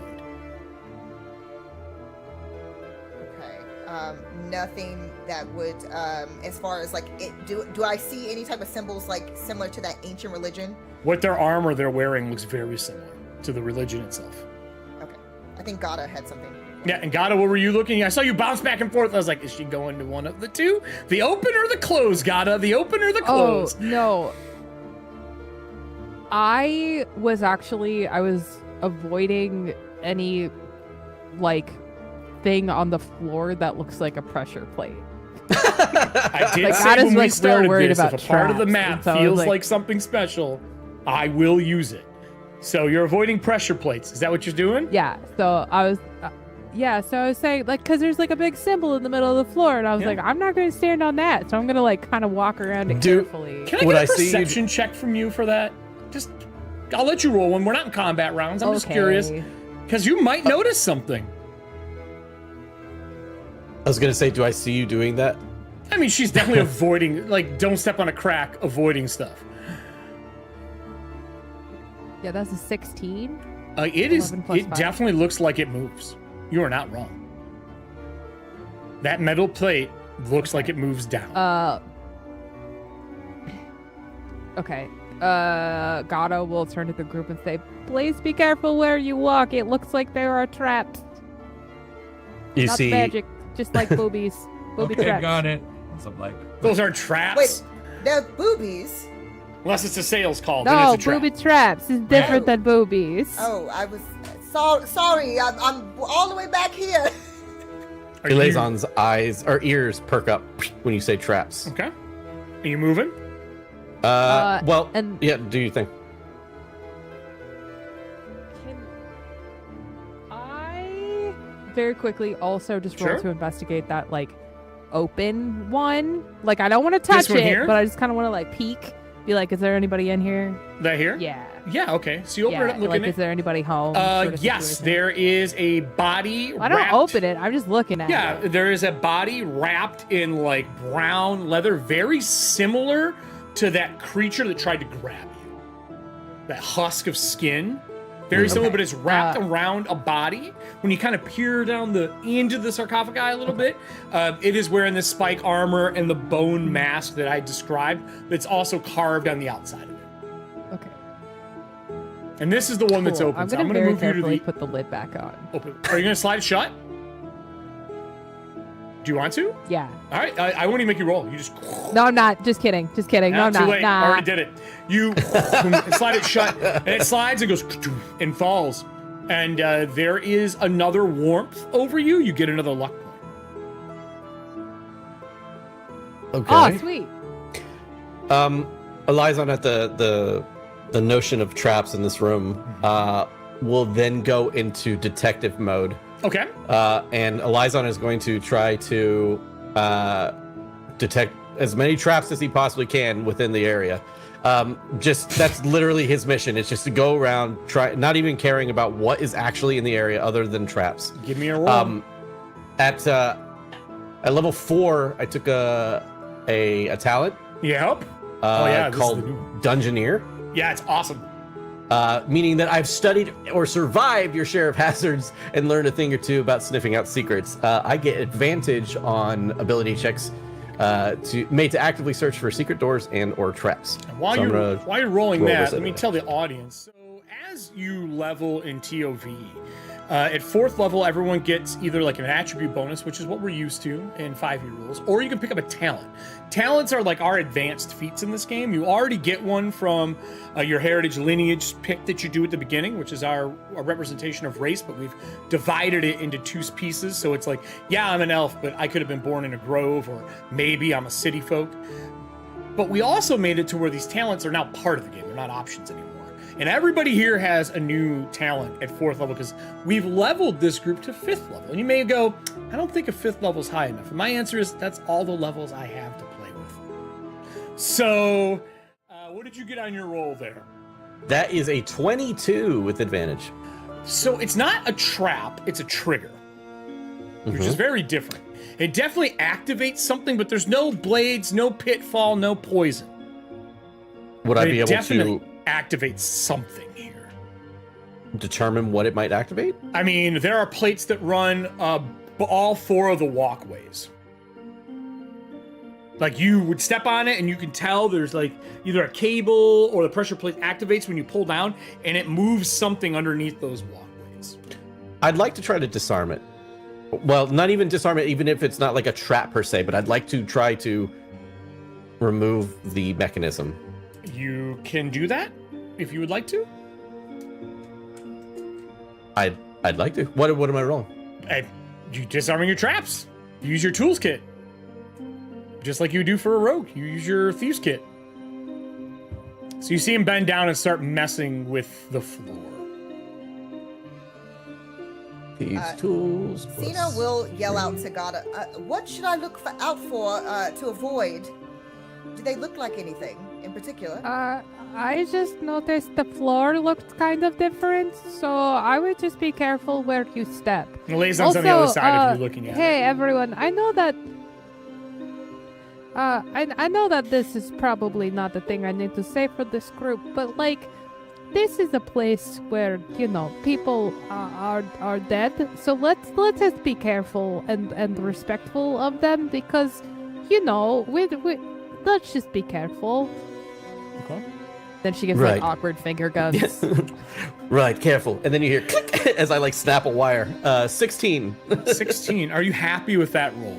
Okay. nothing that would, as far as like, do I see any type of symbols like similar to that ancient religion? What their armor they're wearing looks very similar to the religion itself. Okay. I think Gata had something. Yeah, and Gata, what were you looking? I saw you bounce back and forth. I was like, is she going to one of the two? The open or the close, Gata? The open or the close? Oh, no. I was avoiding any, like, thing on the floor that looks like a pressure plate. I did Like, say Gata's, when we like, real started worried this, about if a part of the traps, map and so I was feels like- like something special, I will use it. So you're avoiding pressure plates. Is that what you're doing? Yeah, so I was... so I was saying, like, because there's, like, a big symbol in the middle of the floor, and I was Yeah. like, I'm not going to stand on that, so I'm going to, like, kind of walk around it Do- carefully. Can I Would get I a see you perception check from you for that? I'll let you roll one. We're not in combat rounds. I'm just curious. Because you might notice something. I was gonna say, do I see you doing that? I mean, she's definitely avoiding, like, don't step on a crack, avoiding stuff. Yeah, that's a 16. It 11 plus 5. definitely looks like it moves. You are not wrong. That metal plate looks like it moves down. Okay. Gato will turn to the group and say, please be careful where you walk. It looks like there are traps. You Not see, magic, just like boobies. Booby Okay, traps. got it. So I'm like, Those are traps. Wait, they're boobies. Unless it's a sales call, then No, it's a trap. booby traps is different than boobies. Oh, I was sorry. I'm all the way back here. Are you- Elazon's eyes or ears perk up when you say traps. Okay. Are you moving? Well, and- yeah, do you think? Can I very quickly also just roll Sure. to investigate that, like, open one? Like, I don't want to touch one it, here? but I just kind of want to, like, peek. Be like, is there anybody in here? That here? Yeah. Yeah, okay. So you open it Yeah, up looking like, at is there anybody home? sort of yes, situation? there is a body I don't wrapped- open it. I'm just looking at Yeah, it. there is a body wrapped in like brown leather, very similar to that creature that tried to grab you. That husk of skin. Very similar, but it's wrapped around a body. When you kind of peer down into the sarcophagi a little bit, it is wearing this spike armor and the bone mask that I described, but it's also carved on the outside of it. Okay. And this is the one that's Cool. open. I'm So gonna I'm going to very move you to carefully the put the lid back on. open. Are you going to slide it shut? Do you want to? Yeah. All right, I won't even make you roll. You just. No, I'm not. Just kidding. Just kidding. No, I'm too not. late. Nah. Already did it. You slide it shut, and it slides and goes and falls. And there is another warmth over you. You get another luck point. Okay. Oh, sweet. Elizon at the notion of traps in this room will then go into detective mode. Okay. And Elizon is going to try to detect as many traps as he possibly can within the area. That's literally his mission. It's just to go around, not even caring about what is actually in the area other than traps. Give me a roll. At level 4, I took a talent Yep. Oh yeah. This is called the new- Dungeoneer. Yeah, it's awesome. Meaning that I've studied or survived your share of hazards and learned a thing or two about sniffing out secrets. I get advantage on ability checks made to actively search for secret doors and or traps. And while So I'm you're gonna rolling roll that, this let me anyway. tell the audience. So as you level in TOV, at 4th level, everyone gets either like an attribute bonus, which is what we're used to in 5e rules, or you can pick up a talent. Talents are like our advanced feats in this game. You already get one from your heritage lineage pick that you do at the beginning, which is our representation of race, but we've divided it into 2 pieces. So it's like, yeah, I'm an elf, but I could have been born in a grove, or maybe I'm a city folk. But we also made it to where these talents are now part of the game. They're not options anymore. And everybody here has a new talent at 4th level because we've leveled this group to 5th level. And you may go, I don't think a 5th level is high enough. And my answer is that's all the levels I have to play with. So, what did you get on your roll there? That is a 22 with advantage. So it's not a trap, it's a trigger, which is very different. It definitely activates something, but there's no blades, no pitfall, no poison. Would I But be it able definitely to activates something here. determine what it might activate? I mean, there are plates that run all 4 of the walkways. Like you would step on it and you can tell there's like either a cable or the pressure plate activates when you pull down and it moves something underneath those walkways. I'd like to try to disarm it. Well, not even disarm it, even if it's not like a trap per se, but I'd like to try to remove the mechanism. You can do that if you would like to. I'd like to. What am I rolling? You disarming your traps. You use your tools kit. Just like you do for a rogue. You use your thieves kit. So you see him bend down and start messing with the floor. These tools. Cena will yell out to Gada, what should I look out for to avoid? Do they look like anything in particular? I just noticed the floor looked kind of different, so I would just be careful where you step. It lays on the other side if you're looking at hey, it. everyone, I know that I know that this is probably not the thing I need to say for this group, but like, this is a place where, you know, people are dead. So let's just be careful and respectful of them, because, you know, we let's just be careful. Okay. Then she gives Right. like awkward finger guns. Right, careful. And then you hear click as I like snap a wire. 16. 16. Are you happy with that roll?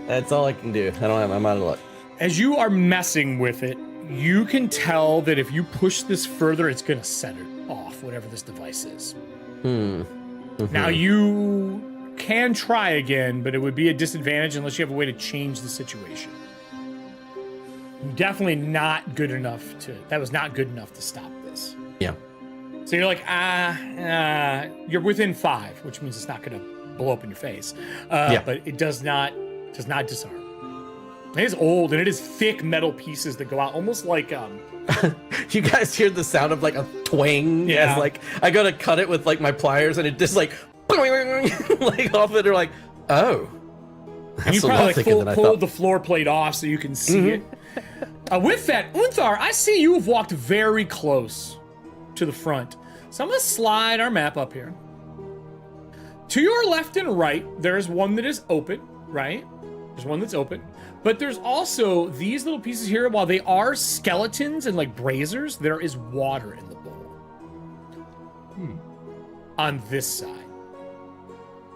That's all I can do. I'm out of luck. As you are messing with it, you can tell that if you push this further, it's going to set it off, whatever this device is. Now, you can try again, but it would be a disadvantage unless you have a way to change the situation. Definitely not good enough that was not good enough to stop this. Yeah. So you're like, you're within 5, which means it's not going to blow up in your face. But it does not disarm. It is old, and it is thick metal pieces that go out, almost like You guys hear the sound of like a twang as like I go to cut it with like my pliers, and it just like like off it. Or like, oh, and you that's a probably lot thicker than like I pulled thought. the floor plate off so you can see it. With that, Unthar, I see you have walked very close to the front. So I'm gonna slide our map up here. To your left and right, there's one that is open, right? There's one that's open. But there's also these little pieces here. While they are skeletons and like braziers, there is water in the bowl. On this side.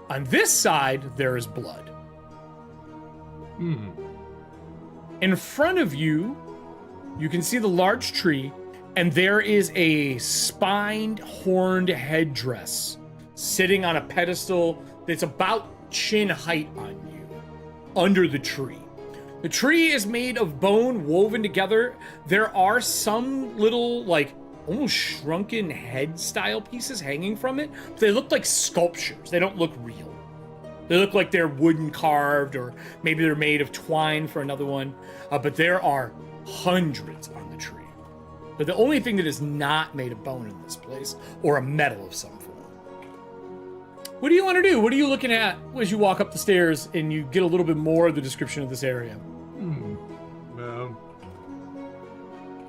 On this side, there is blood. In front of you, you can see the large tree, and there is a spined, horned headdress sitting on a pedestal that's about chin height on you, under the tree. The tree is made of bone woven together. There are some little, like, almost shrunken head style pieces hanging from it. But they look like sculptures. They don't look real. They look like they're wooden carved, or maybe they're made of twine for another one. But there are hundreds on the tree. But the only thing that is not made of bone in this place, or a metal of some form. What do you want to do? What are you looking at as you walk up the stairs and you get a little bit more of the description of this area?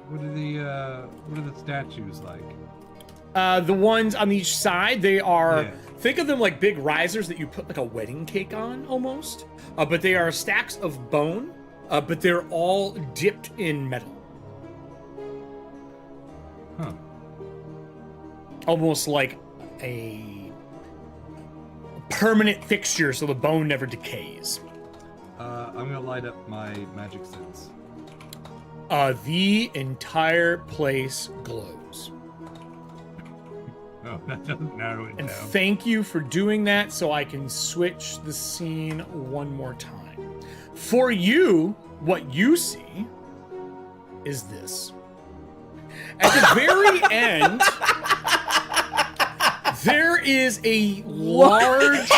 What are the statues like? The ones on each side, they are, think of them like big risers that you put like a wedding cake on almost. But they are stacks of bone, but they're all dipped in metal. Huh. Almost like a permanent fixture so the bone never decays. I'm gonna light up my magic sense. The entire place glows. Oh, that doesn't narrow it And down. thank you for doing that so I can switch the scene one more time. For you, what you see is this. At the very end, there is a large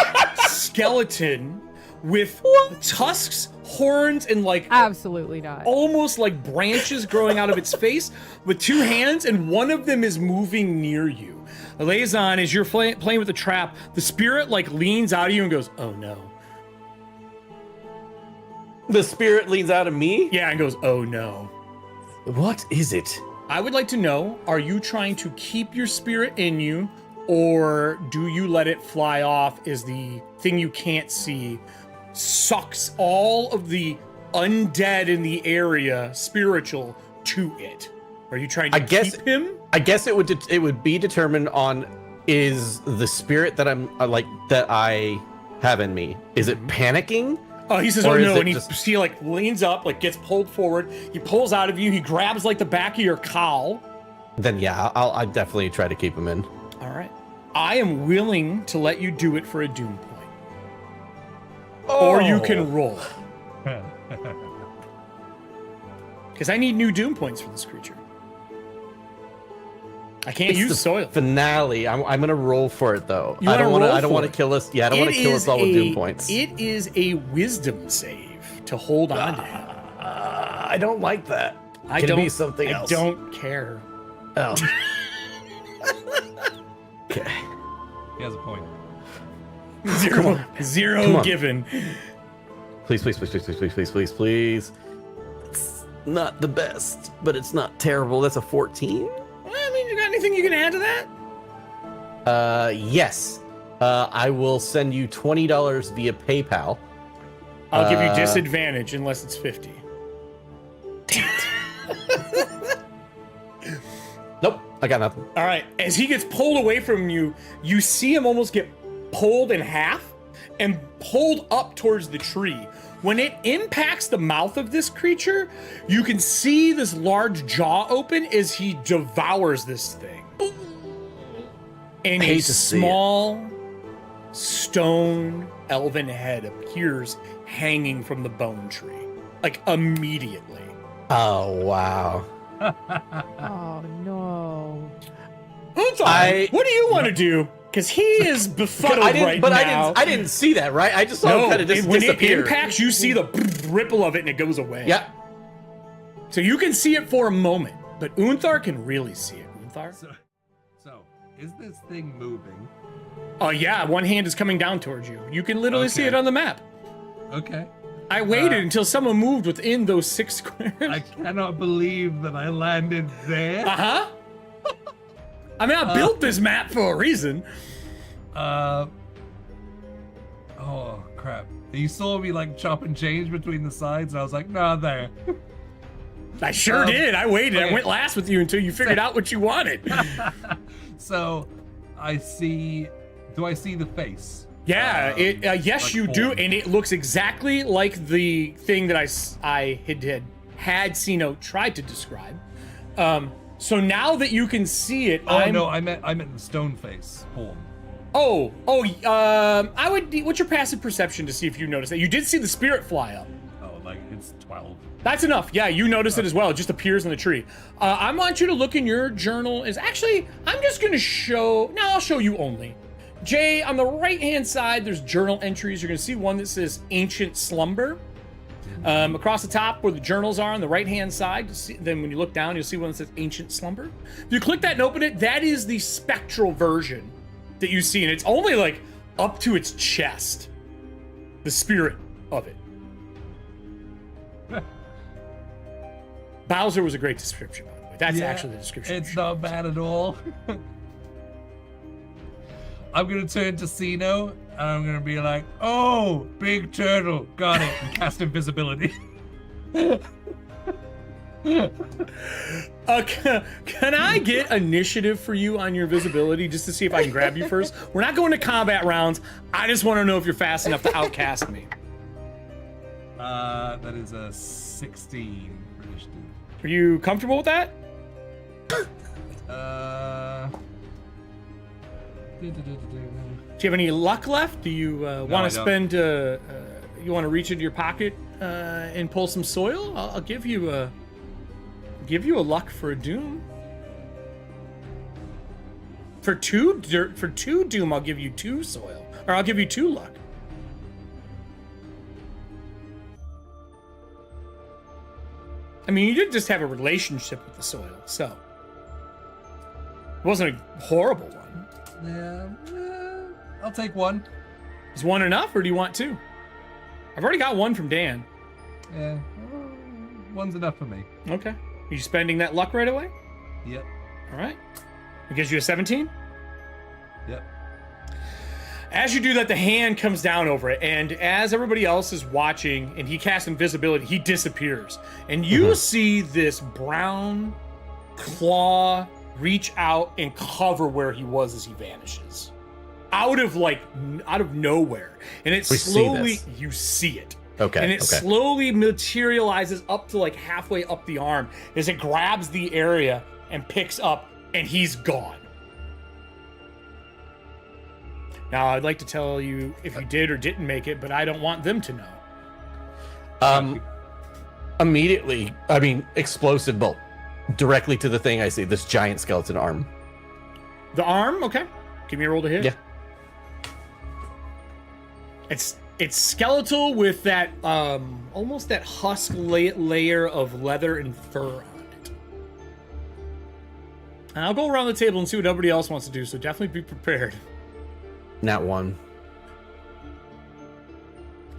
skeleton with tusks, horns, and like Absolutely not. almost like branches growing out of its face with 2 hands, and one of them is moving near you. Liaison, as you're playing with the trap, the spirit like leans out of you and goes, "Oh no." The spirit leans out of me? Yeah, and goes, "Oh no." What is it? I would like to know, are you trying to keep your spirit in you, or do you let it fly off as the thing you can't see sucks all of the undead in the area, spiritual, to it? Are you trying to keep him? I guess it would be determined on is the spirit that that I have in me. Is it panicking? Oh, he says, Or oh is no, it and just- he like leans up, like gets pulled forward. He pulls out of you. He grabs like the back of your cowl. Then yeah, I'll definitely try to keep him in. All right. I am willing to let you do it for a doom point. Or you can roll. Because I need new doom points for this creature. I can't It's use the soil. finale. I'm gonna roll for it though. You I don't wanna want to. roll I don't for want it? to kill us. Yeah, I don't want to kill us all with doom points. It is a wisdom save to hold on to him. I don't like that. I Can don't. it be something I else? don't care. Oh. Okay. He has a point. Zero Come on. given. Please, please, please, please, please, please, please, please, please. It's not the best, but it's not terrible. That's a 14. I mean, you got anything you can add to that? Yes. I will send you $20 via PayPal. I'll give you disadvantage unless it's 50. Nope, I got nothing. All right. As he gets pulled away from you, you see him almost get pulled in half and pulled up towards the tree. When it impacts the mouth of this creature, you can see this large jaw open as he devours this thing. And a Hate to see it. small stone elven head appears hanging from the bone tree. Like immediately. Oh, wow. Oh no. Uthai, what do you want to do? Because he is befuddled right now. I didn't see that, right? I just saw him kind of just when it disappear. impacts, you see the ripple of it and it goes away. Yeah. So you can see it for a moment, but Unthar can really see it. Unthar? So is this thing moving? Oh yeah, one hand is coming down towards you. You can literally see Okay. it on the map. Okay. I waited until someone moved within those 6 squares. I cannot believe that I landed there. Uh-huh. I mean, I built this map for a reason. Oh crap! You saw me like chop and change between the sides, and I was like, "Nah, there." I sure did. I waited. okay. I went last with you until you figured out what you wanted. So, I see. Do I see the face? Yeah, yes, like you do, form. and it looks exactly like the thing that I had Sino tried to describe. So now that you can see it, Oh no, I meant the stone face form. I would. What's your passive perception to see if you notice that? You did see the spirit fly up. Oh, like it's 12. That's enough. Yeah, you notice it as well. It just appears in the tree. I want you to look in your journal. I'm just going to show. No, I'll show you only. Jay, on the right-hand side, there's journal entries. You're going to see one that says Ancient Slumber. Across the top where the journals are on the right-hand side, then when you look down, you'll see one that says Ancient Slumber. If you click that and open it, that is the spectral version that you see, and it's only like up to its chest. The spirit of it. Bowser was a great description, by the way. That's Yeah, actually the description. It's not bad at all. I'm gonna turn to Sino and I'm gonna be like, "Oh, big turtle, got it," and cast invisibility. Can I get initiative for you on your visibility just to see if I can grab you first? We're not going to combat rounds. I just want to know if you're fast enough to outcast me. That is a 16 for initiative. Are you comfortable with that? Do you have any luck left? Do you want I to don't. spend? You want to reach into your pocket and pull some soil? I'll give you a luck for a doom. For two doom, I'll give you 2 soil, or I'll give you 2 luck. I mean, you did just have a relationship with the soil, so it wasn't a horrible one. Yeah, I'll take 1. Is 1 enough, or do you want 2? I've already got 1 from Dan. Yeah, 1's enough for me. Okay. Are you spending that luck right away? Yep. All right. It gives you a 17? Yep. As you do that, the hand comes down over it, and as everybody else is watching, and he casts invisibility, he disappears. And you see this brown claw reach out and cover where he was as he vanishes. Out of nowhere. And it slowly, you see it. Okay. And it slowly materializes up to like halfway up the arm as it grabs the area and picks up, and he's gone. Now, I'd like to tell you if you did or didn't make it, but I don't want them to know. Immediately, explosive bolt directly to the thing I see, this giant skeleton arm. The arm? Okay. Give me a roll to hit. Yeah. It's skeletal with that, almost that husk layer of leather and fur on it. And I'll go around the table and see what everybody else wants to do, so definitely be prepared. Nat 1.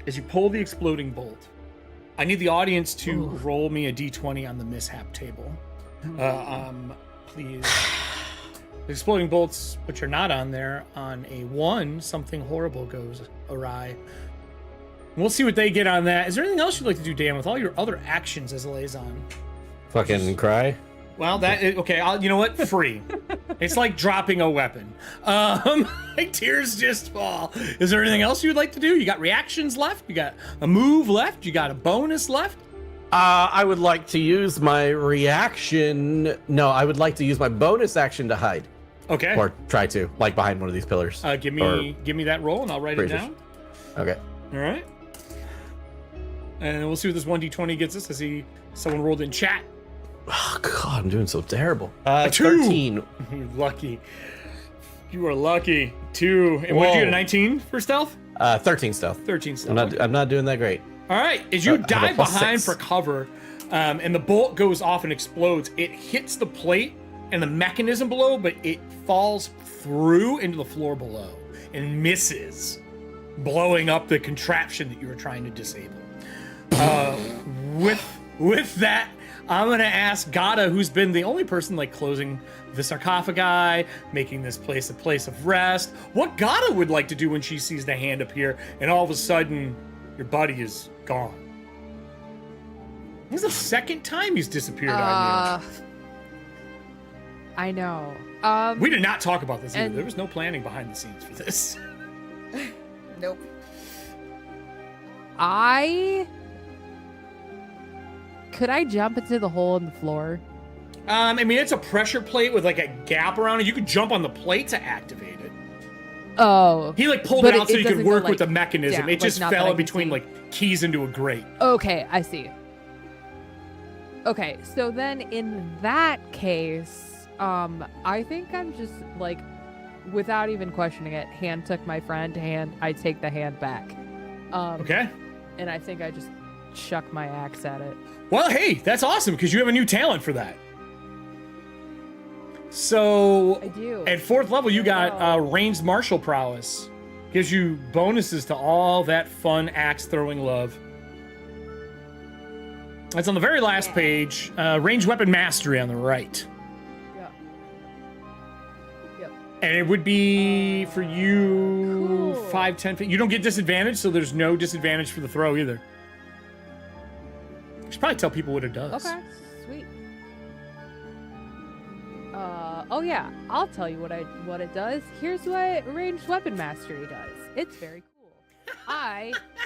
As you pull the exploding bolt, I need the audience to roll me a d20 on the mishap table. Please. The exploding bolts, which are not on there, on a 1, something horrible goes awry. We'll see what they get on that. Is there anything else you'd like to do, Dan, with all your other actions as a liaison? Fucking cry. Well, you know what? Free. It's like dropping a weapon. Like tears just fall. Is there anything else you'd like to do? You got reactions left? You got a move left? You got a bonus left? I would like to use my reaction. No, I would like to use my bonus action to hide. Okay. Or try to, like behind one of these pillars. Give me that roll and I'll write it down. Okay. All right. And we'll see what this 1d20 gets us. I see someone rolled in chat. Oh, God, I'm doing so terrible. 2. 13. You're lucky. You are lucky. 2. And what did you get, a 19 for stealth? 13 stealth. 13 stealth. I'm not doing that great. All right. As you dive behind 6. for cover, and the bolt goes off and explodes, it hits the plate and the mechanism below, but it falls through into the floor below and misses, blowing up the contraption that you were trying to disable. With that, I'm gonna ask Gata, who's been the only person like closing the sarcophagi, making this place a place of rest, what Gata would like to do when she sees the hand appear, and all of a sudden, your buddy is gone. This is the second time he's disappeared on you. I know. We did not talk about this either. and- There was no planning behind the scenes for this. Nope. Could I jump into the hole in the floor? It's a pressure plate with like a gap around it. You could jump on the plate to activate it. Oh. He like pulled But it out so you could doesn't go, work like, with the mechanism. down, It just like, not that fell I in can between see. like keys into a grate. Okay, I see. Okay, so then in that case, I think I'm just like, without even questioning it, hand took my friend, I take the hand back. Okay. And I think I just chuck my axe at it. Well, hey, that's awesome because you have a new talent for that. So I do. at 4th level, you got ranged martial prowess. Gives you bonuses to all that fun axe throwing love. That's on the very last page. Ranged weapon mastery on the right. Yep. And it would be for you Cool. 5, 10 feet. You don't get disadvantage, so there's no disadvantage for the throw either. You should probably tell people what it does. Okay, sweet. Oh yeah, I'll tell you what it does. Here's what ranged weapon mastery does. It's very cool.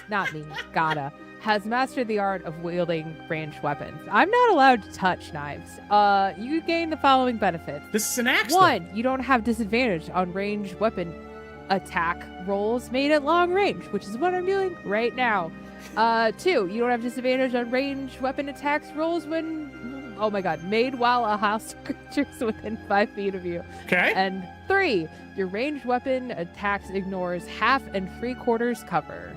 Not me, Gata, has mastered the art of wielding ranged weapons. I'm not allowed to touch knives. You gain the following benefits. This is an axe. though. 1, you don't have disadvantage on ranged weapon attack rolls made at long range, which is what I'm doing right now. 2, you don't have disadvantage on ranged weapon attacks rolls when, oh my god, made while a hostile creature is within 5 feet of you. Okay. And 3, your ranged weapon attacks ignores half and 3/4 cover.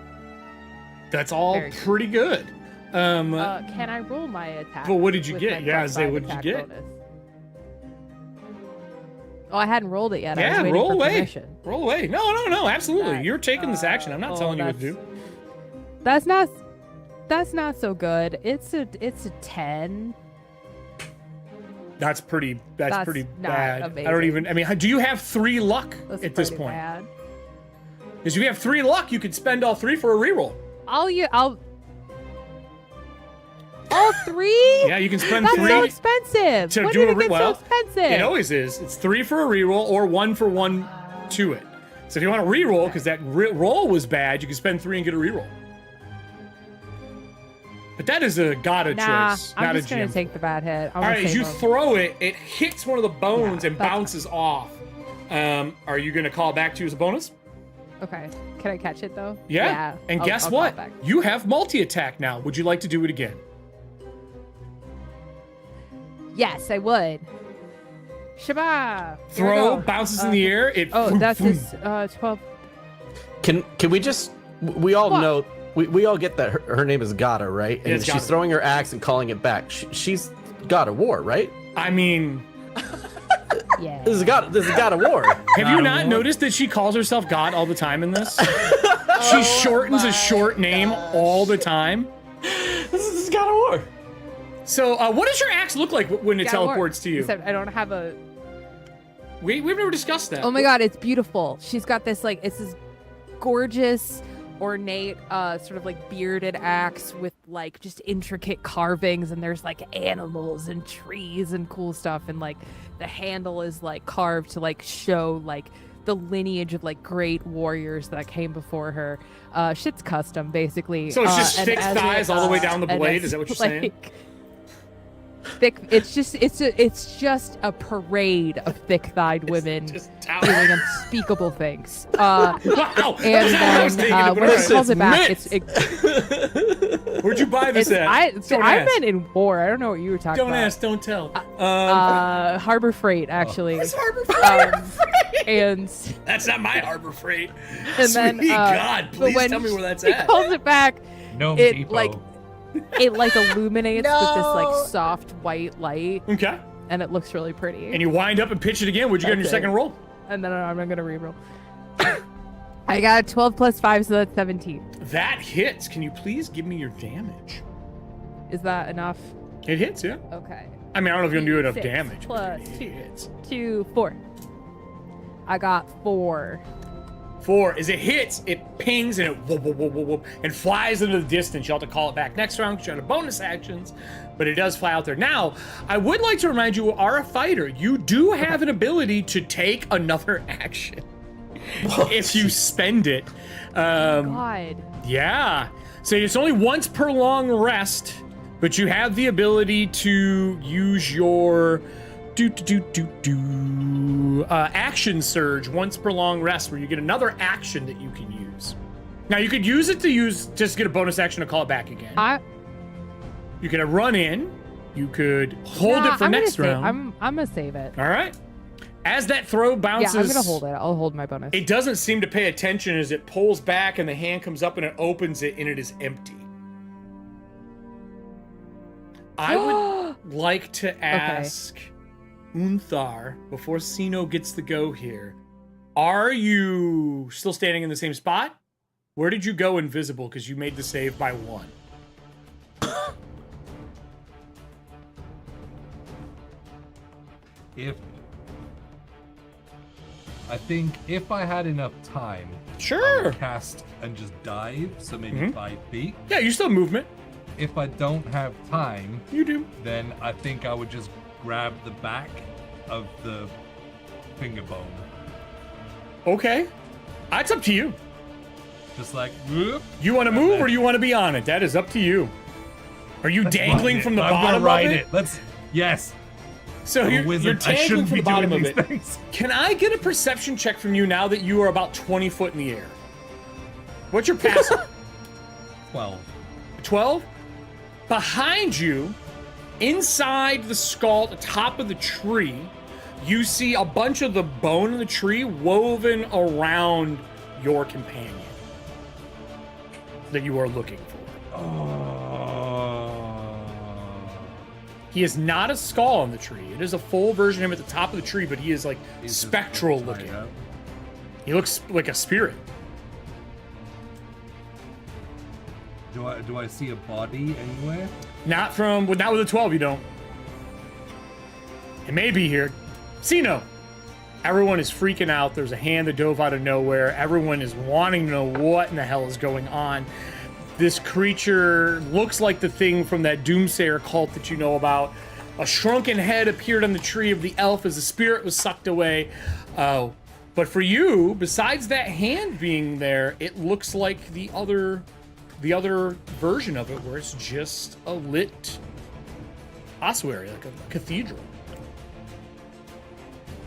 That's all Very good. pretty good. Can I roll my attack? But what did you with get? my Yeah, I plus say, 5 what did you attack get? bonus? Oh, I hadn't rolled it yet. I was Yeah, waiting roll for away. permission. Roll away. No, absolutely. That- You're taking this action. I'm not telling you what to do. That's not so good. It's a 10. That's pretty That's pretty not bad. amazing. I don't even, do you have 3 luck That's at this pretty point? bad. Because if you have 3 luck, you could spend all 3 for a reroll. I'll all 3? Yeah, you can spend That's 3 so expensive. to When do did a it get well. so expensive? It always is. It's 3 for a reroll or 1 for 1 to it. So if you want to reroll, because that roll was bad, you can spend 3 and get a reroll. But that is a gotta Nah, choice, I'm not just a gonna gem. take the bad hit. All right, as you throw it, it hits one of the bones and bounces off. Are you gonna call back to you as a bonus? Okay. Can I catch it though? Yeah. And guess I'll call what? it back. You have multi-attack now. Would you like to do it again? Yes, I would. Shabba. Throw, bounces in the air. It. Oh, that's his 12. Can we just? We all What? know. We all get that her name is Gata, right? And it's she's Gata. throwing her axe and calling it back. She's God of War, right? I mean, Yeah. This is God of War. have you not noticed that she calls herself God all the time in this? She shortens a short name all the time. This is God of War. So, what does your axe look like when it Gotta work. teleports to you? Except I don't have a. We've never discussed that. Oh my god, it's beautiful. She's got this like it's this gorgeous, ornate, sort of like bearded axe with like just intricate carvings, and there's like animals and trees and cool stuff, and like the handle is like carved to like show like the lineage of like great warriors that came before her. Shit's custom, basically. So it's just and thick as thighs all the way down the and blade? as, Is that what you're saying? Thick. It's just a parade of thick-thighed women Just doing down. unspeakable things. Wow. And I was then taking it, but when all she right. calls it back, It's Where'd you buy this at? I Don't I've ask. been in war. I don't know what you were talking Don't about. ask, don't tell. Harbor Freight, actually. It's Harbor Freight. And That's not my Harbor Freight. and Sweet then God, but please when tell me where that's she at. calls it back, Gnome it Depot. like it like illuminates with this No. like soft white light, Okay. and it looks really pretty. And you wind up and pitch it again. What'd you get on your That's it. second roll? And then I'm gonna reroll. I got 12 plus 5, so that's 17. That hits. Can you please give me your damage? Is that enough? It hits, yeah. Okay. I mean, I don't know if you're gonna do enough 6 damage. but plus it 2. hits. 2, 4. I got 4. 4. As it hits, it pings and it whoop, whoop, whoop, whoop, whoop, and flies into the distance. You'll have to call it back next round because you're out of bonus actions, but it does fly out there. Now, I would like to remind you, you are a fighter. You do have an ability to take another action if you spend it. God. Yeah. So it's only once per long rest, but you have the ability to use your action surge once per long rest, where you get another action that you can use. Now you could use it to just get a bonus action to call it back again. You could run in. You could hold it for I'm next gonna round. I'm gonna save it. All right. As that throw bounces, Yeah, I'm gonna hold it. I'll hold my bonus. it doesn't seem to pay attention as it pulls back and the hand comes up and it opens it and it is empty. I would like to ask Unthar, before Sino gets the go here, are you still standing in the same spot? Where did you go invisible? Because you made the save by 1. I think if I had enough time, I Sure. would cast and just dive, so maybe 5 feet. Yeah, you still have movement. If I don't have time, You do. then I think I would just grab the back of the finger bone. Okay. That's up to you. Just like, whoop. You want to move or do you want to be on it? That is up to you. Are you dangling Ride from it. the I'm gonna bottom ride of it? Let's, yes. So I'm a you're wizard. I dangling shouldn't from be the bottom doing of these it. things. Can I get a perception check from you now that you are about 20 foot in the air? What's your passive? 12. 12? Behind you, inside the skull at the top of the tree, you see a bunch of the bone in the tree woven around your companion that you are looking for. He is not a skull on the tree. It is a full version of him at the top of the tree, but he is like He's just spectral tied looking. up. He looks like a spirit. Do I see a body anywhere? Not with a 12, you don't. It may be here. Sino, Everyone is freaking out. There's a hand that dove out of nowhere. Everyone is wanting to know what in the hell is going on. This creature looks like the thing from that Doomsayer cult that you know about. A shrunken head appeared on the tree of the elf as the spirit was sucked away. But for you, besides that hand being there, it looks like the other version of it, where it's just a lit ossuary, like a cathedral.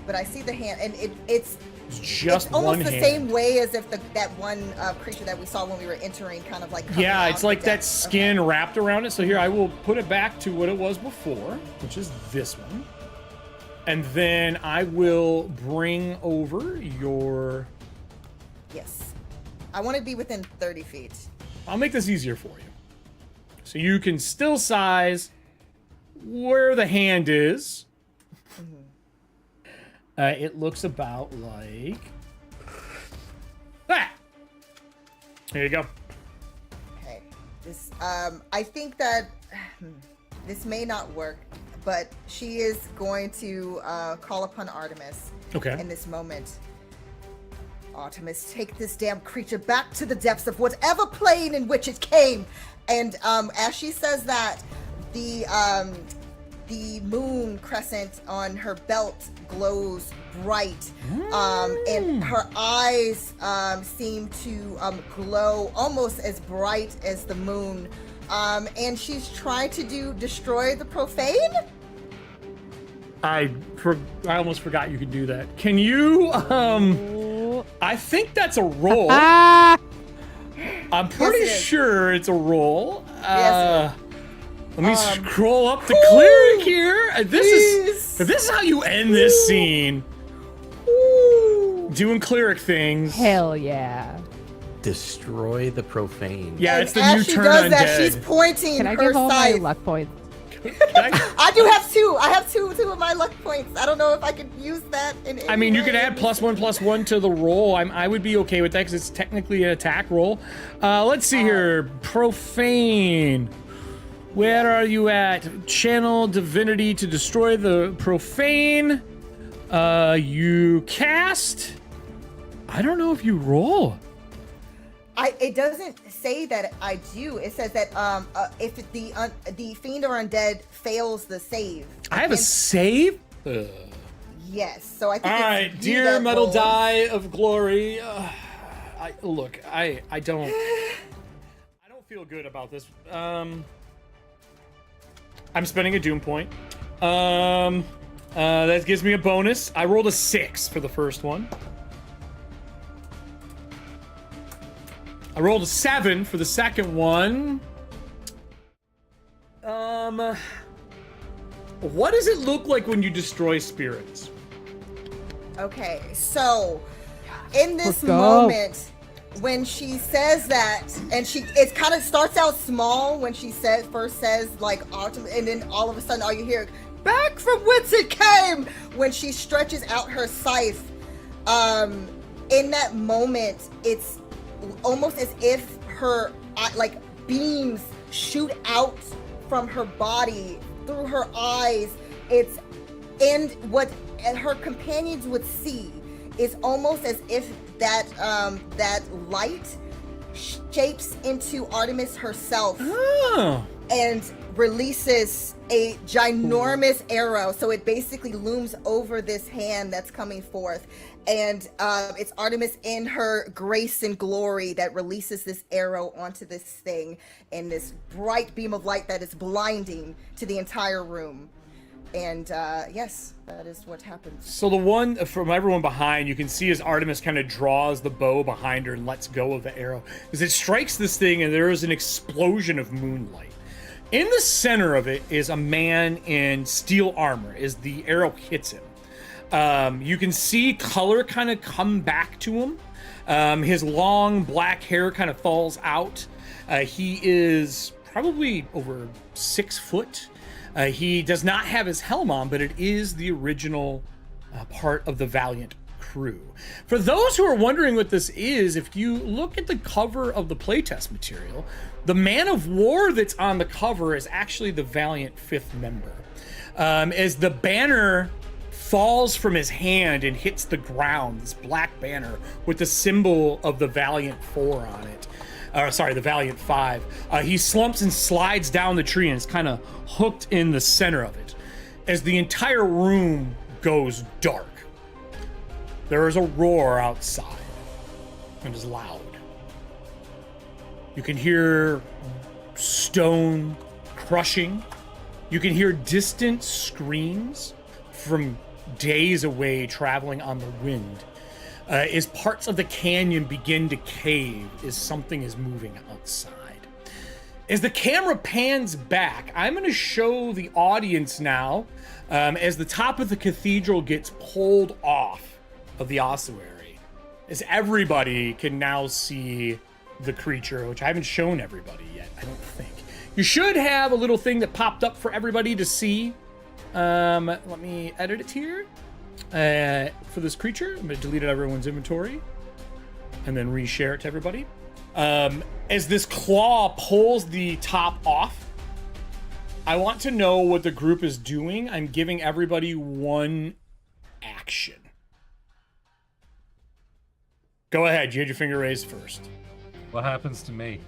But I see the hand, and it's just almost one the hand. same way as if that one creature that we saw when we were entering, kind of like coming Yeah, out it's of like the that depths. skin wrapped around it. So here, I will put it back to what it was before, which is this one. And then I will bring over your... Yes, I want to be within 30 feet. I'll make this easier for you. So you can still size where the hand is. It looks about like that. There you go. Okay, this I think that this may not work, but she is going to call upon Artemis. Okay. In this moment. Artemis, take this damn creature back to the depths of whatever plane in which it came. And as she says that, the moon crescent on her belt glows bright, and her eyes seem to glow almost as bright as the moon. And she's trying to destroy the profane. I almost forgot you could do that. Can you I think that's a roll. Ah! I'm pretty Yes, it is. sure it's a roll. Yes, Let me scroll up the cleric here. This is how you end this scene. Doing cleric things. Hell yeah. Destroy the profane. Yeah, And it's the as new she turn does undead. that, she's pointing Can I her give all my scythe. luck points? I do have two. I have two of my luck points. I don't know if I could use that in any I mean, you way. could add +1/+1 to the roll. I would be okay with that because it's technically an attack roll. Let's see here. Profane. Where are you at? Channel divinity to destroy the profane. You cast. I don't know if you roll. It doesn't say that I do. It says that if the fiend or undead fails the save. I have a against- save. Yes. So I think. All it's right, you dear that metal rolls. die of glory. I don't feel good about this. I'm spending a doom point. That gives me a bonus. I rolled a 6 for the first one. I rolled a 7 for the second one. What does it look like when you destroy spirits? Okay, so in this Let's go. moment, when she says that, and it kind of starts out small when she first says like autumn, and then all of a sudden all you hear, back from whence it came, when she stretches out her scythe. In that moment, it's almost as if her like beams shoot out from her body through her eyes. And what her companions would see is almost as if that light shapes into Artemis herself Oh. and releases a ginormous arrow. So it basically looms over this hand that's coming forth. And it's Artemis in her grace and glory that releases this arrow onto this thing in this bright beam of light that is blinding to the entire room. And yes, that is what happens. So the one from everyone behind, you can see as Artemis kind of draws the bow behind her and lets go of the arrow, as it strikes this thing and there is an explosion of moonlight. In the center of it is a man in steel armor as the arrow hits him. You can see color kind of come back to him. His long black hair kind of falls out. He is probably over 6 foot. He does not have his helm on, but it is the original part of the Valiant crew. For those who are wondering what this is, if you look at the cover of the playtest material, the man of war that's on the cover is actually the Valiant 5th member. As the banner falls from his hand and hits the ground, this black banner with the symbol of the Valiant 4 on it. The Valiant 5. He slumps and slides down the tree and is kind of hooked in the center of it. As the entire room goes dark, there is a roar outside. It is loud. You can hear stone crushing. You can hear distant screams from days away traveling on the wind. As parts of the canyon begin to cave, as something is moving outside. As the camera pans back, I'm going to show the audience now as the top of the cathedral gets pulled off of the ossuary. As everybody can now see the creature, which I haven't shown everybody yet, I don't think. You should have a little thing that popped up for everybody to see. Let me edit it here. For this creature, I'm going to delete everyone's inventory and then reshare it to everybody. As this claw pulls the top off, I want to know what the group is doing. I'm giving everybody one action. Go ahead. You had your finger raised first. What happens to me?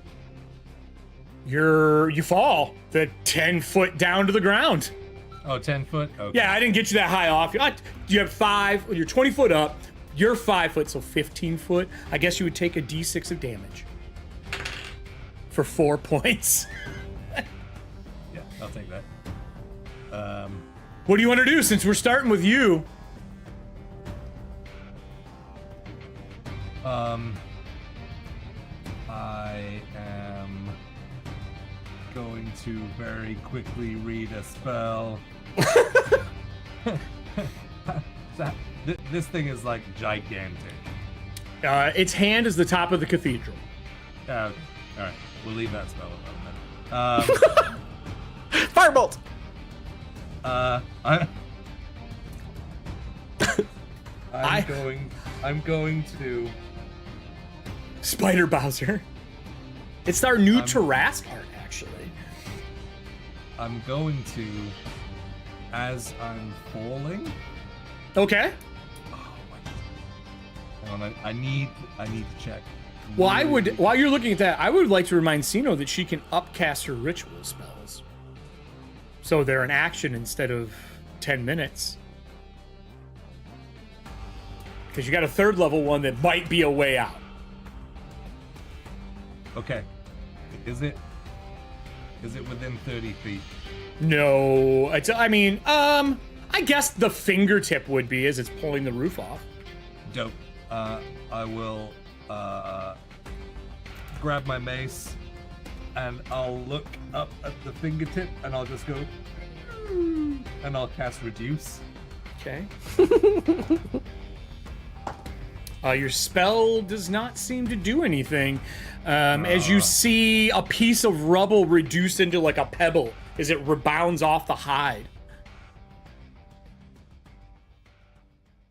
You fall the 10 foot down to the ground. Oh, 10 foot? Okay. Yeah, I didn't get you that high off. You have 5, you're 20 foot up. You're 5 foot, so 15 foot. I guess you would take a d6 of damage for 4 points. Yeah, I'll take that. What do you want to do since we're starting with you? I am going to very quickly read a spell. This thing is like gigantic. Its hand is the top of the cathedral. Okay. All right, we'll leave that spell alone then. Firebolt! I'm going to. Spider Bowser. It's our new Tarask art, actually. I'm going to, as I'm falling. Okay. Oh my God. Hang on, I need to check. Well, I would, while you're looking at that, I would like to remind Sino that she can upcast her ritual spells. So they're an action instead of 10 minutes. Because you got a 3rd level one that might be a way out. Okay. Is it within 30 feet? No, I guess the fingertip would be as it's pulling the roof off. Dope. I will grab my mace and I'll look up at the fingertip and I'll just go and I'll cast reduce. Okay. Your spell does not seem to do anything. As you see a piece of rubble reduced into like a pebble as it rebounds off the hide.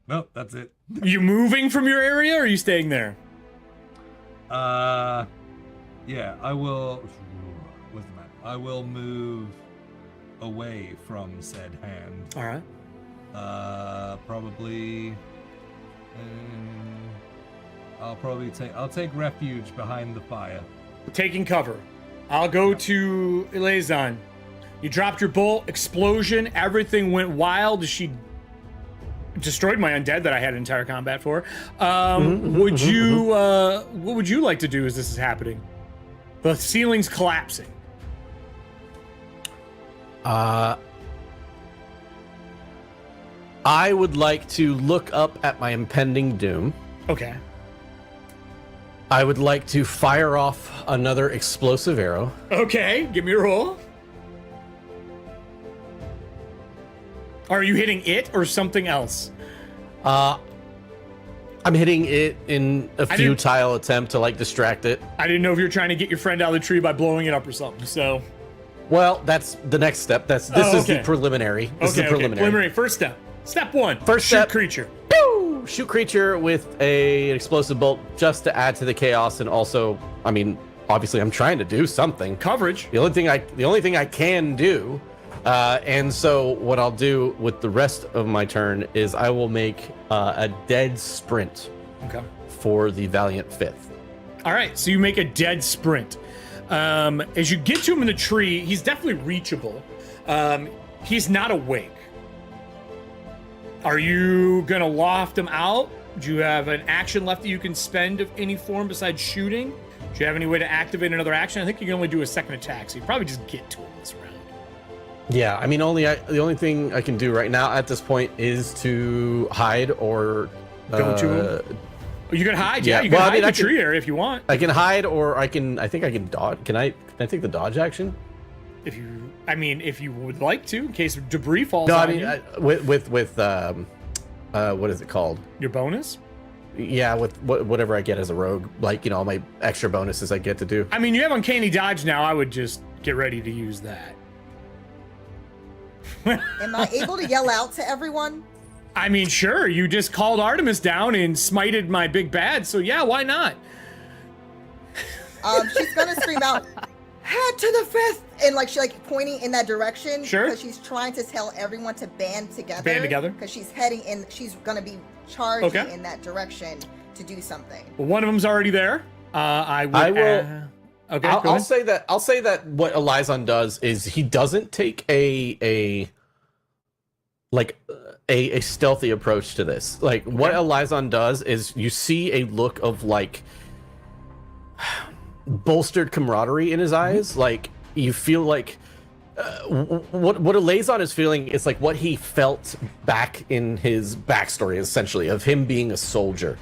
Nope, that's it. Are you moving from your area or are you staying there? Yeah, I will. What's the map? I will move away from said hand. All right. Probably. I'll take refuge behind the fire. Taking cover. I'll go to Elazon. You dropped your bolt, explosion, everything went wild as she destroyed my undead that I had entire combat for. What would you like to do as this is happening? The ceiling's collapsing. I would like to look up at my impending doom. Okay. I would like to fire off another explosive arrow. Okay, give me a roll. Are you hitting it or something else? I'm hitting it in a futile attempt to like distract it. I didn't know if you were trying to get your friend out of the tree by blowing it up or something, so. Well, that's the next step. This is the preliminary. This is the preliminary. First step. Step 1. First shoot step. Creature. Pew! Shoot creature with an explosive bolt just to add to the chaos, and also, obviously I'm trying to do something. Coverage. The only thing I can do And so what I'll do with the rest of my turn is I will make a dead sprint Okay. for the Valiant Fifth. All right, so you make a dead sprint. As you get to him in the tree, he's definitely reachable. He's not awake. Are you gonna loft him out? Do you have an action left that you can spend of any form besides shooting? Do you have any way to activate another action? I think you can only do a second attack, so you probably just get to him this round. Yeah, I mean, the only thing I can do right now at this point is to hide or Go to him. Oh, you can hide. Yeah, yeah, you can well, I hide mean, the I can- tree area if you want. I can hide, or I think I can dodge. Can I take the dodge action? If you would like to, in case debris falls No, I on mean you. with what is it called? Your bonus. Yeah, with whatever I get as a rogue, like, all my extra bonuses I get to do. I mean, you have uncanny dodge now. I would just get ready to use that. Am I able to yell out to everyone? I mean, sure. You just called Artemis down and smited my big bad, so yeah, why not? She's gonna scream out, "Head to the fifth!" And like she's pointing in that direction. Sure. Because she's trying to tell everyone to band together. Band together. Because she's heading in. She's gonna be charging Okay. in that direction to do something. Well, one of them's already there. I will. Okay. go I'll ahead. say that what Elizon does is he doesn't take a stealthy approach to this. Like, what Elizon does is you see a look of bolstered camaraderie in his eyes. Like, you feel like what Elazon is feeling is like what he felt back in his backstory, essentially, of him being a soldier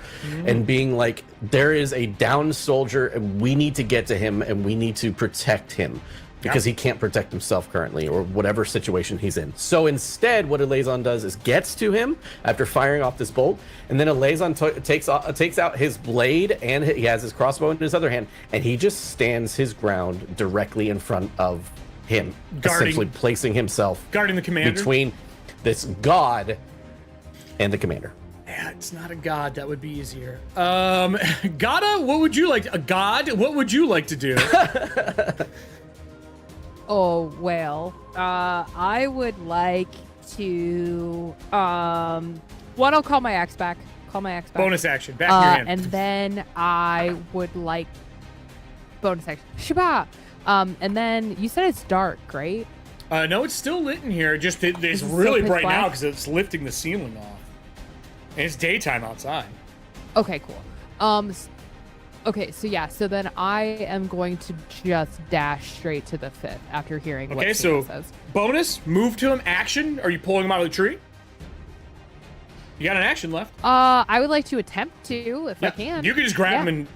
and being like, there is a downed soldier and we need to get to him and we need to protect him because he can't protect himself currently, or whatever situation he's in. So instead, what Elazon does is gets to him after firing off this bolt, and then Elazon takes out his blade, and he has his crossbow in his other hand, and he just stands his ground directly in front of him, essentially placing himself Guarding the commander. between this god and the commander. Yeah, it's not a god. That would be easier. Gada, what would you like? A god? What would you like to do? Oh, well, I would like to, one, I'll call my axe back. Bonus action. Back in your hand. And then I would like, bonus action. Shaba! And then you said it's dark, right? No, it's still lit in here. Just it's Is it still really pitch bright now black? because it's lifting the ceiling off. And it's daytime outside. Okay, cool. Okay, so yeah, so then I am going to just dash straight to the fifth after hearing what Okay, Tina so says. bonus, move to him, action. Are you pulling him out of the tree? You got an action left. I would like to attempt to, if I can. You can just grab him Yeah. and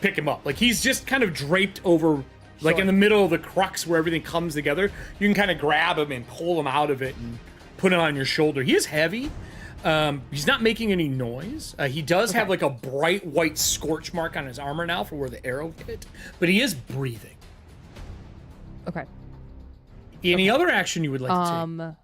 pick him up. Like, he's just kind of draped over, like in the middle of the crux where everything comes together. You can kind of grab him and pull him out of it and put it on your shoulder. He is heavy. He's not making any noise. He does have like a bright white scorch mark on his armor now for where the arrow hit, but he is breathing. Okay. Any other action you would like to take?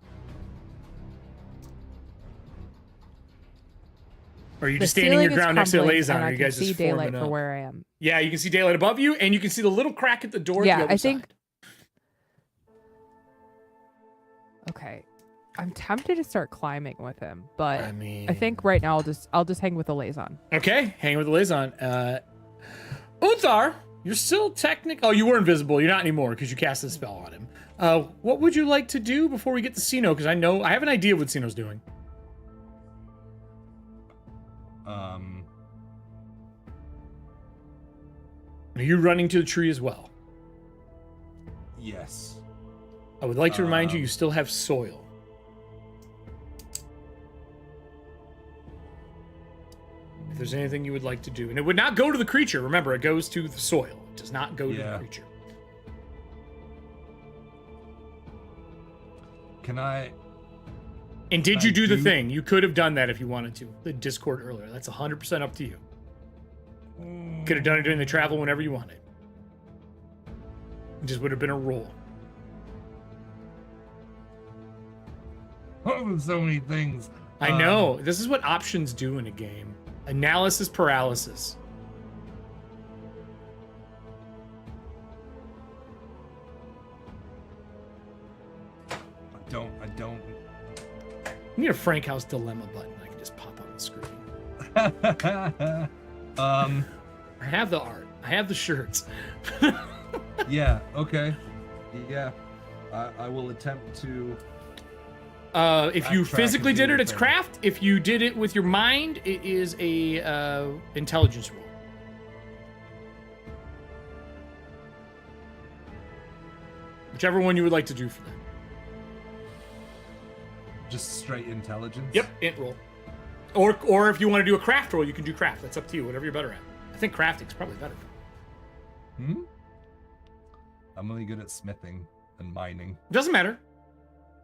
Or are you The just standing your ceiling is ground next to crumbling, Elazon? and Or I you can guys see just daylight forming for up? where I am. Yeah, you can see daylight above you, and you can see the little crack at the door. Yeah, at the other I think. side. Okay, I'm tempted to start climbing with him, but I mean- I think right now I'll just hang with the Lazon. Okay, hang with the Lazon. Uthar, you're still technical. Oh, you were invisible. You're not anymore because you cast a spell on him. What would you like to do before we get to Sino? Because I have an idea what Sino's doing. Are you running to the tree as well? Yes. I would like to remind you still have soil. If there's anything you would like to do. And it would not go to the creature. Remember, it goes to the soil. It does not go to the creature. Can I? And did I you do the do- thing? You could have done that if you wanted to. The Discord earlier. That's 100% up to you. Could have done it during the travel whenever you wanted. It just would have been a roll. Oh, there's so many things. I know. This is what options do in a game. Analysis paralysis. I need a Frank House Dilemma button I can just pop on the screen. I have the art. I have the shirts. Yeah, okay. Yeah. I will attempt to... If you Backtrack physically and do did it, your it's thing. craft. If you did it with your mind, it is a intelligence roll. Whichever one you would like to do for that. Just straight intelligence? Yep, int roll. Or if you want to do a craft roll, you can do craft. That's up to you, whatever you're better at. I think crafting's probably better. I'm only good at smithing and mining. Doesn't matter.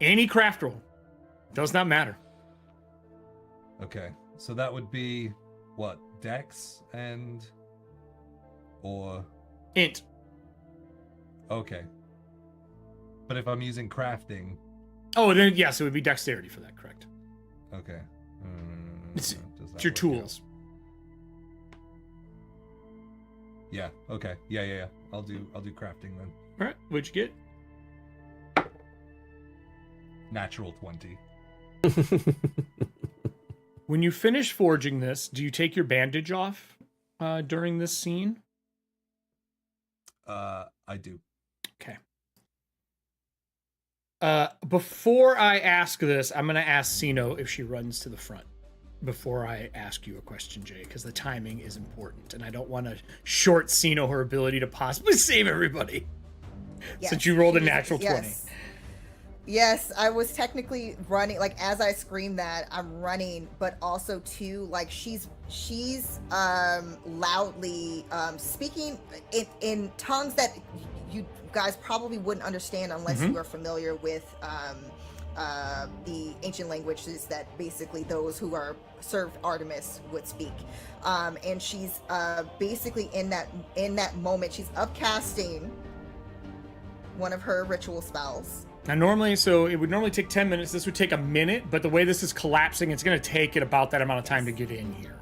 Any craft roll. Does not matter. Okay, so that would be, what, Dex and... or... Int. Okay. But if I'm using crafting... Oh, then yes, it would be dexterity for that, correct. Okay. It's Does that your work tools. out? Yeah, okay. Yeah. I'll do crafting then. All right, what'd you get? Natural 20. When you finish forging this, do you take your bandage off during this scene? I do. Okay. Before I ask this, I'm going to ask Sino if she runs to the front before I ask you a question, Jay, because the timing is important, and I don't want to short Sino her ability to possibly save everybody. Since you rolled a natural 20. Yes, I was technically running, like, as I scream that, I'm running, but also too, like, she's loudly speaking in tongues that you guys probably wouldn't understand unless you are familiar with the ancient languages that basically those who are served Artemis would speak. And she's basically in that moment, she's upcasting one of her ritual spells. Now, normally, so it would normally take 10 minutes. This would take a minute, but the way this is collapsing, it's going to take it about that amount of time to get in here.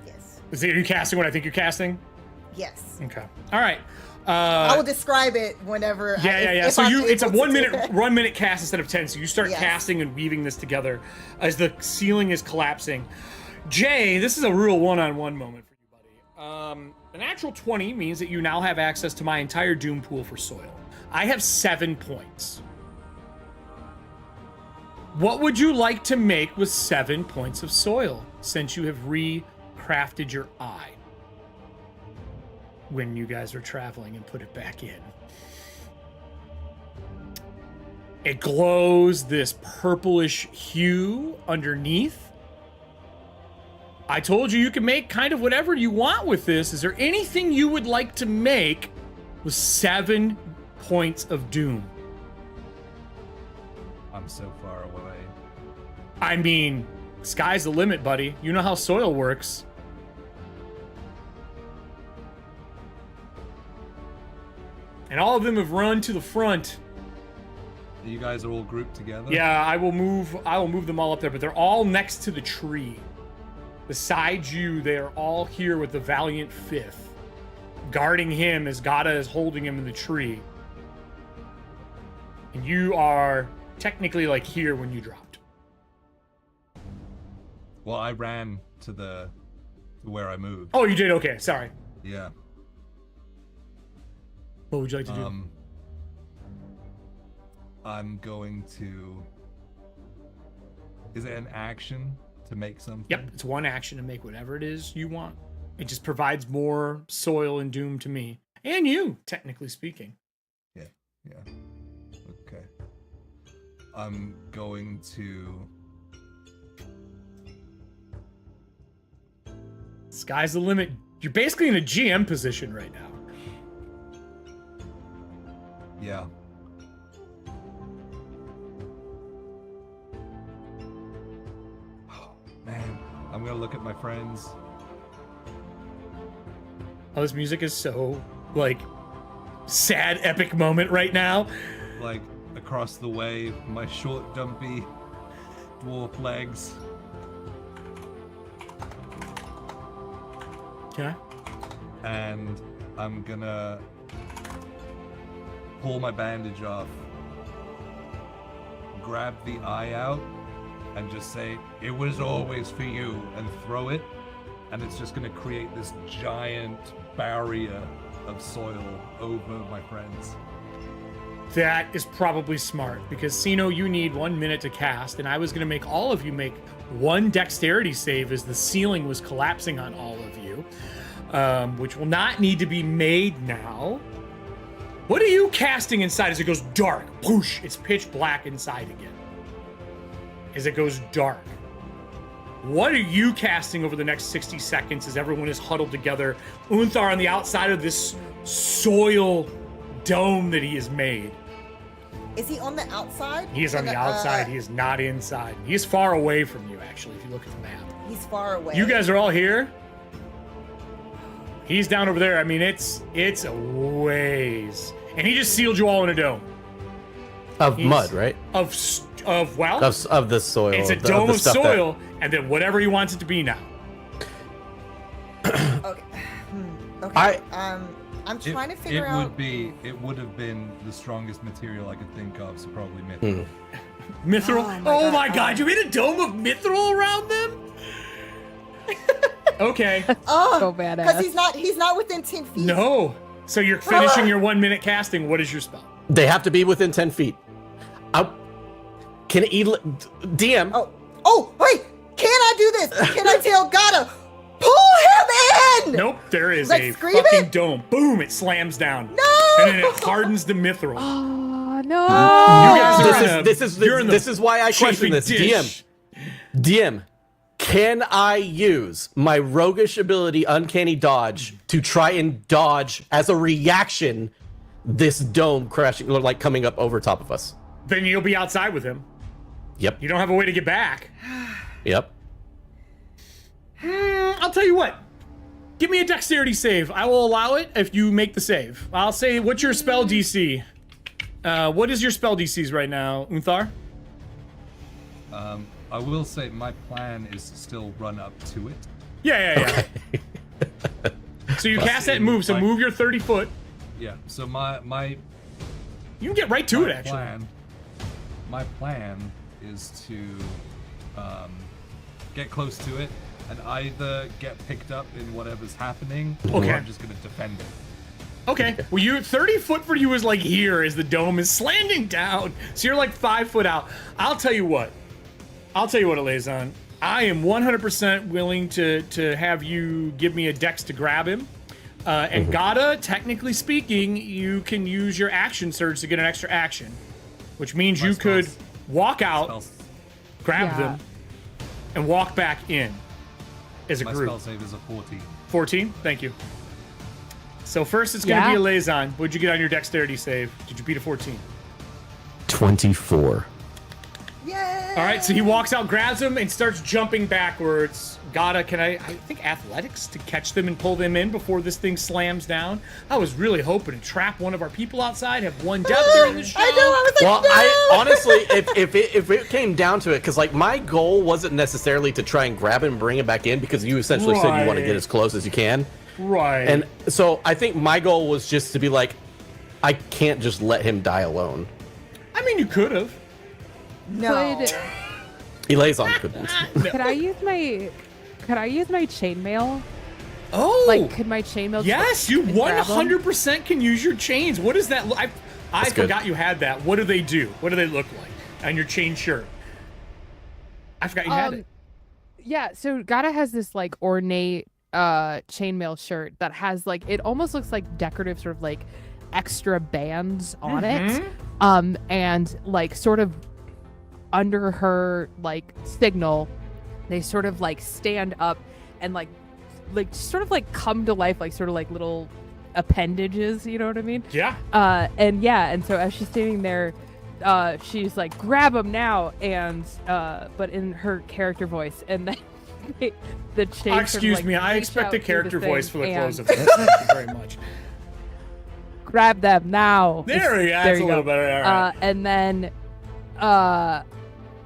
Yes. Are you casting what I think you're casting? Yes. Okay. All right. I will describe it whenever. Yeah. If So I'm it's a able to 1 do minute it. 1 minute cast instead of 10. So you start Yes. casting and weaving this together as the ceiling is collapsing. Jay, this is a real one-on-one moment for you, buddy. The natural 20 means that you now have access to my entire Doom pool for soil. I have 7 points. What would you like to make with 7 points of soil since you have recrafted your eye when you guys are traveling and put it back in? It glows this purplish hue underneath. I told you can make kind of whatever you want with this. Is there anything you would like to make with 7 points of doom? I'm so far away. I mean, sky's the limit, buddy. You know how soil works. And all of them have run to the front. You guys are all grouped together? Yeah, I will move them all up there, but they're all next to the tree. Besides you, they are all here with the Valiant Fifth, guarding him as Gata is holding him in the tree. And you are technically like here when you dropped. Well, I ran to where I moved. Oh, you did? Okay, sorry. Yeah. What would you like to do? I'm going to... Is it an action to make something? Yep, it's one action to make whatever it is you want. It just provides more soil and doom to me. And you, technically speaking. Yeah. Okay. I'm going to... Sky's the limit. You're basically in a GM position right now. Yeah. Oh, man. I'm gonna look at my friends. Oh, this music is so, like, sad, epic moment right now. Like, across the way, my short, dumpy dwarf legs. Okay. And I'm gonna pull my bandage off, grab the eye out, and just say, "It was always for you," and throw it, and it's just going to create this giant barrier of soil over my friends. That is probably smart, because Sino, you need 1 minute to cast, and I was going to make all of you make one dexterity save as the ceiling was collapsing on all of you, which will not need to be made now. What are you casting inside as it goes dark? Whoosh! It's pitch black inside again. As it goes dark. What are you casting over the next 60 seconds as everyone is huddled together? Unthar on the outside of this soil dome that he has made. Is he on the outside? He is on the outside. He is not inside. He is far away from you, actually, if you look at the map. He's far away. You guys are all here. He's down over there. I mean, it's a ways. And he just sealed you all in a dome. Of mud, right? Of the soil. It's a dome of soil, and then whatever he wants it to be now. Okay. Okay. I'm trying to figure out. It would have been the strongest material I could think of, so probably mithril. Mithril? Oh my god, you made a dome of mithril around them? Okay. Oh, So badass. because he's not within 10 feet. No. So you're finishing your 1 minute casting. What is your spell? They have to be within 10 feet. Can DM? Oh, wait! Can I do this? Can I tell Gata, pull him in? Nope, there is Like, a scream fucking it? dome. Boom, it slams down. No! And then it hardens the mithril. Oh no! You guys are This is why I question chafing this. dish. DM, can I use my roguish ability, Uncanny Dodge, to try and dodge as a reaction this dome crashing, or like coming up over top of us? Then you'll be outside with him. Yep. You don't have a way to get back. Yep. I'll tell you what. Give me a dexterity save. I will allow it if you make the save. I'll say, what's your spell DC? What is your spell DCs right now, Unthar? I will say my plan is to still run up to it. Yeah. So you cast that and move. So move your 30 foot. Yeah. So my You can get right to it, actually. My plan is to get close to it and either get picked up in whatever's happening, or I'm just gonna defend it. Okay. Well, you 30 foot for you is like here as the dome is slanting down. So you're like 5 foot out. I'll tell you what, Elazon. I am 100% willing to have you give me a dex to grab him. And Gata, technically speaking, you can use your action surge to get an extra action, which means you could walk out, grab them, and walk back in as a group. My spell save is a 14. 14? Thank you. So first it's going to be Elazon. What'd you get on your dexterity save? Did you beat a 14? 24. Yay! All right, so he walks out, grabs him, and starts jumping backwards. Gata, can I think athletics to catch them and pull them in before this thing slams down? I was really hoping to trap one of our people outside, have one death during the show. I know, I was like, Well, no! I honestly, if it came down to it, because like my goal wasn't necessarily to try and grab him and bring him back in, because you essentially said you want to get as close as you can. Right. And so I think my goal was just to be like, I can't just let him die alone. I mean, you could have. No. Elazon couldn't. Could I use my chainmail? Oh. Like, could my chainmail? Yes, you grab 'em? 100% can use your chains. What is that? I good. forgot you had that. What do they do? What do they look like on your chain shirt? I forgot you had it. Yeah, so Gata has this like ornate chainmail shirt that has like, it almost looks like decorative sort of like extra bands on it. And like sort of under her like signal, they sort of like stand up and like sort of like come to life, like sort of like little appendages, you know what I mean? Yeah. And so as she's standing there, she's like, grab him now, and but in her character voice, and then the chain Excuse me, I reach expect out a through character thing voice for the close and of this. Thank you very much. grab them now. There we go. That's a little better. All right. And then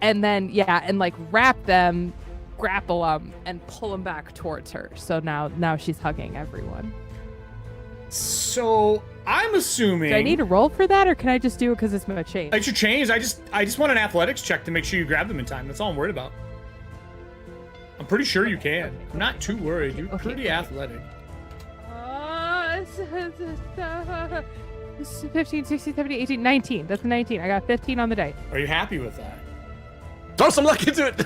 and like wrap them, grapple them, and pull them back towards her. So now she's hugging everyone. So I'm assuming. Do I need to roll for that, or can I just do it because it's my chain? It's your chains. I just want an athletics check to make sure you grab them in time. That's all I'm worried about. I'm pretty sure you can. I'm not too worried. You're pretty athletic. 15, 16, 17, 18, 19. That's a 19. I got 15 on the dice. Are you happy with that? Throw some luck into it.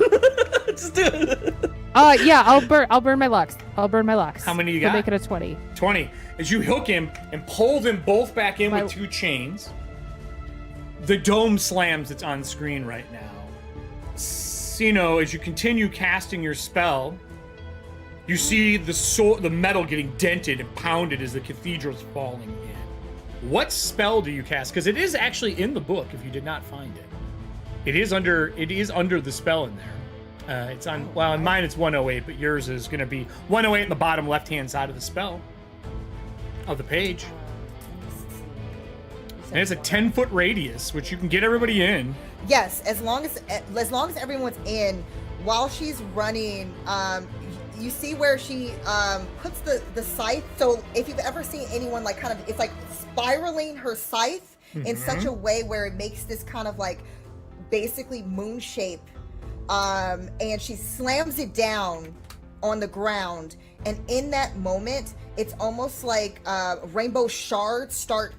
Just do it. Yeah, I'll burn my locks. How many you To got? make it a 20. 20. As you hook him and pull them both back in with 2 chains, the dome slams that's on screen right now. Sino, as you continue casting your spell, you see the metal getting dented and pounded as the cathedral's falling in. What spell do you cast? Because it is actually in the book if you did not find it. It is under the spell in there. It's on, well, in mine it's 108, but yours is going to be 108 in the bottom left-hand side of the spell, of the page. And it's a 10-foot radius, which you can get everybody in. Yes, as long as everyone's in, while she's running, you see where she puts the scythe. So if you've ever seen anyone like kind of, it's like spiraling her scythe in such a way where it makes this kind of like basically moon shape, and she slams it down on the ground, and in that moment it's almost like rainbow shards start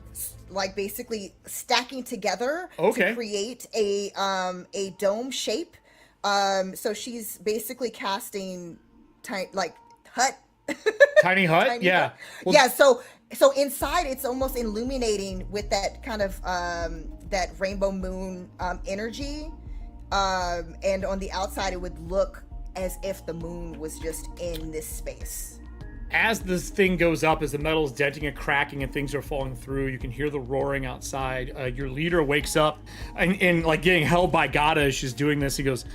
like basically stacking together to create a dome shape. So she's basically casting tiny hut. Tiny hut? Tiny yeah. hut. Well, yeah, so inside it's almost illuminating with that kind of that rainbow moon energy. And on the outside it would look as if the moon was just in this space. As this thing goes up, as the metal's denting and cracking and things are falling through, you can hear the roaring outside. Your leader wakes up and like getting held by Gata as she's doing this. He goes,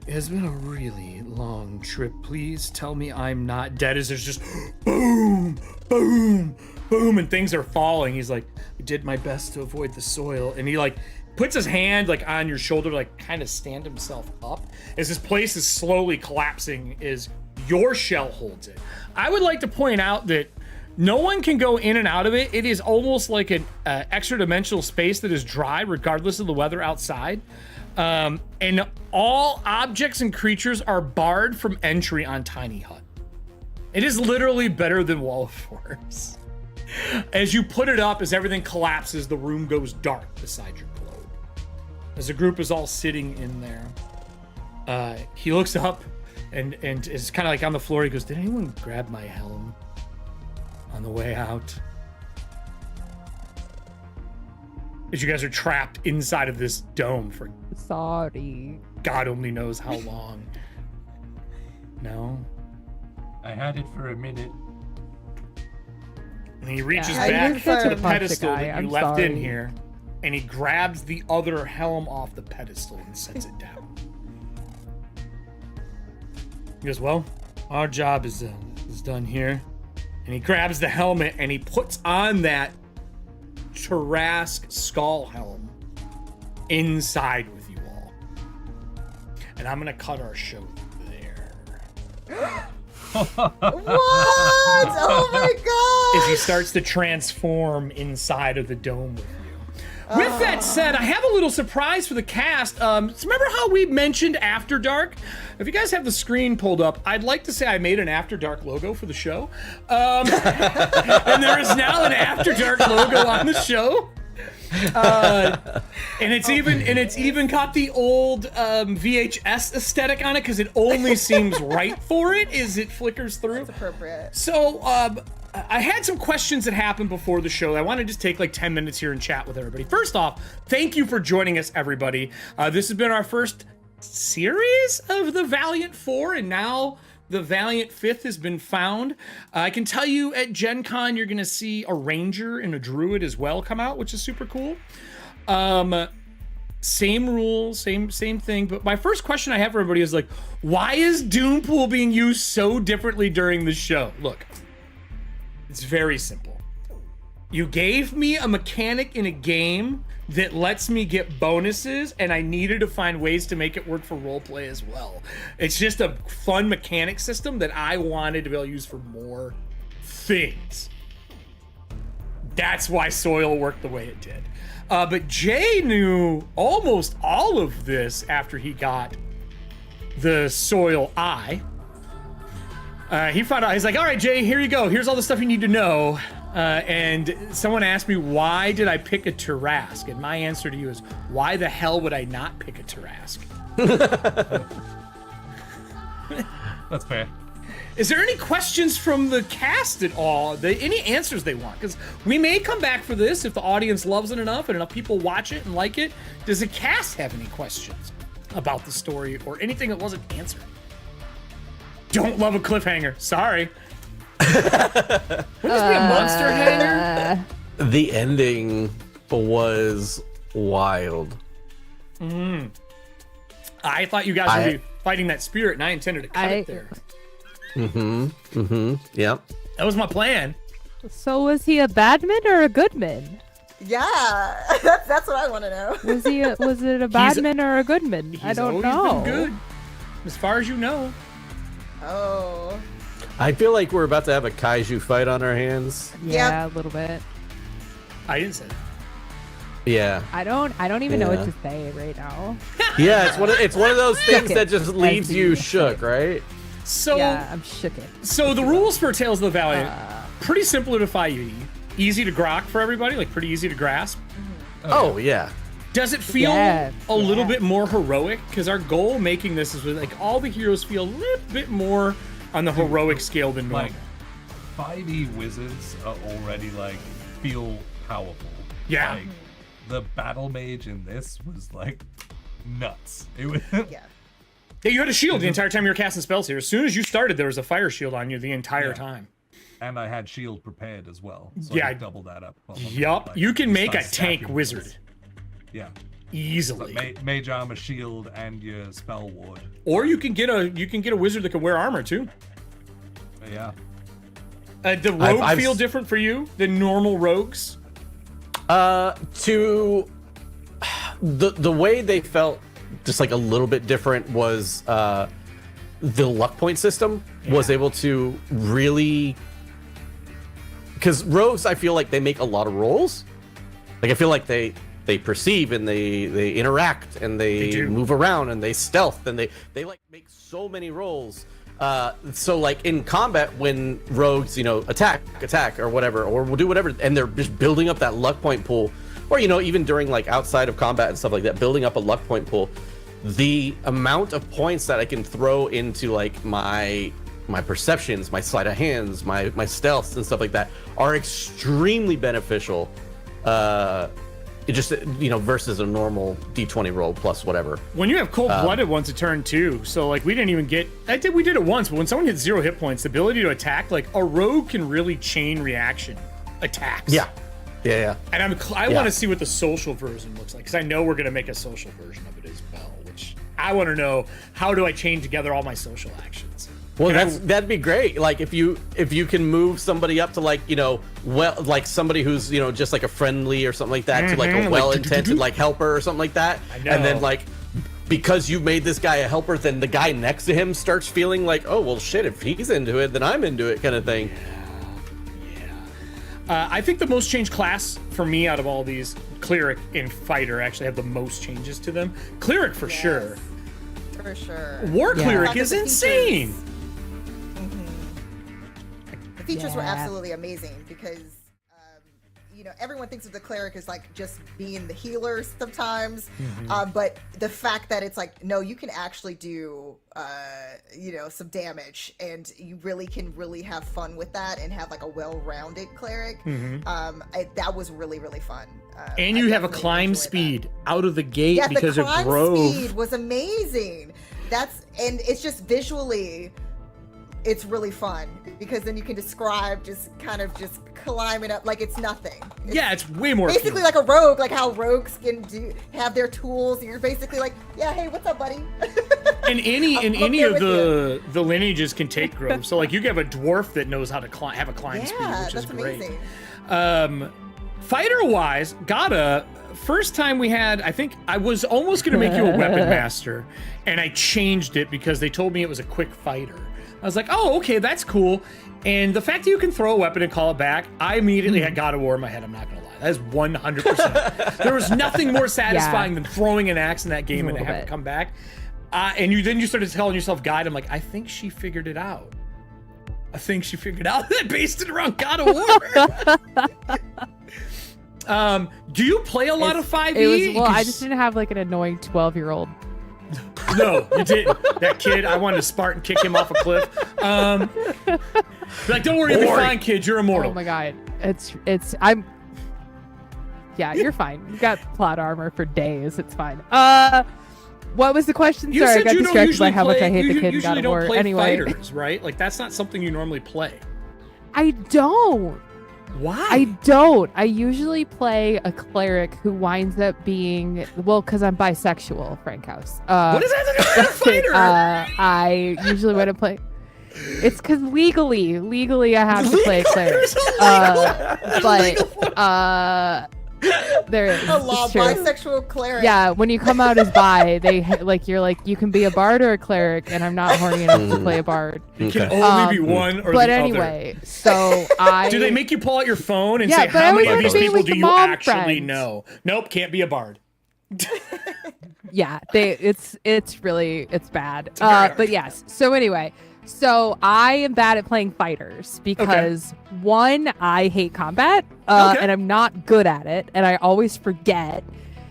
"It has been a really long trip. Please tell me I'm not dead." As there's just boom, boom, boom, and things are falling. He's like, "I did my best to avoid the soil." And he like puts his hand like on your shoulder to like kind of stand himself up as this place is slowly collapsing as your shell holds it. I would like to point out that no one can go in and out of it. It is almost like an extra dimensional space that is dry regardless of the weather outside. And all objects and creatures are barred from entry on Tiny Hut. It is literally better than Wall of Force. As you put it up, as everything collapses, the room goes dark beside your globe. As the group is all sitting in there, he looks up and is kind of like on the floor. He goes, "Did anyone grab my helm on the way out?" As you guys are trapped inside of this dome for Sorry. God only knows how long. No? I had it for a minute. And he reaches Yeah, back you're such to a the bunch of pedestal guy. that you I'm left in sorry. here, and he grabs the other helm off the pedestal and sets it down. He goes, "Well, our job is done here." And he grabs the helmet and he puts on that Tarask skull helm inside with you all. And I'm gonna cut our show there. What? Oh my god! As he starts to transform inside of the dome with you. With that said, I have a little surprise for the cast. So remember how we mentioned After Dark? If you guys have the screen pulled up, I'd like to say I made an After Dark logo for the show. And there is now an After Dark logo on the show. And it's even got the old VHS aesthetic on it because it only seems right for it as it flickers through. That's appropriate. So I had some questions that happened before the show. I want to just take like 10 minutes here and chat with everybody. First off, thank you for joining us, everybody. This has been our first series of the Valiant 4, and now the Valiant 5th has been found. I can tell you at Gen Con, you're going to see a Ranger and a Druid as well come out, which is super cool. Same rules, same thing. But my first question I have for everybody is like, why is Doompool being used so differently during the show? Look, it's very simple. You gave me a mechanic in a game that lets me get bonuses, and I needed to find ways to make it work for roleplay as well. It's just a fun mechanic system that I wanted to be able to use for more things. That's why soil worked the way it did. But Jay knew almost all of this after he got the soil eye. He found out, he's like, all right, Jay, here you go. Here's all the stuff you need to know. And someone asked me, why did I pick a Tarrasque? And my answer to you is, why the hell would I not pick a Tarrasque? That's fair. Is there any questions from the cast at all? Any answers they want? Because we may come back for this if the audience loves it enough and enough people watch it and like it. Does the cast have any questions about the story or anything that wasn't answered? Don't love a cliffhanger. Sorry. Wouldn't this be a monster hanger? The ending was wild. I thought you guys would be fighting that spirit, and I intended to cut it there. Yep. That was my plan. So was he a bad man or a good man? Yeah, that's what I want to know. Was it a bad man or a good man? I don't know. He's always been good, as far as you know. Oh. I feel like we're about to have a kaiju fight on our hands. Yeah, a little bit. I didn't say that. Yeah. I don't even know what to say right now. Yeah, it's one of those things Shook that just leaves you shook. shook, right? So, Yeah, I'm shook it. so the rules for Tales of the Valiant, pretty simple to defy. Easy to grok for everybody, like pretty easy to grasp. Oh, yeah. Does it feel Yeah, a little yeah. bit more heroic? Because our goal making this is like all the heroes feel a little bit more on the heroic scale than normal. Like 5e wizards are already like feel powerful. Yeah. Like, the battle mage in this was like nuts. It was Yeah. Yeah, you had a shield the entire time you were casting spells here. As soon as you started, there was a fire shield on you the entire time. and I had shield prepared as well. So Yeah. I doubled that up. Yup, you can make a tank stacking wizard rolls. Yeah. easily. Mage armor, shield, and your spell ward. Or you can get a wizard that can wear armor too. Yeah. The rogue I've feel different for you than normal rogues? To the way they felt just like a little bit different was the luck point system was able to really, because rogues, I feel like they make a lot of rolls. Like I feel like they perceive and they interact and they do. move around and they stealth and they like make so many rolls. So like in combat, when rogues, attack or whatever, or will do whatever, and they're just building up that luck point pool, or even during like outside of combat and stuff like that, building up a luck point pool, the amount of points that I can throw into like my perceptions, my sleight of hands, my stealths and stuff like that are extremely beneficial. It just versus a normal D20 roll plus whatever. When you have cold-blooded once a turn too, so like we didn't even get. We did it once, but when someone hits 0 hit points, the ability to attack, like a rogue can really chain reaction attacks. Yeah. And I want to see what the social version looks like, because I know we're gonna make a social version of it as well. Which I want to know, how do I chain together all my social actions? Well, that'd be great. Like if you can move somebody up to like like somebody who's just like a friendly or something like that to like a well-intended like helper or something like that, and then like because you made this guy a helper, then the guy next to him starts feeling like, oh well, shit, if he's into it, then I'm into it, kind of thing. I think the most changed class for me out of all these, cleric and fighter actually have the most changes to them. Cleric for sure. For sure. War cleric Yeah. is insane. The features were Yeah. absolutely amazing because, everyone thinks of the cleric as like just being the healer sometimes, but the fact that it's like, no, you can actually do, some damage, and you really can have fun with that and have like a well-rounded cleric. That was really, really fun. And I you have a definitely climb enjoyed speed that. out of the gate Yeah, because the of climb grove. speed was amazing. And it's just visually, it's really fun because then you can describe just climbing up like it's nothing. It's way more Basically appealing. like a rogue, like how rogues can have their tools. You're basically like, yeah, hey, what's up, buddy? And any I'm of there with the lineages can take grove. So like you can have a dwarf that knows how to have a climb speed, Yeah, which is that's great. amazing. Fighter wise, Gata, first time we had, I think I was almost going to make you a weapon master, and I changed it because they told me it was a quick fighter. I was like, oh, okay, that's cool. And the fact that you can throw a weapon and call it back, I immediately had God of War in my head. I'm not going to lie. That is 100%. There was nothing more satisfying than throwing an axe in that game and have it come back. And then you started telling yourself guide. I'm like, I think she figured it out. I think she figured out that based it around God of War. Do you play a lot of 5e? Well, I just didn't have like an annoying 12-year-old. No, you didn't. That kid, I wanted to Spartan kick him off a cliff. Like, don't worry, you'll be fine, kid. You're immortal. Oh my god, yeah, you're fine. You got plot armor for days. It's fine. What was the question? You Sorry, I said got you distracted by how much I hate you the kid in usually God of don't War. play Anyway, fighters, right? Like, that's not something you normally play. I don't. Why? I don't. I usually play a cleric who winds up being, well, because I'm bisexual, Frank House. What is that to do with a fighter? I usually want to play. It's because legally, I have to play a cleric. There A law bisexual cleric. Yeah, when you come out as bi, you're like, you can be a bard or a cleric, and I'm not horny enough to play a bard. It can only be one or but the anyway, other. so Do they make you pull out your phone and Yeah, say, but I how many always of these wanna be people with do the you mom actually friends. know? Nope, can't be a bard. Yeah, it's bad. very hard. But yes. So anyway, so I am bad at playing fighters because one, I hate combat, and I'm not good at it, and I always forget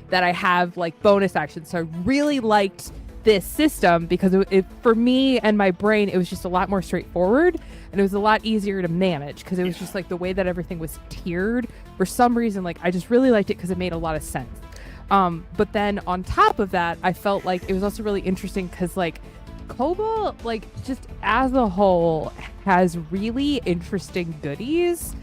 that I have like bonus actions. So I really liked this system because it for me and my brain, it was just a lot more straightforward, and it was a lot easier to manage because it was just like the way that everything was tiered. For some reason, like I just really liked it because it made a lot of sense. But then on top of that, I felt like it was also really interesting because like Kobold, like just as a whole, has really interesting goodies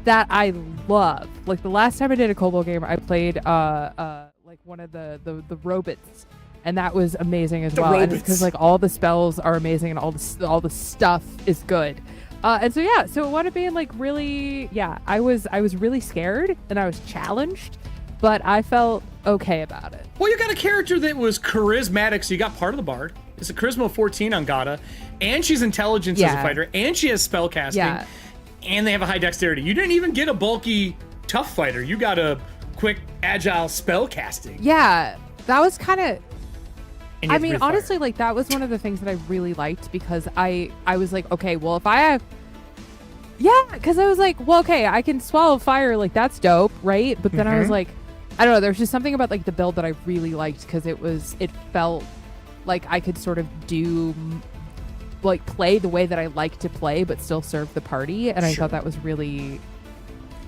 that I love. Like the last time I did a Kobold game, I played like one of the robots, and that was amazing as well. And it's because like all the spells are amazing and all the stuff is good. And so yeah, so it wound up being like really, I was really scared and I was challenged, but I felt okay about it. Well, you got a character that was charismatic, so you got part of the bard. It's a charisma 14 on Gata, and she's intelligence as a fighter, and she has spell casting, and they have a high dexterity. You didn't even get a bulky tough fighter. You got a quick, agile spell casting. Yeah, that was kind of... I mean, fire. honestly, like that was one of the things that I really liked because I was like, okay, well, if I have... Yeah, because I was like, well, okay, I can swallow fire, like that's dope, right? But then I was like, I don't know, there's just something about like the build that I really liked because it felt like I could sort of play the way that I like to play, but still serve the party. And I thought that was really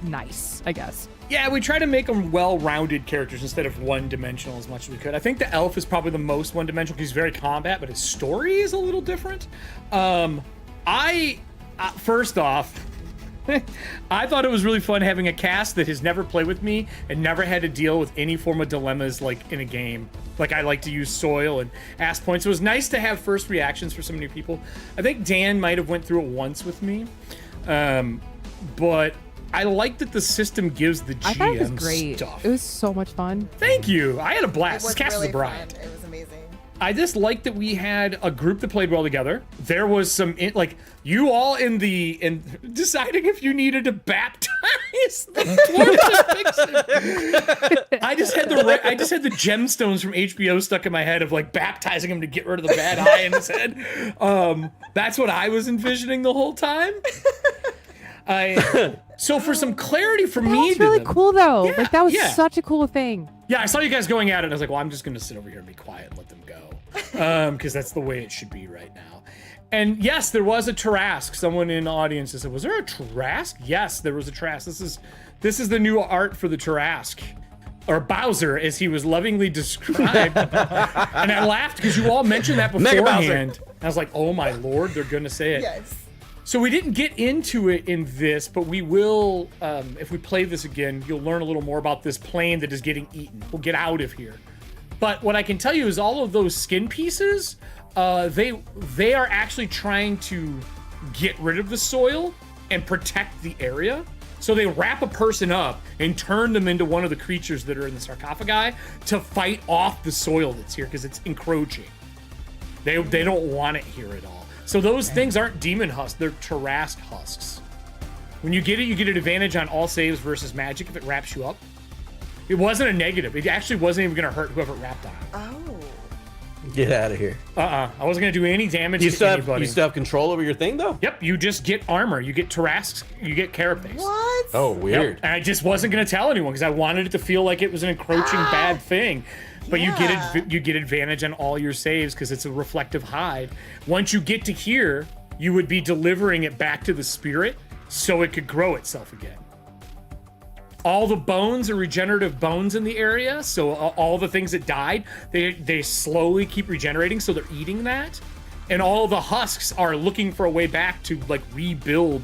nice, I guess. Yeah, we try to make them well-rounded characters instead of one-dimensional as much as we could. I think the elf is probably the most one-dimensional because he's very combat, but his story is a little different. First off, I thought it was really fun having a cast that has never played with me and never had to deal with any form of dilemmas like in a game. Like I like to use soil and ask points. It was nice to have first reactions for so many people. I think Dan might have went through it once with me, but I like that the system gives the GM I thought it was great. Stuff. It was so much fun. Thank you. I had a blast. It was Cast really the Bride. fun. It was amazing. I just liked that we had a group that played well together. There was some you all in deciding if you needed to baptize the dwarf. I just had the gemstones from HBO stuck in my head of like baptizing him to get rid of the bad eye in his head. That's what I was envisioning the whole time. So for some clarity for me, That was really cool though. Yeah, like that was yeah. such a cool thing. Yeah, I saw you guys going at it, and I was like, well, I'm just going to sit over here and be quiet and let them go. Because that's the way it should be right now. And yes, there was a Tarrasque. Someone in the audience said, was there a Tarrasque? Yes, there was a Tarrasque. This is the new art for the Tarrasque. Or Bowser, as he was lovingly described. And I laughed because you all mentioned that beforehand. I was like, oh my lord, they're going to say it. Yes. So we didn't get into it in this, but we will, if we play this again, you'll learn a little more about this plane that is getting eaten. We'll get out of here. But what I can tell you is all of those skin pieces, they are actually trying to get rid of the soil and protect the area. So they wrap a person up and turn them into one of the creatures that are in the sarcophagi to fight off the soil that's here because it's encroaching. They don't want it here at all. So those things aren't demon husks, they're Tarrasque husks. When you get it, you get an advantage on all saves versus magic if it wraps you up. It wasn't a negative. It actually wasn't even going to hurt whoever it wrapped on. Oh. Get out of here. I wasn't going to do any damage You to still, anybody. you still have control over your thing, though? Yep, you just get armor. You get Tarrasque, you get carapace. What? Oh, weird. Yep. And I just wasn't going to tell anyone because I wanted it to feel like it was an encroaching bad thing. But Yeah. you get advantage on all your saves because it's a reflective hide. Once you get to here, you would be delivering it back to the spirit so it could grow itself again. All the bones are regenerative bones in the area, so all the things that died, they slowly keep regenerating, so they're eating that. And all the husks are looking for a way back to like rebuild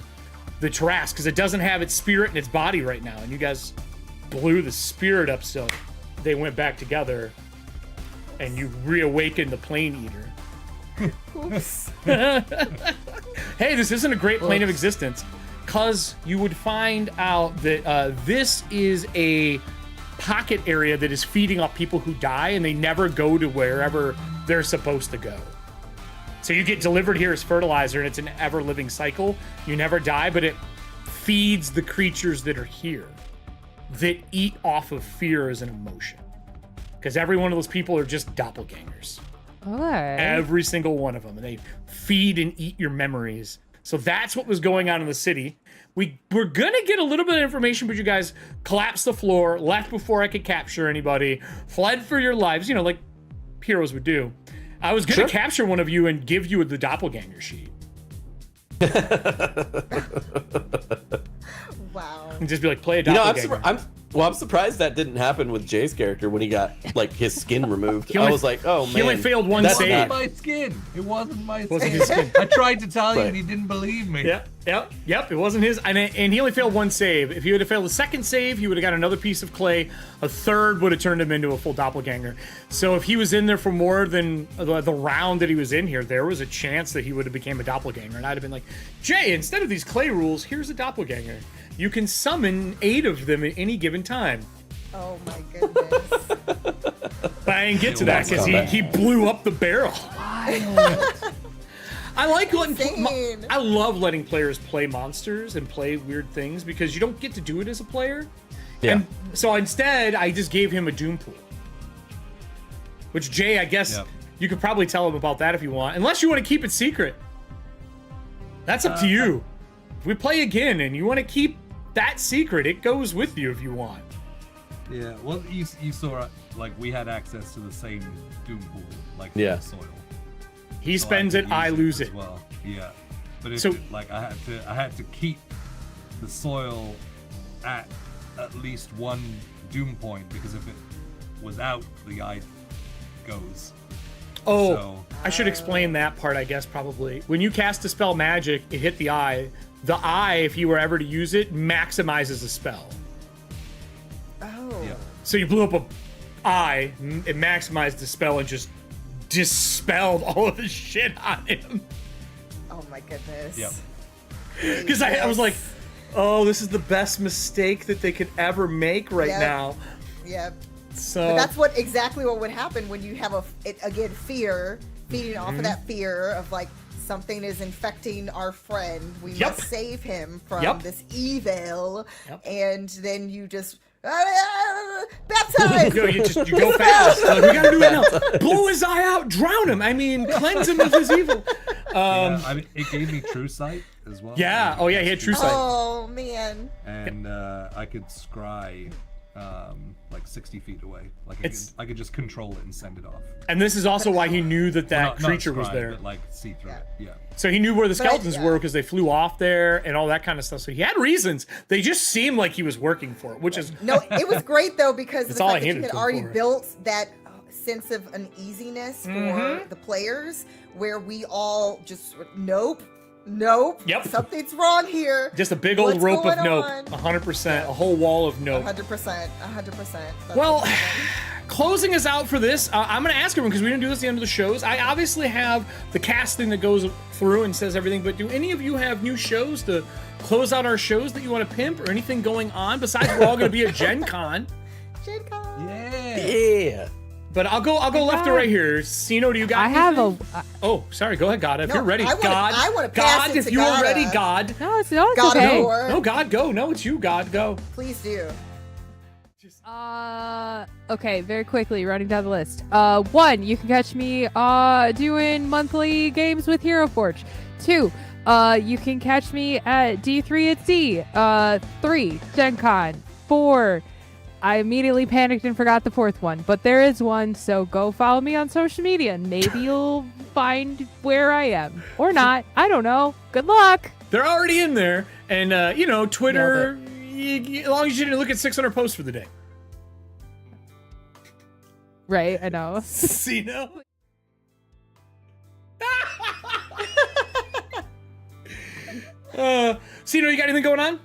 the Tarrasque because it doesn't have its spirit in its body right now. And you guys blew the spirit up so they went back together and you reawakened the Plane Eater. Oops. Hey, this isn't a great plane of existence, because you would find out that this is a pocket area that is feeding off people who die, and they never go to wherever they're supposed to go. So you get delivered here as fertilizer, and it's an ever-living cycle. You never die, but it feeds the creatures that are here, that eat off of fear as an emotion. Because every one of those people are just doppelgangers. Okay. Every single one of them. And they feed and eat your memories. So that's what was going on in the city. We're going to get a little bit of information, but you guys collapsed the floor, left before I could capture anybody, fled for your lives, you know, like heroes would do. I was going to capture one of you and give you the doppelganger sheet. Wow. And just be like, play a You know, doppelganger. I'm surprised that didn't happen with Jay's character when he got like his skin removed. He only- I was like, oh man, he only failed one that's save. It not- wasn't my skin. It wasn't my Wasn't skin. his skin. I tried to tell you Right. and you didn't believe me. Yep. It wasn't his, and he only failed one save. If he would have failed the second save, he would have got another piece of clay. A third would have turned him into a full doppelganger. So if he was in there for more than the round that he was in here, there was a chance that he would have became a doppelganger. And I'd have been like, Jay, instead of these clay rules, here's a doppelganger. You can summon 8 of them at any given time. Oh my goodness. But I didn't get to that because he blew up the barrel. I like letting Insane. I love letting players play monsters and play weird things because you don't get to do it as a player. Yeah. And so instead, I just gave him a Doom pool. Which, Jay, I guess Yep. you could probably tell him about that if you want. Unless you want to keep it secret. That's up to you. If we play again and you want to keep that secret, it goes with you if you want. Yeah, well, you saw, like, we had access to the same Doom pool, like, Yeah. soil. He So spends could it, I use lose as it. well. Yeah, but if So- like I had to keep the soil at least one Doom point because if it was out, the eye goes. Oh, So- I should explain that part, I guess, probably. When you cast a spell magic, it hit the eye. The eye, if you were ever to use it, maximizes the spell. Oh. Yeah. So you blew up a eye, it maximized the spell and just dispelled all of the shit on him. Oh my goodness. Yep. Because I was like, oh, this is the best mistake that they could ever make right Yep. now. Yep. So But that's exactly what would happen when you have fear, feeding off Mm-hmm. of that fear of like something is infecting our friend. We Yep. must save him from Yep. this evil. Yep. And then you just baptize. you go fast. Like, we gotta do it now. Blow his eye out, drown him. I mean, cleanse him of his evil. Yeah, I mean, it gave me true sight as well. Yeah. Oh yeah, he had true sight. Oh man. And I could scry like 60 feet away. Like I could just control it and send it off. And this is also why he knew that Well, that not creature was scry, there. but like see through it. Yeah. So he knew where the skeletons yeah. were because they flew off there and all that kind of stuff. So he had reasons. They just seemed like he was working for it, which is No, it was great though because It's the all I fact that you handed had to him already for it. built that sense of uneasiness for the players, where we all just nope, Yep. something's wrong here. just a big old What's rope of going nope. on? 100%. A whole wall of nope. 100%. Well, closing us out for this, I'm going to ask everyone, because we didn't do this at the end of the shows. I obviously have the casting that goes through and says everything, but do any of you have new shows to close out our shows that you want to pimp, or anything going on besides we're all going to be at Gen Con? Gen Con. Yeah. But I'll go left to right here. Sino, do you got I have anything? a. Oh, sorry. Go ahead, God. If No, you're ready, I wanna- God. I wanna pass God, it if to you are God. ready, God. No, it's God okay. of War. No, God, go. No, it's you, God. Go. Please do. Okay, very quickly, running down the list. 1, you can catch me doing monthly games with Hero Forge. 2, you can catch me at D3 at Sea. 3, Gen Con. 4, I immediately panicked and forgot the 4th one, but there is one, so go follow me on social media and maybe you'll find where I am. Or not. I don't know. Good luck. They're already in there. And, Twitter, as long as you didn't look at 600 posts for the day. Right, I know. Sino. Sino, you got anything going on?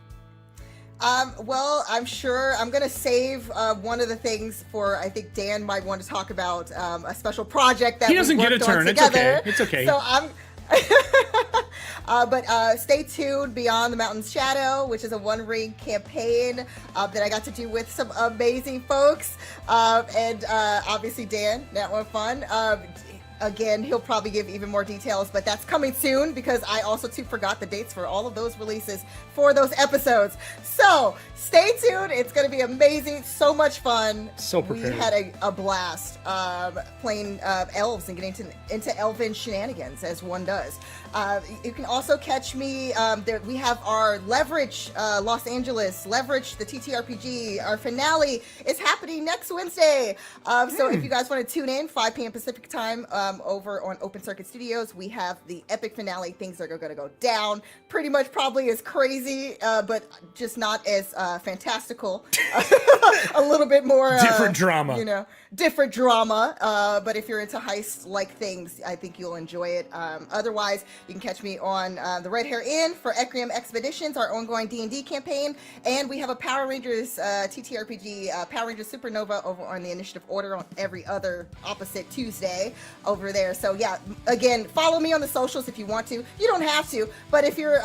Well, I'm sure I'm gonna save one of the things for, I think Dan might want to talk about a special project that He doesn't we get a worked on turn. It's together. okay. It's okay. So I'm. But stay tuned. Beyond the Mountain's Shadow, which is a one-ring campaign that I got to do with some amazing folks, and obviously Dan, that one fun. Again, he'll probably give even more details, but that's coming soon because I also too forgot the dates for all of those releases for those episodes. So stay tuned. It's going to be amazing. So much fun. So prepared. We had a blast playing elves and getting into elven shenanigans as one does. You can also catch me. We have our Leverage Los Angeles, Leverage the TTRPG. Our finale is happening next Wednesday. So if you guys want to tune in, 5 p.m. Pacific time, over on Open Circuit Studios, we have the epic finale. Things are going to go down. Pretty much probably as crazy, but just not as fantastical. A little bit more Different drama. Different drama. But if you're into heist-like things, I think you'll enjoy it. Otherwise, you can catch me on the Red Hair Inn for Ecrium Expeditions, our ongoing D&D campaign, and we have a Power Rangers TTRPG, Power Rangers Supernova over on the Initiative Order on every other opposite Tuesday over there. So yeah, again, follow me on the socials if you want to. You don't have to, but if you're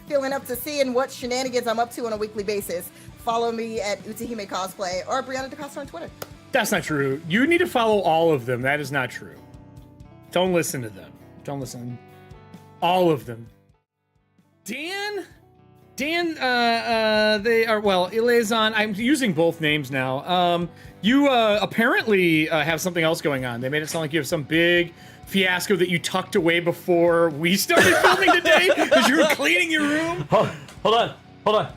feeling up to seeing what shenanigans I'm up to on a weekly basis, follow me at Uthaime Cosplay or Briana DeCosta on Twitter. That's not true. You need to follow all of them. That is not true. Don't listen to them. Don't listen. All of them. Dan, they are, well, Liaison, I'm using both names now. You apparently have something else going on. They made it sound like you have some big fiasco that you tucked away before we started filming today because you were cleaning your room. Hold on.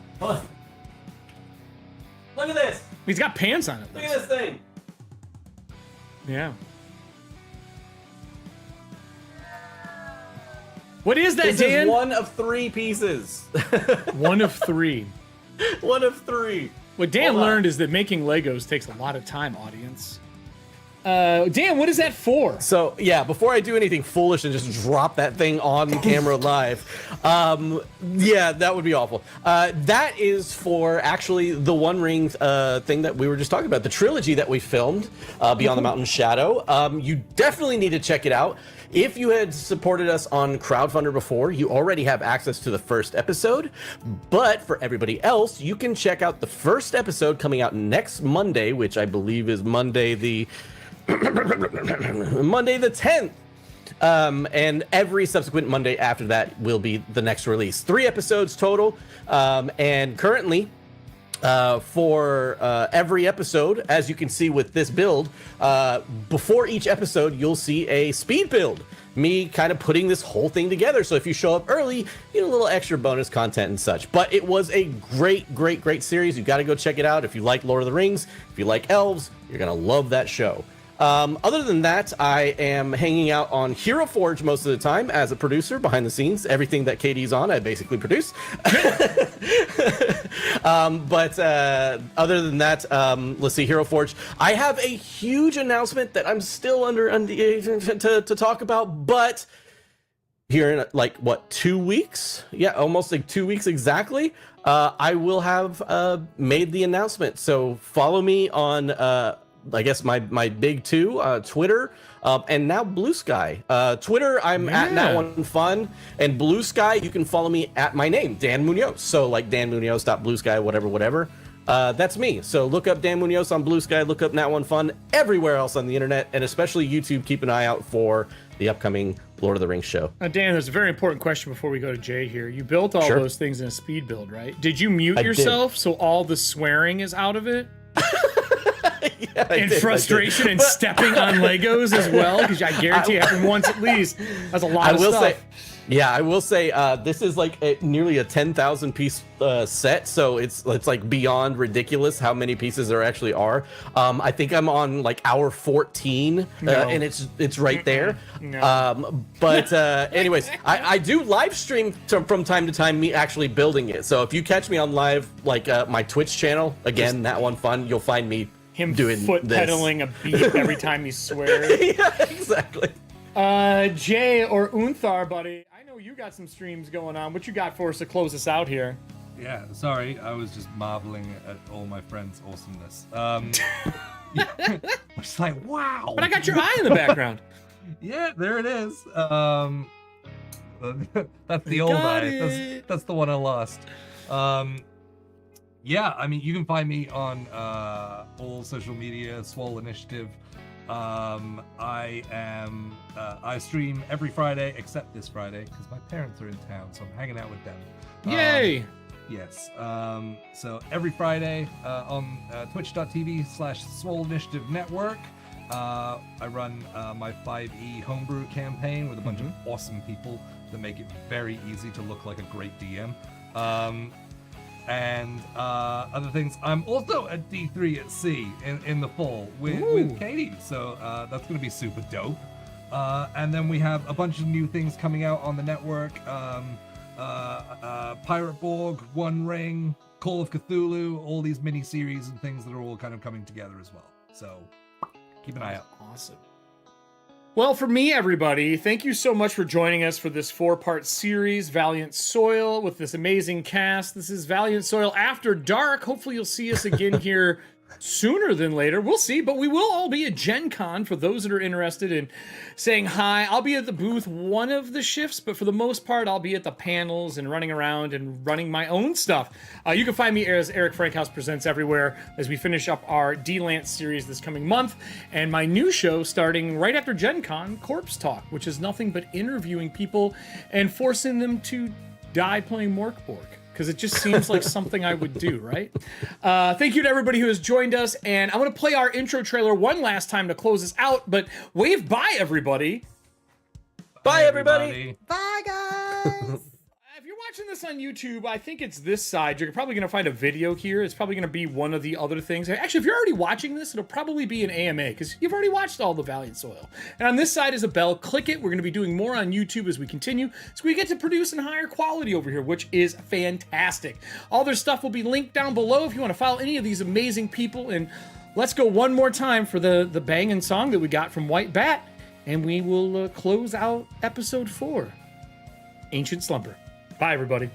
Look at this. He's got pants on it. Look at this thing. Yeah. What is that, This Dan? is one of 3 pieces. One of 3. One of 3. What Dan Hold on. learned is that making Legos takes a lot of time, audience. Dan, what is that for? So yeah, before I do anything foolish and just drop that thing on camera live, yeah, that would be awful. That is for actually the One Ring thing that we were just talking about, the trilogy that we filmed, Beyond the Mountain's Shadow. You definitely need to check it out. If you had supported us on Crowdfunder before, you already have access to the first episode. But for everybody else, you can check out the first episode coming out next Monday, which I believe is Monday the 10th. And every subsequent Monday after that will be the next release. 3 episodes total. And currently, for every episode, as you can see with this build, before each episode, you'll see a speed build. Me kind of putting this whole thing together. So if you show up early, you get a little extra bonus content and such. But it was a great series. You got to go check it out. If you like Lord of the Rings, if you like elves, you're going to love that show. Other than that, I am hanging out on Hero Forge most of the time as a producer behind the scenes. Everything that Katie's on, I basically produce. But other than that, let's see, Hero Forge. I have a huge announcement that I'm still under NDA to talk about, but here in like, what, 2 weeks? Yeah, almost like 2 weeks exactly. I will have made the announcement. So follow me on I guess my big two, Twitter, and now Blue Sky. Twitter, I'm at That One Fun, and Blue Sky, you can follow me at my name, Dan Muñoz. So like danmunoz.bluesky, whatever. That's me. So look up Dan Muñoz on Blue Sky, look up That One Fun everywhere else on the internet, and especially YouTube. Keep an eye out for the upcoming Lord of the Rings show. Dan, there's a very important question before we go to Jay here. You built all those things in a speed build, right? Did you mute yourself so all the swearing is out of it? And frustration and stepping on Legos as well? Because I guarantee it happened once at least. That's a lot of stuff. I will say this is like nearly a 10,000 piece set, so it's like beyond ridiculous how many pieces there actually are. I think I'm on like hour 14, and it's right there. But anyways, I do live stream from time to time me actually building it. So if you catch me on live, like my Twitch channel, again, That One Fun, you'll find me doing foot pedaling a beat every time he swears. Yeah, exactly. Jay or Unthar, buddy, I know you got some streams going on. What you got for us to close us out here? Yeah, sorry, I was just marveling at all my friends' awesomeness. It's like, wow. But I got your eye in the background. Yeah, there it is. That's the old eye. That's the one I lost. Yeah, I mean, you can find me on all social media, Swole Initiative. I stream every Friday except this Friday because my parents are in town, so I'm hanging out with them. Yay! Yes. So every Friday on twitch.tv/Swole Initiative Network, I run my 5e homebrew campaign with a bunch of awesome people that make it very easy to look like a great DM. And other things. I'm also at D3 at Sea in the fall with Katie, so that's going to be super dope. And then we have a bunch of new things coming out on the network. Pirate Borg, One Ring, Call of Cthulhu, all these mini-series and things that are all kind of coming together as well. So keep an eye out. Awesome. Well, for me, everybody, thank you so much for joining us for this 4-part series, Valiant Soil, with this amazing cast. This is Valiant Soil After Dark. Hopefully you'll see us again here sooner than later. We'll see, but we will all be at Gen Con for those that are interested in saying hi. I'll be at the booth one of the shifts, but for the most part, I'll be at the panels and running around and running my own stuff. You can find me as Eric Frankhouse Presents everywhere as we finish up our D-Lance series this coming month, and my new show starting right after Gen Con, Corpse Talk, which is nothing but interviewing people and forcing them to die playing Morkborg. Because it just seems like something I would do, right? Thank you to everybody who has joined us. And I want to play our intro trailer one last time to close us out. But wave bye, everybody. Bye, everybody. Bye, guys. If you're watching this on YouTube, I think it's this side. You're probably going to find a video here. It's probably going to be one of the other things. Actually, if you're already watching this, it'll probably be an AMA because you've already watched all the Valiant Soil. And on this side is a bell. Click it. We're going to be doing more on YouTube as we continue. So we get to produce in higher quality over here, which is fantastic. All their stuff will be linked down below if you want to follow any of these amazing people. And let's go one more time for the banging song that we got from White Bat. And we will close out episode 4, Ancient Slumber. Bye, everybody.